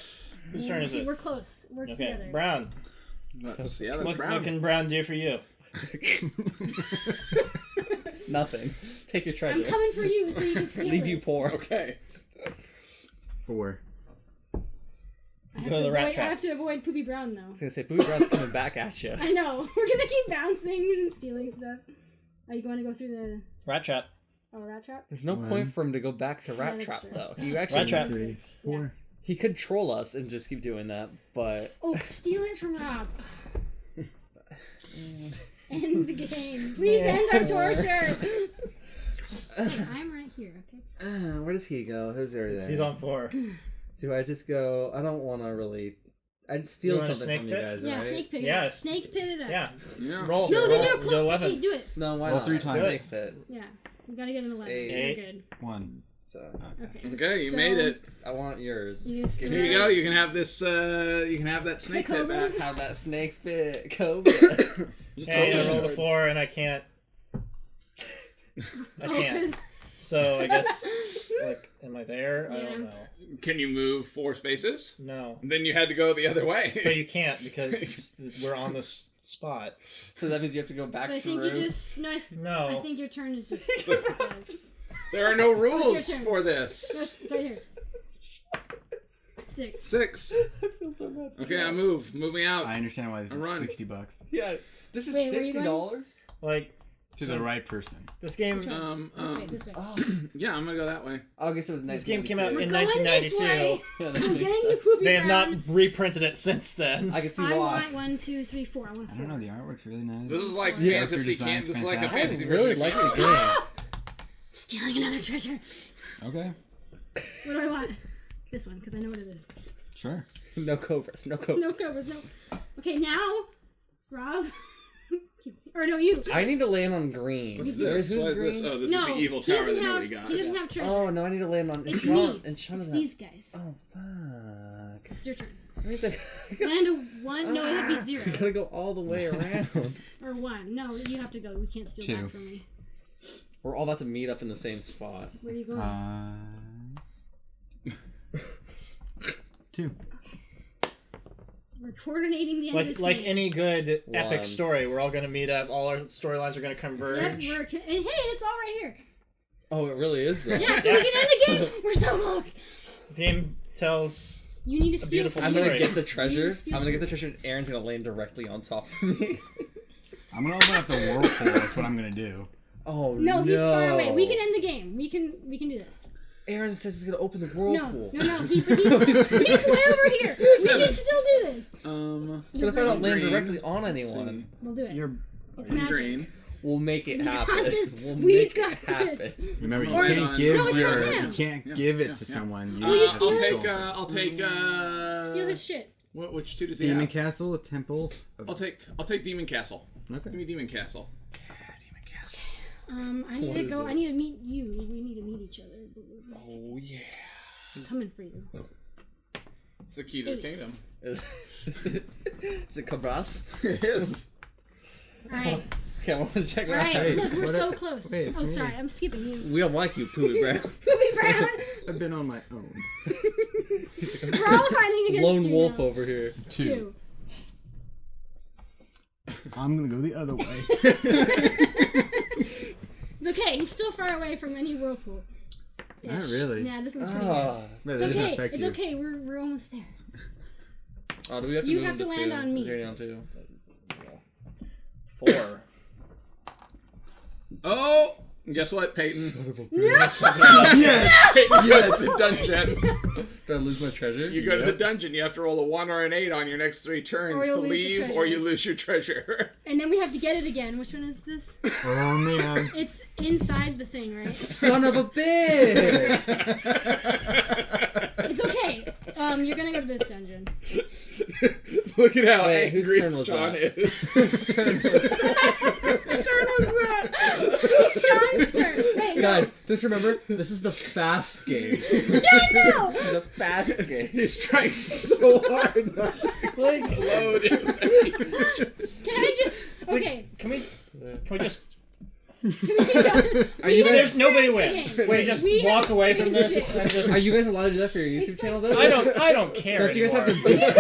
Whose turn is Okay, it? we're close. We're Okay, together. Brown. That's Brown. What can Brown do for you? Nothing. Take your I'm treasure. coming for you so you can steal Leave you this. poor. Okay. 4. I have, Go to the rat I trap. have to avoid Poopy Brown though. I was gonna say, Booty Brown's coming back at you. I know. We're gonna keep bouncing and stealing stuff. Are you going to go through the Rat trap. rat trap? There's no 1. point for him to go back to Rat that's Trap, true. though. He actually Rat trap. 3, 4. He could troll us and just keep doing that, but Oh, steal it from Rob. End the game. Please end our torture. Hey, I'm right here, okay? where does he go? Who's everything? He's on 4. Do I just go? I don't want to really. I'd steal You want a something snake from pit? you guys, Yeah, right? snake pit it Yeah, up. Snake pit it up. Yeah. Yeah. Roll. No, then roll. you're Do close. 11. Okay, do it. No, why Roll not? 3 times. Snake pit. Yeah. You gotta get an 11. Eight. You're good. 1. So Okay. Okay, you So- made it. I want yours. You Give Here me you go. You can have this. You can have that snake pit back. cobras? Have that snake pit, Cobra. Just Hey, toss I it rolled a in. 4 and I can't. I Oh, can't. 'cause- So I guess, like, am I there? I Yeah. don't know. Can you move 4 spaces? No. Then you had to go the other But way. you can't because we're on this spot. So that means you have to go back So I through. think you just no. I No. think your turn is just. There are no rules turn? for this. It's right here. 6. 6. I feel so bad. Okay, I move. Move me out. I understand why this is Run. $60 Yeah, this is Wait, where are you $60. Like, to the right person. this game. This way. This way. Oh, Yeah, I'm gonna go that way. I guess it was This game came out We're in going this 1992. way. Yeah, that I'm makes getting you, sense. Poopy They have not Brown. reprinted it since then. I can see I why. want 1, 2, 3, 4. I want I don't know, 4. the artwork's really nice. This is like Yeah. fantasy. Character This is like a design's fantasy I version. really of like King the Rob. game. Stealing another treasure. Okay, What do I want? This one, because I know what it is. sure. No cobras, no cobras. No covers, no. Okay, now, Rob. Or no, you. I need to land on green. What's Where's this? who's Why is this? green? Oh, this No, is the evil he tower doesn't that have. nobody got. He doesn't have treasure. Oh no, I need to land on. It's not- me. And Sean It's doesn't- these guys. Oh fuck. It's your turn. That means I Land a 1. No, it'd be 0. gotta go all the way around. Or 1. No, you have to go. We can't steal 2. that from me. We're all about to meet up in the same spot. Where are you going? 2. We're coordinating the end of this Like game. any good One. epic story, we're all going to meet up. All our storylines are going to Yep, converge. and hey, it's all right here. Oh, it really is though. Yeah, so we can end the game. We're so close. This game tells. You need to steal. beautiful I'm from gonna me. story. get the treasure. steal- I'm gonna get the treasure, and Aaron's gonna land directly on top of me. I'm gonna open up the whirlpool, that's what I'm gonna do. Oh No, he's far away. We can end the game. We can do this. Aaron says he's gonna open the No, whirlpool. no. He's way over here. We can still do this. But if I don't land Green. directly on anyone, See. We'll do it. You're It's magic. Green. we'll make it We got happen. this. We'll We make got it happen. this. remember you Or- can't give No, it's your right now. you can't Yeah, give it yeah, to yeah. someone. Will you have steal to it? steal I'll take. Steal his shit. Which 2 does he Demon have? Castle, a temple. Of... I'll take Demon Castle. Okay. Give me Demon Castle. Demon Castle. I need What to is go. it? I need to meet you. We need to meet each other. Oh yeah. I'm coming for you. It's the key to the 8. kingdom. Is it Cabras? It is. All right. Okay, I want to check All it out. right, Wait, look, we're what so I- close. wait, it's Oh, me. sorry, I'm skipping you. We don't like you, Poopy Brown. Poopy Brown. I've been on my own. We're all fighting against Lone you wolf now. over here. 2. I'm gonna go the other way. It's okay. He's still far away from any whirlpool. Not really. Yeah, this one's pretty Ah. good. No, It's that doesn't okay. affect It's you. okay. We're almost there. Oh, do we have to You move have to the land two? on me. Is there on two? 4. Oh, guess what, Peyton? Yes! Peyton goes to the dungeon. Did I lose my treasure? You go to the dungeon. You have to roll a 1 or an 8 on your next 3 turns Or to you'll lose the leave, or treasure. you lose your treasure. And then we have to get it again. Which one is this? Oh man. It's inside the thing, right? Son of a bitch! It's okay. You're gonna go to this dungeon. Look at how Wait, whose angry turn was John that? is. Whose turn was Whose turn was that? It's Sean's turn. Wait, Guys, just remember, this is the fast game. no. Yeah, I know. This is the fast game. He's trying so hard not to explode. Can I just? Okay. Can we just... Are you There's nobody experience wins. the game. We just We have walk away from this experienced and just... Are you guys allowed to do that for your YouTube It's channel, like- though? I don't care Don't you guys have anymore. to beat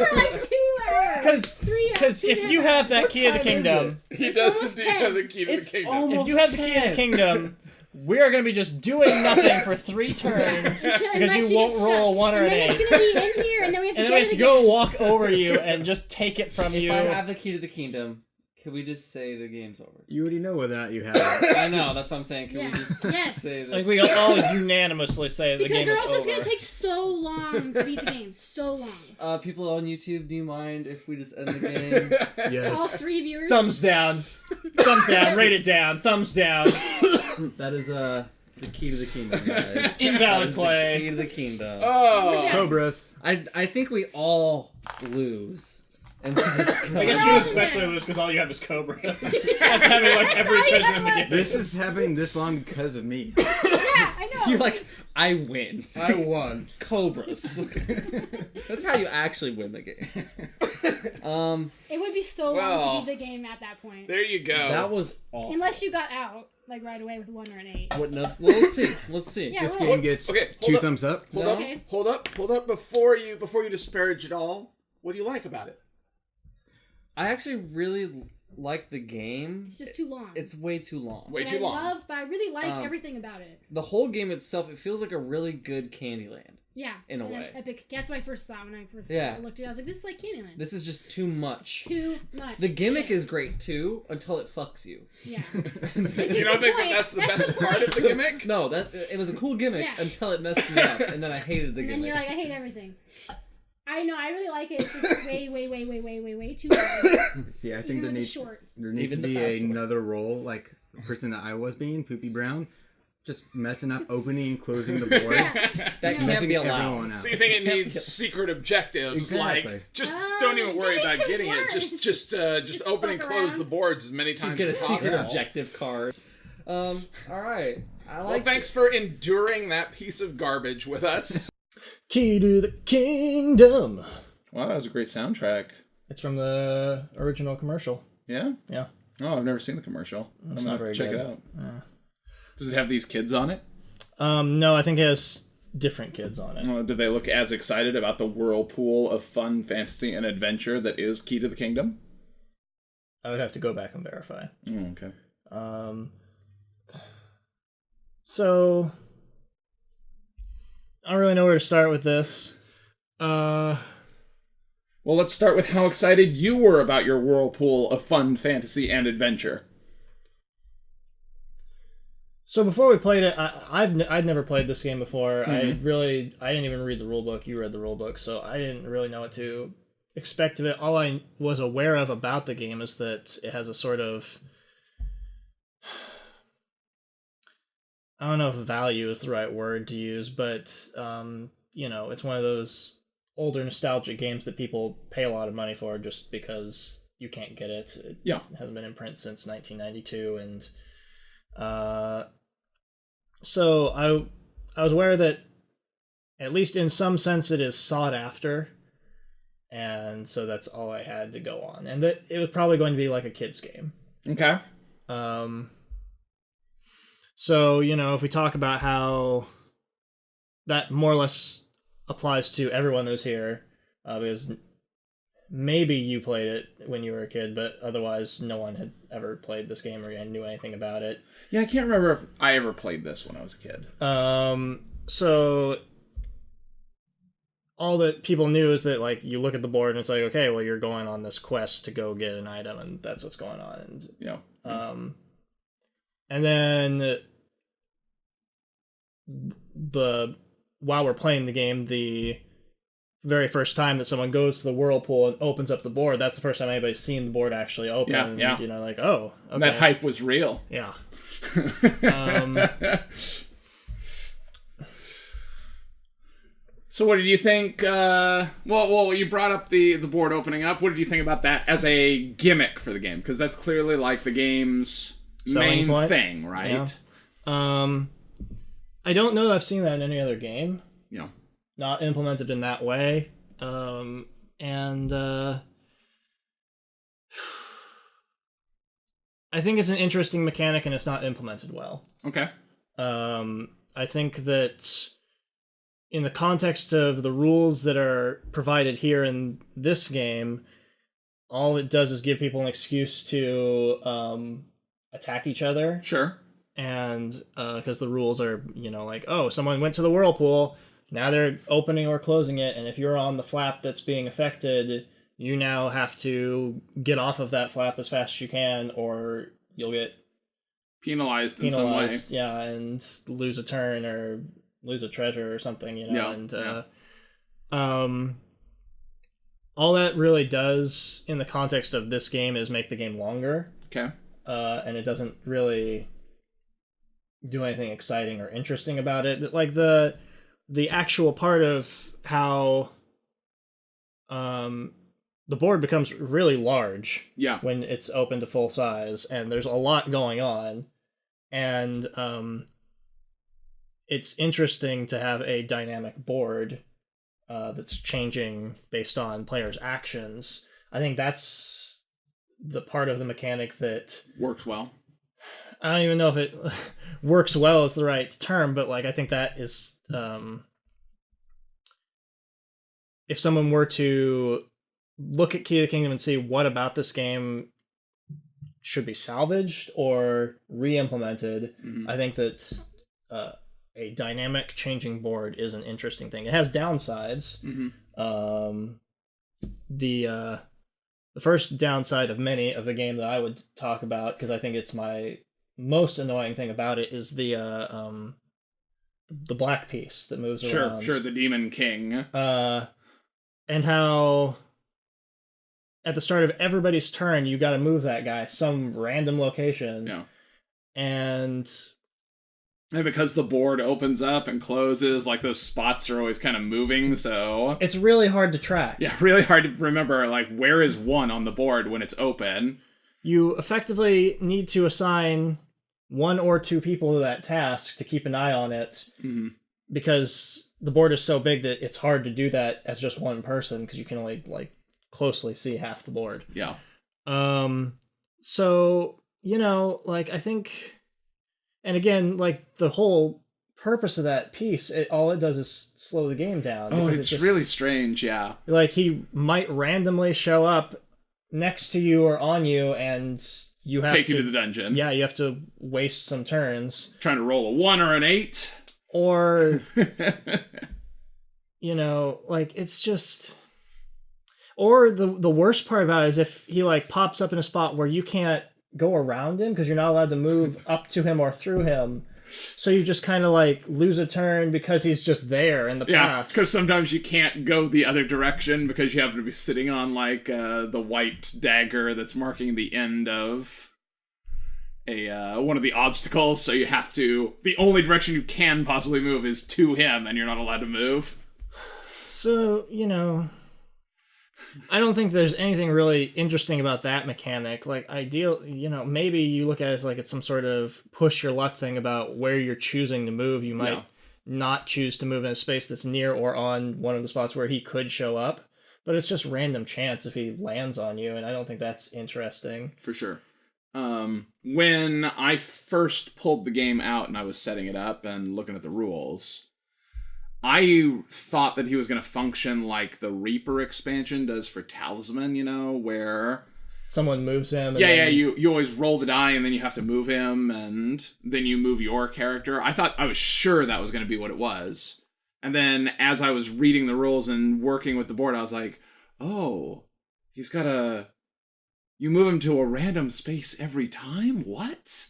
For like 2 hours. 3 hours. Because if you have that key of the kingdom, He It's does almost indeed 10. have the key to the It's kingdom. almost if you have the key of the 10. kingdom, we are going to be just doing nothing for 3 turns because Unless you won't get roll a stuck. 1 or and an then 8. it's gonna be in here, and then we have to And then get we have it to again. go walk over you and just take it from you. If I have the key to the kingdom, can we just say the game's over? You already know whether or not you have it. I know, that's what I'm saying. Can Yeah. we just Yes. say that? Like we all unanimously say the Because game or is else it's over. gonna take so long to beat the game. So long. People on YouTube, do you mind if we just end the game? All Yes. 3 viewers. Thumbs down. Thumbs down. Rate it down. Thumbs down. That is the key to the kingdom, guys. Invalid That is play. The key to the kingdom. Oh, Cobras. I think we all lose. And we just go. I guess No, you yeah. especially lose because all you have is Cobra. After having like every treasure in the game. This is happening this long because of me. Yeah, I know. You're like, I win. I won. Cobras. That's how you actually win the game. It would be so long Well, to beat the game at that point. there you go. That was awful. Unless you got out, like right away with 1 or an 8. Wouldn't have. Well, let's see. Let's see. Yeah, This roll. game gets Okay, hold 2 up. thumbs up. Hold No. up, Okay. hold up. Before you disparage it all, what do you like about it? I actually really like the game. It's just too long. It's way too long. Way But too long. But I really like everything about it. The whole game itself, it feels like a really good Candyland. Yeah. In a and way. Epic. That's my first thought when I first Yeah. looked at it. I was like, this is like Candyland. This is just too much. Too much. The gimmick shit. is great too, until it fucks you. Yeah. You Which is don't the think point. that's the That's best the part of the point. gimmick? No, that it was a cool gimmick Yeah. until it messed me up, and then I hated the And then gimmick. you're like, I hate everything. I know, I really like it. It's just way too long. See, I think Even there with the needs short. Even to the be fast one. another role, like the person that I was being, Poopy Brown, just messing up opening and closing the board. Yeah. that No. can't Messing be everyone allowed. out. So you think it needs secret objectives? Exactly. Like, just don't even worry that makes about it getting it. worse. Just open and fuck close around. the boards as many You times get a as secret possible. objective card. All right. I Well, like. thanks for enduring that piece of garbage with us. Key to the kingdom. Wow, that was a great soundtrack. It's from the original commercial. Yeah? Yeah. Oh, I've never seen the commercial. I'm It's gonna not have to very check good. it out. Does it have these kids on it? No, I think it has different kids on it. Do they look as excited about the whirlpool of fun, fantasy, and adventure that is Key to the Kingdom? I would have to go back and verify. Oh, okay. So I don't really know where to start with this. Well, let's start with how excited you were about your whirlpool of fun, fantasy, and adventure. So before we played it, I'd never played this game before. I didn't even read the rule book. You read the rule book, so I didn't really know what to expect of it. All I was aware of about the game is that it has a sort of, I don't know if value is the right word to use, but it's one of those older nostalgic games that people pay a lot of money for just because you can't get it. It hasn't been in print since 1992, and so I was aware that at least in some sense it is sought after, and so that's all I had to go on, and that it was probably going to be like a kid's game. Okay. So, if we talk about how that more or less applies to everyone who's here, because maybe you played it when you were a kid, but otherwise no one had ever played this game or knew anything about it. Yeah, I can't remember if I ever played this when I was a kid. So all that people knew is that, like, you look at the board and it's like, okay, well, you're going on this quest to go get an item, and that's what's going on. And and then while we're playing the game, the very first time that someone goes to the whirlpool and opens up the board, that's the first time anybody's seen the board actually open. Yeah. And, like, oh, okay. That hype was real. Yeah. So what did you think? Well, you brought up the board opening up. What did you think about that as a gimmick for the game? Because that's clearly like the game's Selling main point? thing, right? Yeah. I don't know that I've seen that in any other game. Yeah. Not implemented in that way. I think it's an interesting mechanic and it's not implemented well. Okay. I think that in the context of the rules that are provided here in this game, all it does is give people an excuse to attack each other. Sure. And because the rules are, like, oh, someone went to the whirlpool, now they're opening or closing it, and if you're on the flap that's being affected, you now have to get off of that flap as fast as you can, or you'll get penalized in some way. Yeah, and lose a turn or lose a treasure or something, all that really does in the context of this game is make the game longer. Okay. And it doesn't really do anything exciting or interesting about it. Like the actual part of how the board becomes really large when it's open to full size, and there's a lot going on, and it's interesting to have a dynamic board that's changing based on players' actions. I think that's the part of the mechanic that works well. I don't even know if it works well is the right term, but like I think that is if someone were to look at Key of the Kingdom and see what about this game should be salvaged or re-implemented, I think that a dynamic changing board is an interesting thing. It has downsides. The first downside of many of the game that I would talk about, because I think it's my most annoying thing about it, is the black piece that moves around. Sure, the Demon King. And how at the start of everybody's turn, you got to move that guy some random location. Yeah. And because the board opens up and closes, like those spots are always kind of moving, so it's really hard to track. Yeah, really hard to remember, like, where is one on the board when it's open. You effectively need to assign one or two people to that task to keep an eye on it, because the board is so big that it's hard to do that as just one person, because you can only, like, closely see half the board. Yeah. So, like, I think... And again, like, the whole purpose of that piece, all it does is slow the game down. Oh, it's just really strange, yeah. Like, he might randomly show up next to you or on you, and you have to... Take you to the dungeon. Yeah, you have to waste some turns. Trying to roll a 1 or an 8. Or, like, it's just... Or the worst part about it is if he, like, pops up in a spot where you can't go around him because you're not allowed to move up to him or through him, so you just kind of like lose a turn because he's just there in the path. Yeah, because sometimes you can't go the other direction because you happen to be sitting on like the white dagger that's marking the end of a one of the obstacles, so you have to, the only direction you can possibly move is to him and you're not allowed to move. So, I don't think there's anything really interesting about that mechanic. Like, maybe you look at it as like it's some sort of push your luck thing about where you're choosing to move. You might not choose to move in a space that's near or on one of the spots where he could show up, but it's just random chance if he lands on you, and I don't think that's interesting. For sure. When I first pulled the game out and I was setting it up and looking at the rules, I thought that he was going to function like the Reaper expansion does for Talisman, where... Someone moves him. You always roll the die and then you have to move him and then you move your character. I was sure that was going to be what it was. And then as I was reading the rules and working with the board, I was like, oh, he's got you move him to a random space every time? What?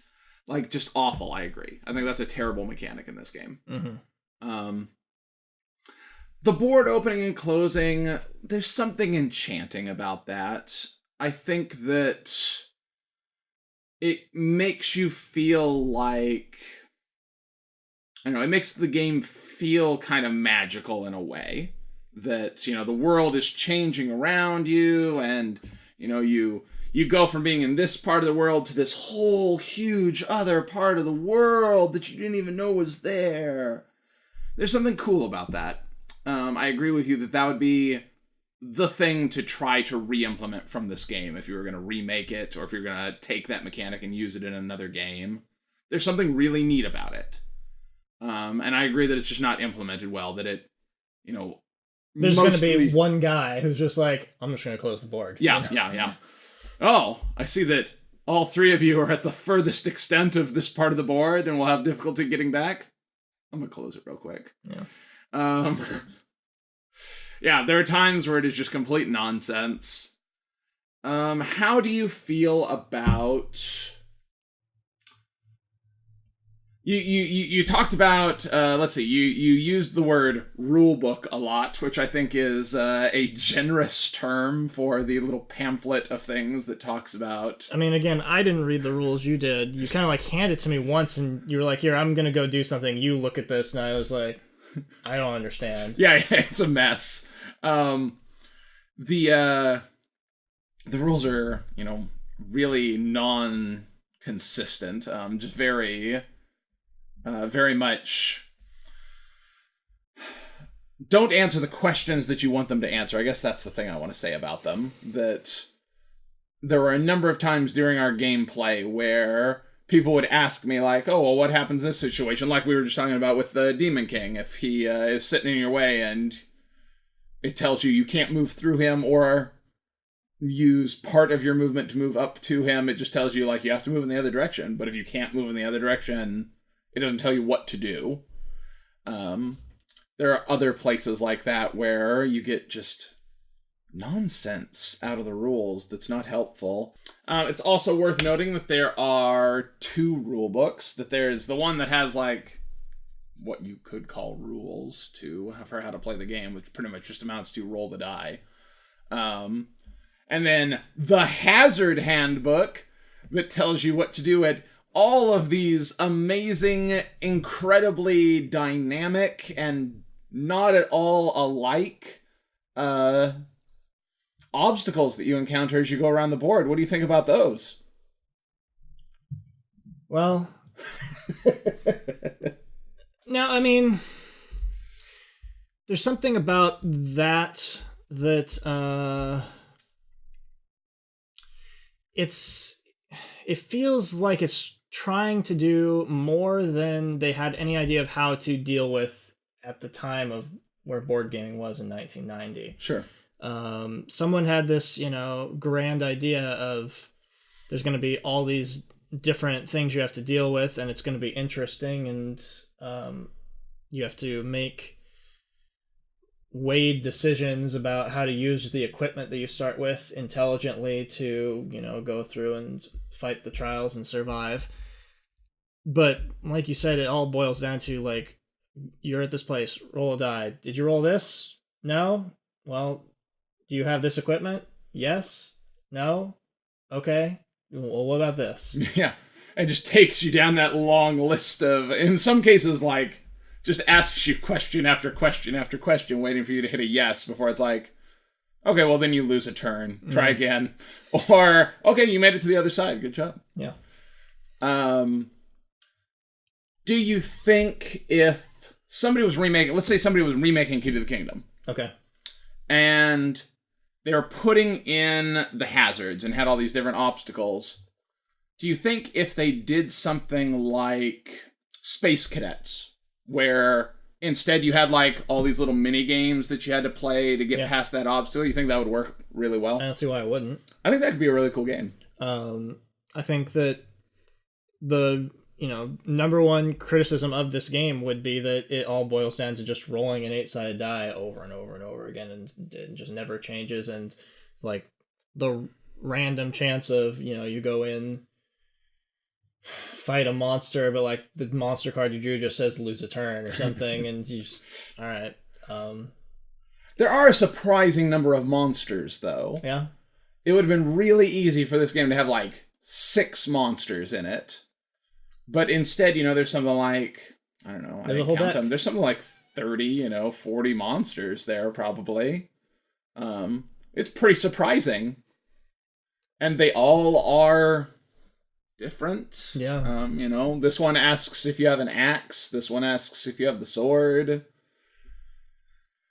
Like, just awful, I agree. I think that's a terrible mechanic in this game. Mm-hmm. The board opening and closing, there's something enchanting about that. I think that it makes you feel like... I don't know, it makes the game feel kind of magical in a way. That, the world is changing around you, and, you go from being in this part of the world to this whole huge other part of the world that you didn't even know was there. There's something cool about that. I agree with you that would be the thing to try to re-implement from this game if you were going to remake it, or if you're going to take that mechanic and use it in another game. There's something really neat about it. And I agree that it's just not implemented well, that it, there's going to be one guy who's just like, I'm just going to close the board. Yeah. Oh, I see that all three of you are at the furthest extent of this part of the board and will have difficulty getting back. I'm going to close it real quick. Yeah. Yeah, there are times where it is just complete nonsense. How do you feel about... You talked about, let's see, you used the word rulebook a lot, which I think is a generous term for the little pamphlet of things that talks about... I mean, again, I didn't read the rules, you did. You kind of like handed it to me once, and you were like, here, I'm going to go do something. You look at this, and I was like, I don't understand. Yeah, it's a mess. The rules are, really non-consistent, just very much don't answer the questions that you want them to answer. I guess that's the thing I want to say about them, that there were a number of times during our gameplay where people would ask me, like, oh, well, what happens in this situation? Like we were just talking about with the Demon King. If he is sitting in your way and it tells you can't move through him or use part of your movement to move up to him, it just tells you, like, you have to move in the other direction. But if you can't move in the other direction, it doesn't tell you what to do. There are other places like that where you get just nonsense out of the rules that's not helpful. It's also worth noting that there are two rule books. That there's the one that has, like, what you could call rules for how to play the game, which pretty much just amounts to roll the die. And then the hazard handbook that tells you what to do at all of these amazing, incredibly dynamic, and not at all alike obstacles that you encounter as you go around the board. What do you think about those? Well, no, I mean, there's something about that it feels like it's trying to do more than they had any idea of how to deal with at the time of where board gaming was in 1990. Sure. Someone had this, grand idea of there's going to be all these different things you have to deal with, and it's going to be interesting, and you have to make weighed decisions about how to use the equipment that you start with intelligently to, go through and fight the trials and survive. But like you said, it all boils down to, like, you're at this place, roll a die. Did you roll this? No? Well, do you have this equipment? Yes? No? Okay. Well, what about this? Yeah. It just takes you down that long list of, in some cases, like, just asks you question after question after question, waiting for you to hit a yes before it's like, okay, well, then you lose a turn. Try again. Or, okay, you made it to the other side. Good job. Yeah. Do you think if somebody was remaking, let's say somebody was remaking Key to the Kingdom. Okay. And they were putting in the hazards and had all these different obstacles. Do you think if they did something like Space Cadets, where instead you had like all these little mini games that you had to play to get past that obstacle, you think that would work really well? I don't see why it wouldn't. I think that could be a really cool game. I think that the number one criticism of this game would be that it all boils down to just rolling an 8-sided die over and over and over again, and it just never changes. And like the random chance of you go in, fight a monster, but like the monster card you drew just says lose a turn or something, and you just all right. There are a surprising number of monsters, though. Yeah, it would have been really easy for this game to have like 6 monsters in it. But instead, there's something like, I don't know, I didn't count them. There's something like 30, 40 monsters there, probably. It's pretty surprising. And they all are different. Yeah. This one asks if you have an axe. This one asks if you have the sword.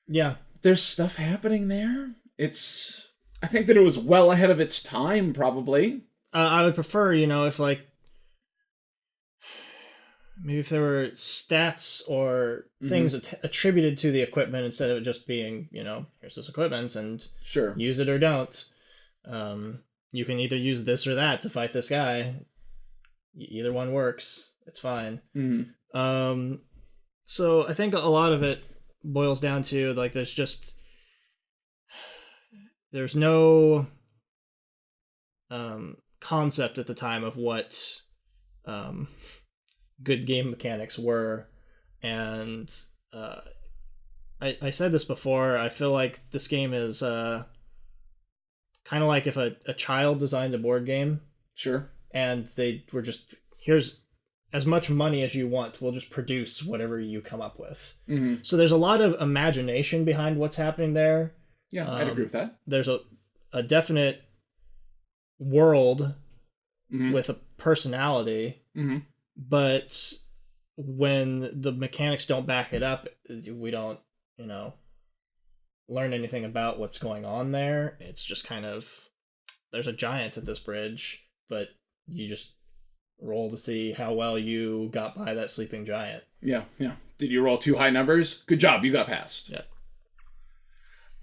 Yeah. There's stuff happening there. I think that it was well ahead of its time, probably. I would prefer, if like, maybe if there were stats or things attributed to the equipment instead of it just being, here's this equipment and use it or don't. You can either use this or that to fight this guy. Either one works. It's fine. Mm-hmm. So I think a lot of it boils down to like there's no concept at the time of what good game mechanics were, and I said this before, I feel like this game is kind of like if a child designed a board game, and they were just, here's as much money as you want, we'll just produce whatever you come up with. So there's a lot of imagination behind what's happening there. I'd agree with that. There's a definite world with a personality, but when the mechanics don't back it up, we don't, learn anything about what's going on there. It's just kind of, there's a giant at this bridge, but you just roll to see how well you got by that sleeping giant. Yeah. Did you roll 2 high numbers? Good job, you got past. Yeah.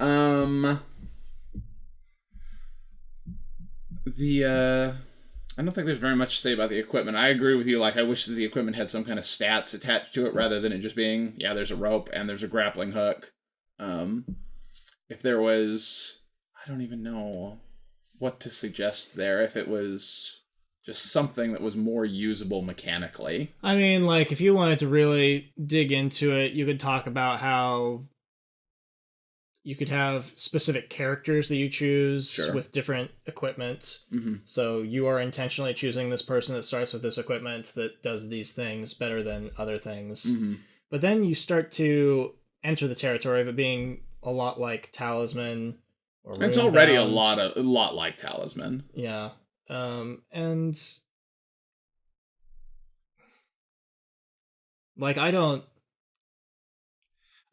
I don't think there's very much to say about the equipment. I agree with you. Like, I wish that the equipment had some kind of stats attached to it rather than it just being, there's a rope and there's a grappling hook. If there was, I don't even know what to suggest there. If it was just something that was more usable mechanically. I mean, like, if you wanted to really dig into it, you could talk about how you could have specific characters that you choose with different equipment. So you are intentionally choosing this person that starts with this equipment that does these things better than other things. But then you start to enter the territory of it being a lot like Talisman or It's already a lot like Talisman. Yeah. And like I don't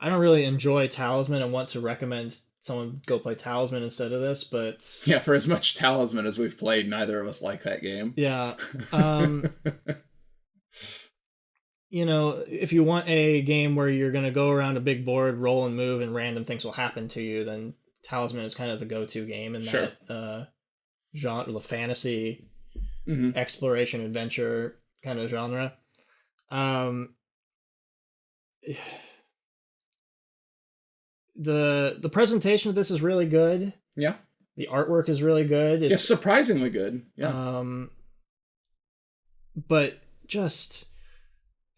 really enjoy Talisman and want to recommend someone go play Talisman instead of this, but yeah, for as much Talisman as we've played, neither of us like that game. Yeah. If you want a game where you're going to go around a big board, roll and move, and random things will happen to you, then Talisman is kind of the go-to game in that genre, the fantasy, exploration, adventure kind of genre. The presentation of this is really good. Yeah. The artwork is really good. It's surprisingly good. Yeah. But just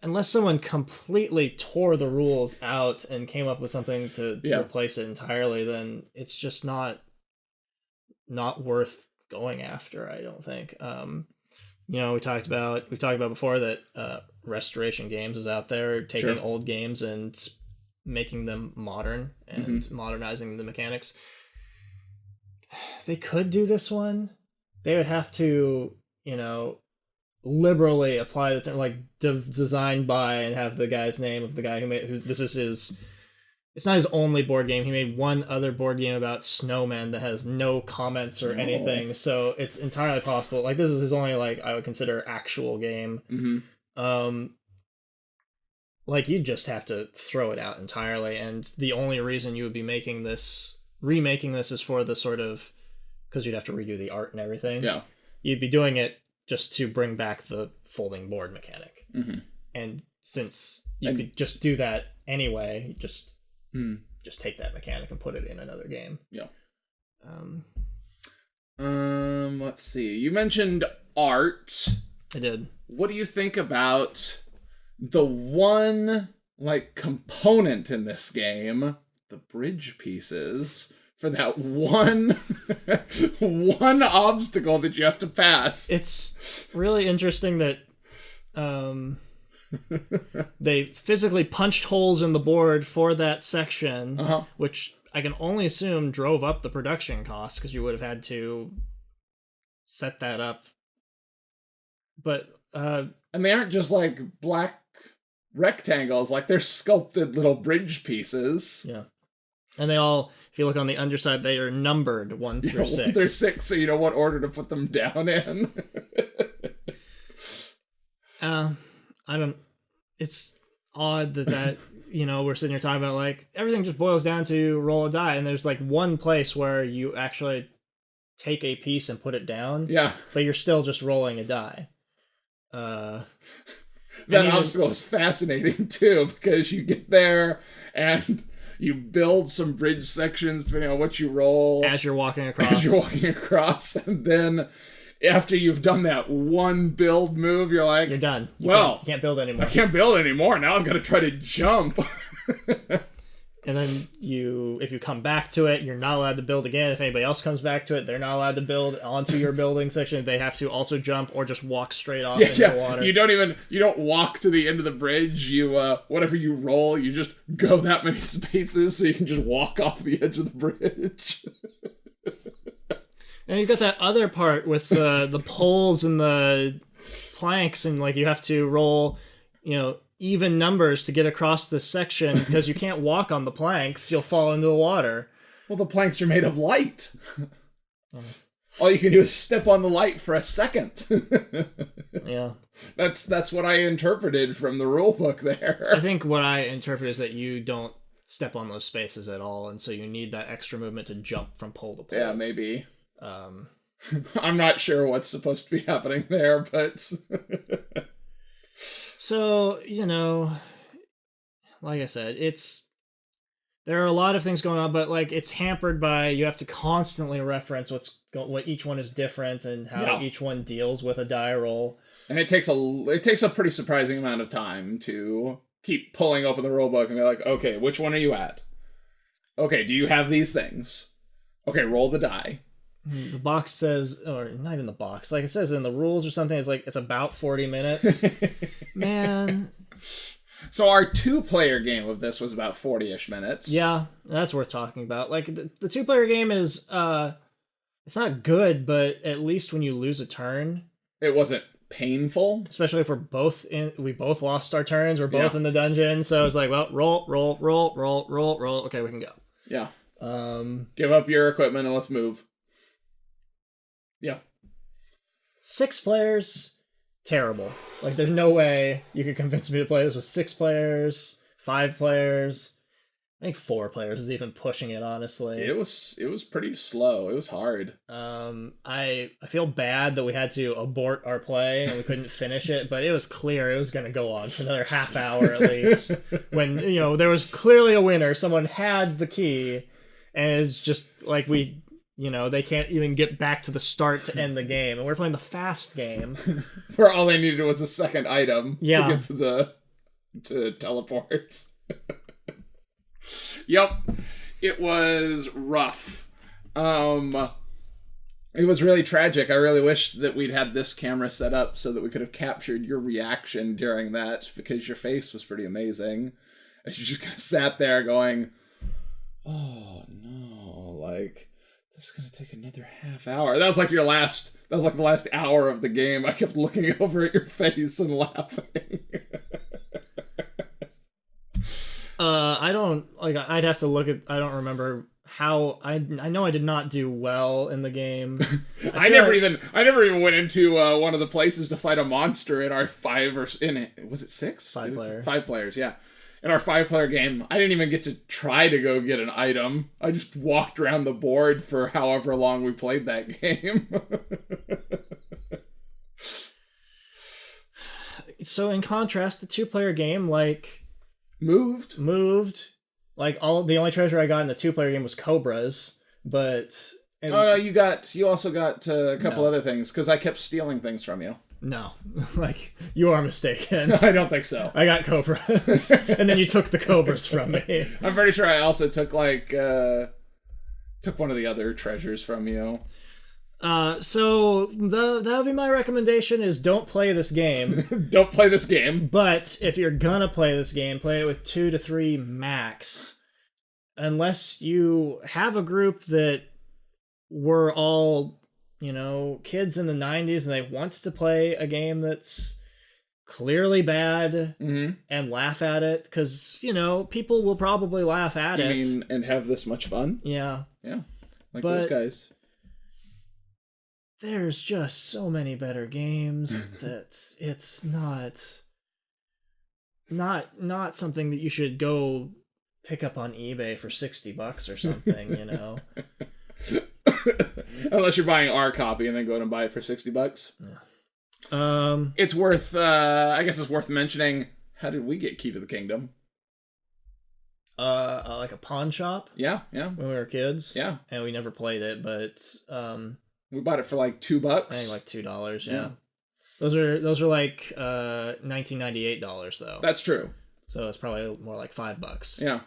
unless someone completely tore the rules out and came up with something to replace it entirely, then it's just not worth going after, I don't think. We've talked about before that Restoration Games is out there taking old games and making them modern and modernizing the mechanics. They could do this one. They would have to, liberally apply the term, like designed by, and have the guy's name of the guy who made. This is his It's not his only board game. He made one other board game about snowmen that has no comments or anything. So it's entirely possible. Like, this is his only, like, I would consider actual game. Mm-hmm. Like, you just have to throw it out entirely. And the only reason you would be remaking this is for the sort of, because you'd have to redo the art and everything. Yeah. You'd be doing it just to bring back the folding board mechanic. Mm-hmm. And since you could just do that anyway, just take that mechanic and put it in another game. Yeah. Let's see. You mentioned art. I did. What do you think about the one, like, component in this game, the bridge pieces, for that one obstacle that you have to pass? It's really interesting that they physically punched holes in the board for that section, which I can only assume drove up the production costs, because you would have had to set that up. But and they aren't just like black rectangles, like they're sculpted little bridge pieces. Yeah. And they all, if you look on the underside, they are numbered 1 through 6. 1 through 6, so you know what order to put them down in. It's odd that we're sitting here talking about, like, everything just boils down to roll a die, and there's like one place where you actually take a piece and put it down. Yeah. But you're still just rolling a die. That obstacle is fascinating too, because you get there and you build some bridge sections depending on what you roll. As you're walking across. And then after you've done that one build move, you're like, you're done. You can't build anymore. I can't build anymore. Now I've got to try to jump. And then if you come back to it, you're not allowed to build again. If anybody else comes back to it, they're not allowed to build onto your building section. They have to also jump or just walk straight off into the water. You don't walk to the end of the bridge. You whatever you roll, you just go that many spaces so you can just walk off the edge of the bridge. And you've got that other part with the poles and the planks, and like you have to roll, even numbers to get across this section, because you can't walk on the planks. You'll fall into the water. Well, the planks are made of light. All you can do is step on the light for a second. Yeah. That's what I interpreted from the rule book there. I think what I interpret is that you don't step on those spaces at all, and so you need that extra movement to jump from pole to pole. Yeah, maybe. I'm not sure what's supposed to be happening there, but... So, like I said, there are a lot of things going on, but like it's hampered by, you have to constantly reference what each one is different and how each one deals with a die roll. And it takes a pretty surprising amount of time to keep pulling open the rulebook and be like, okay, which one are you at? Okay, do you have these things? Okay, roll the die. The box says, or not even the box, like it says in the rules or something, it's like it's about 40 minutes. Man. So our 2-player game of this was about 40-ish minutes. Yeah, that's worth talking about. Like the 2-player game is, it's not good, but at least when you lose a turn, it wasn't painful. Especially if we both lost our turns. We're both in the dungeon, so it's like, well, roll. Okay, we can go. Yeah. Give up your equipment and let's move. Yeah. 6 players, terrible. Like, there's no way you could convince me to play this with 6 players, 5 players. I think 4 players is even pushing it, honestly. It was pretty slow. It was hard. I feel bad that we had to abort our play and we couldn't finish it, but it was clear it was going to go on for another half hour at least. When, there was clearly a winner. Someone had the key, and it's just like they can't even get back to the start to end the game. And we're playing the fast game. Where all they needed was a second item to get to teleport. Yep. It was rough. It was really tragic. I really wish that we'd had this camera set up so that we could have captured your reaction during that, because your face was pretty amazing. As you just kind of sat there going, oh no, like... this is going to take another half hour. That was like the last hour of the game. I kept looking over at your face and laughing. I don't like. I'd have to look at. I don't remember how. I know I did not do well in the game. I never even went into one of the places to fight a monster in our was it 6? 5 player. 5 players, yeah. In our 5-player game, I didn't even get to try to go get an item. I just walked around the board for however long we played that game. So in contrast, the 2-player game, like... Moved. Like, the only treasure I got in the 2-player game was cobras, but... no, you also got a couple other things, because I kept stealing things from you. No. Like, you are mistaken. I don't think so. I got cobras, and then you took the cobras from me. I'm pretty sure I also took, took one of the other treasures from you. So that would be my recommendation is don't play this game. Don't play this game. But if you're gonna play this game, play it with 2 to 3 max. Unless you have a group that were all, kids in the 90s and they want to play a game that's clearly bad and laugh at it. Because, people will probably laugh at it. You mean, and have this much fun? Yeah. Yeah. Like those guys. There's just so many better games that it's not something that you should go pick up on eBay for $60 or something, Unless you're buying our copy and then going and buy it for $60. Yeah. It's worth I guess it's worth mentioning, how did we get Key to the Kingdom? Like a pawn shop? Yeah. When we were kids. Yeah. And we never played it, but we bought it for like $2. I think like $2, yeah. Those are like $1998 though. That's true. So it's probably more like $5. Yeah.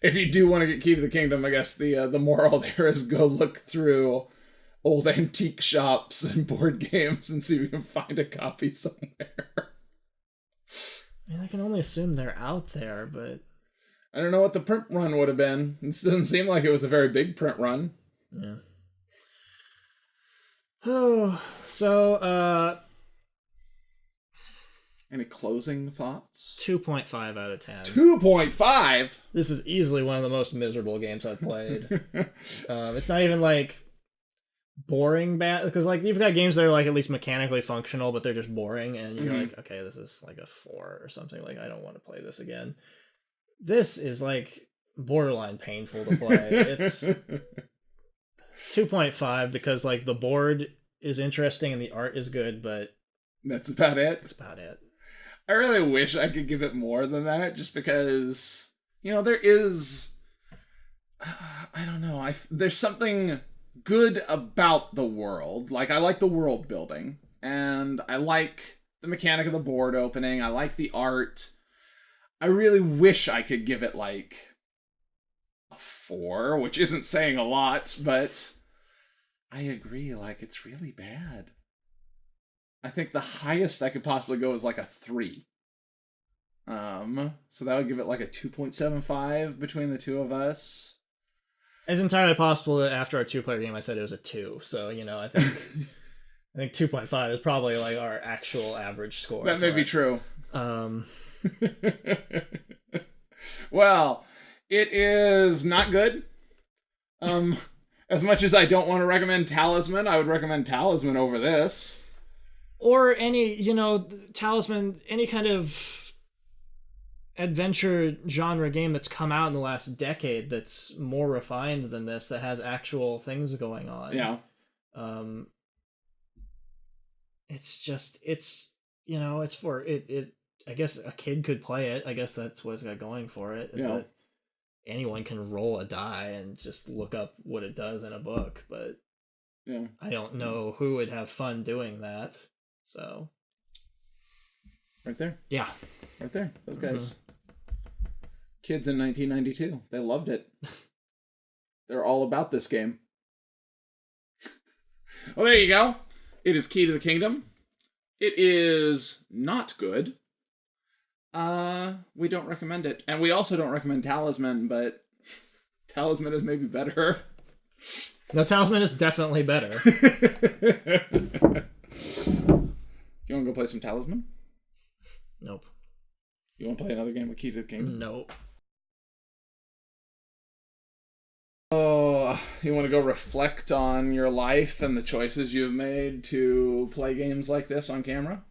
If you do want to get Key to the Kingdom, I guess the moral there is go look through old antique shops and board games and see if you can find a copy somewhere. I mean, I can only assume they're out there, but I don't know what the print run would have been. This doesn't seem like it was a very big print run. Yeah. Oh, so, any closing thoughts? 2.5 out of 10. 2.5? This is easily one of the most miserable games I've played. It's not even, like, boring bad, because, like, you've got games that are, like, at least mechanically functional, but they're just boring, and you're like, okay, this is, like, a 4 or something. Like, I don't want to play this again. This is, like, borderline painful to play. It's 2.5 because, like, the board is interesting and the art is good, but that's about it? That's about it. I really wish I could give it more than that, just because, there is, I don't know, there's something good about the world. Like, I like the world building, and I like the mechanic of the board opening, I like the art. I really wish I could give it, like, a 4, which isn't saying a lot, but I agree, like, it's really bad. I think the highest I could possibly go is like a 3. So that would give it like a 2.75 between the two of us. It's entirely possible that after our 2-player game I said it was a 2. So, I think I think 2.5 is probably like our actual average score. That may be true. Well, it is not good. As much as I don't want to recommend Talisman, I would recommend Talisman over this. Or any, Talisman, any kind of adventure genre game that's come out in the last decade that's more refined than this, that has actual things going on. Yeah. It's just, it's for it. I guess a kid could play it. I guess that's what it's got going for it. Is that anyone can roll a die and just look up what it does in a book, but I don't know who would have fun doing that. So, right there. Yeah. Right there. Those guys. Kids in 1992. They loved it. They're all about this game. Well, there you go. It is Key to the Kingdom. It is not good. We don't recommend it. And we also don't recommend Talisman, but Talisman is maybe better. No, Talisman is definitely better. You want to go play some Talisman? Nope. You want to play another game with Key to the Kingdom? No. Oh, you want to go reflect on your life and the choices you've made to play games like this on camera?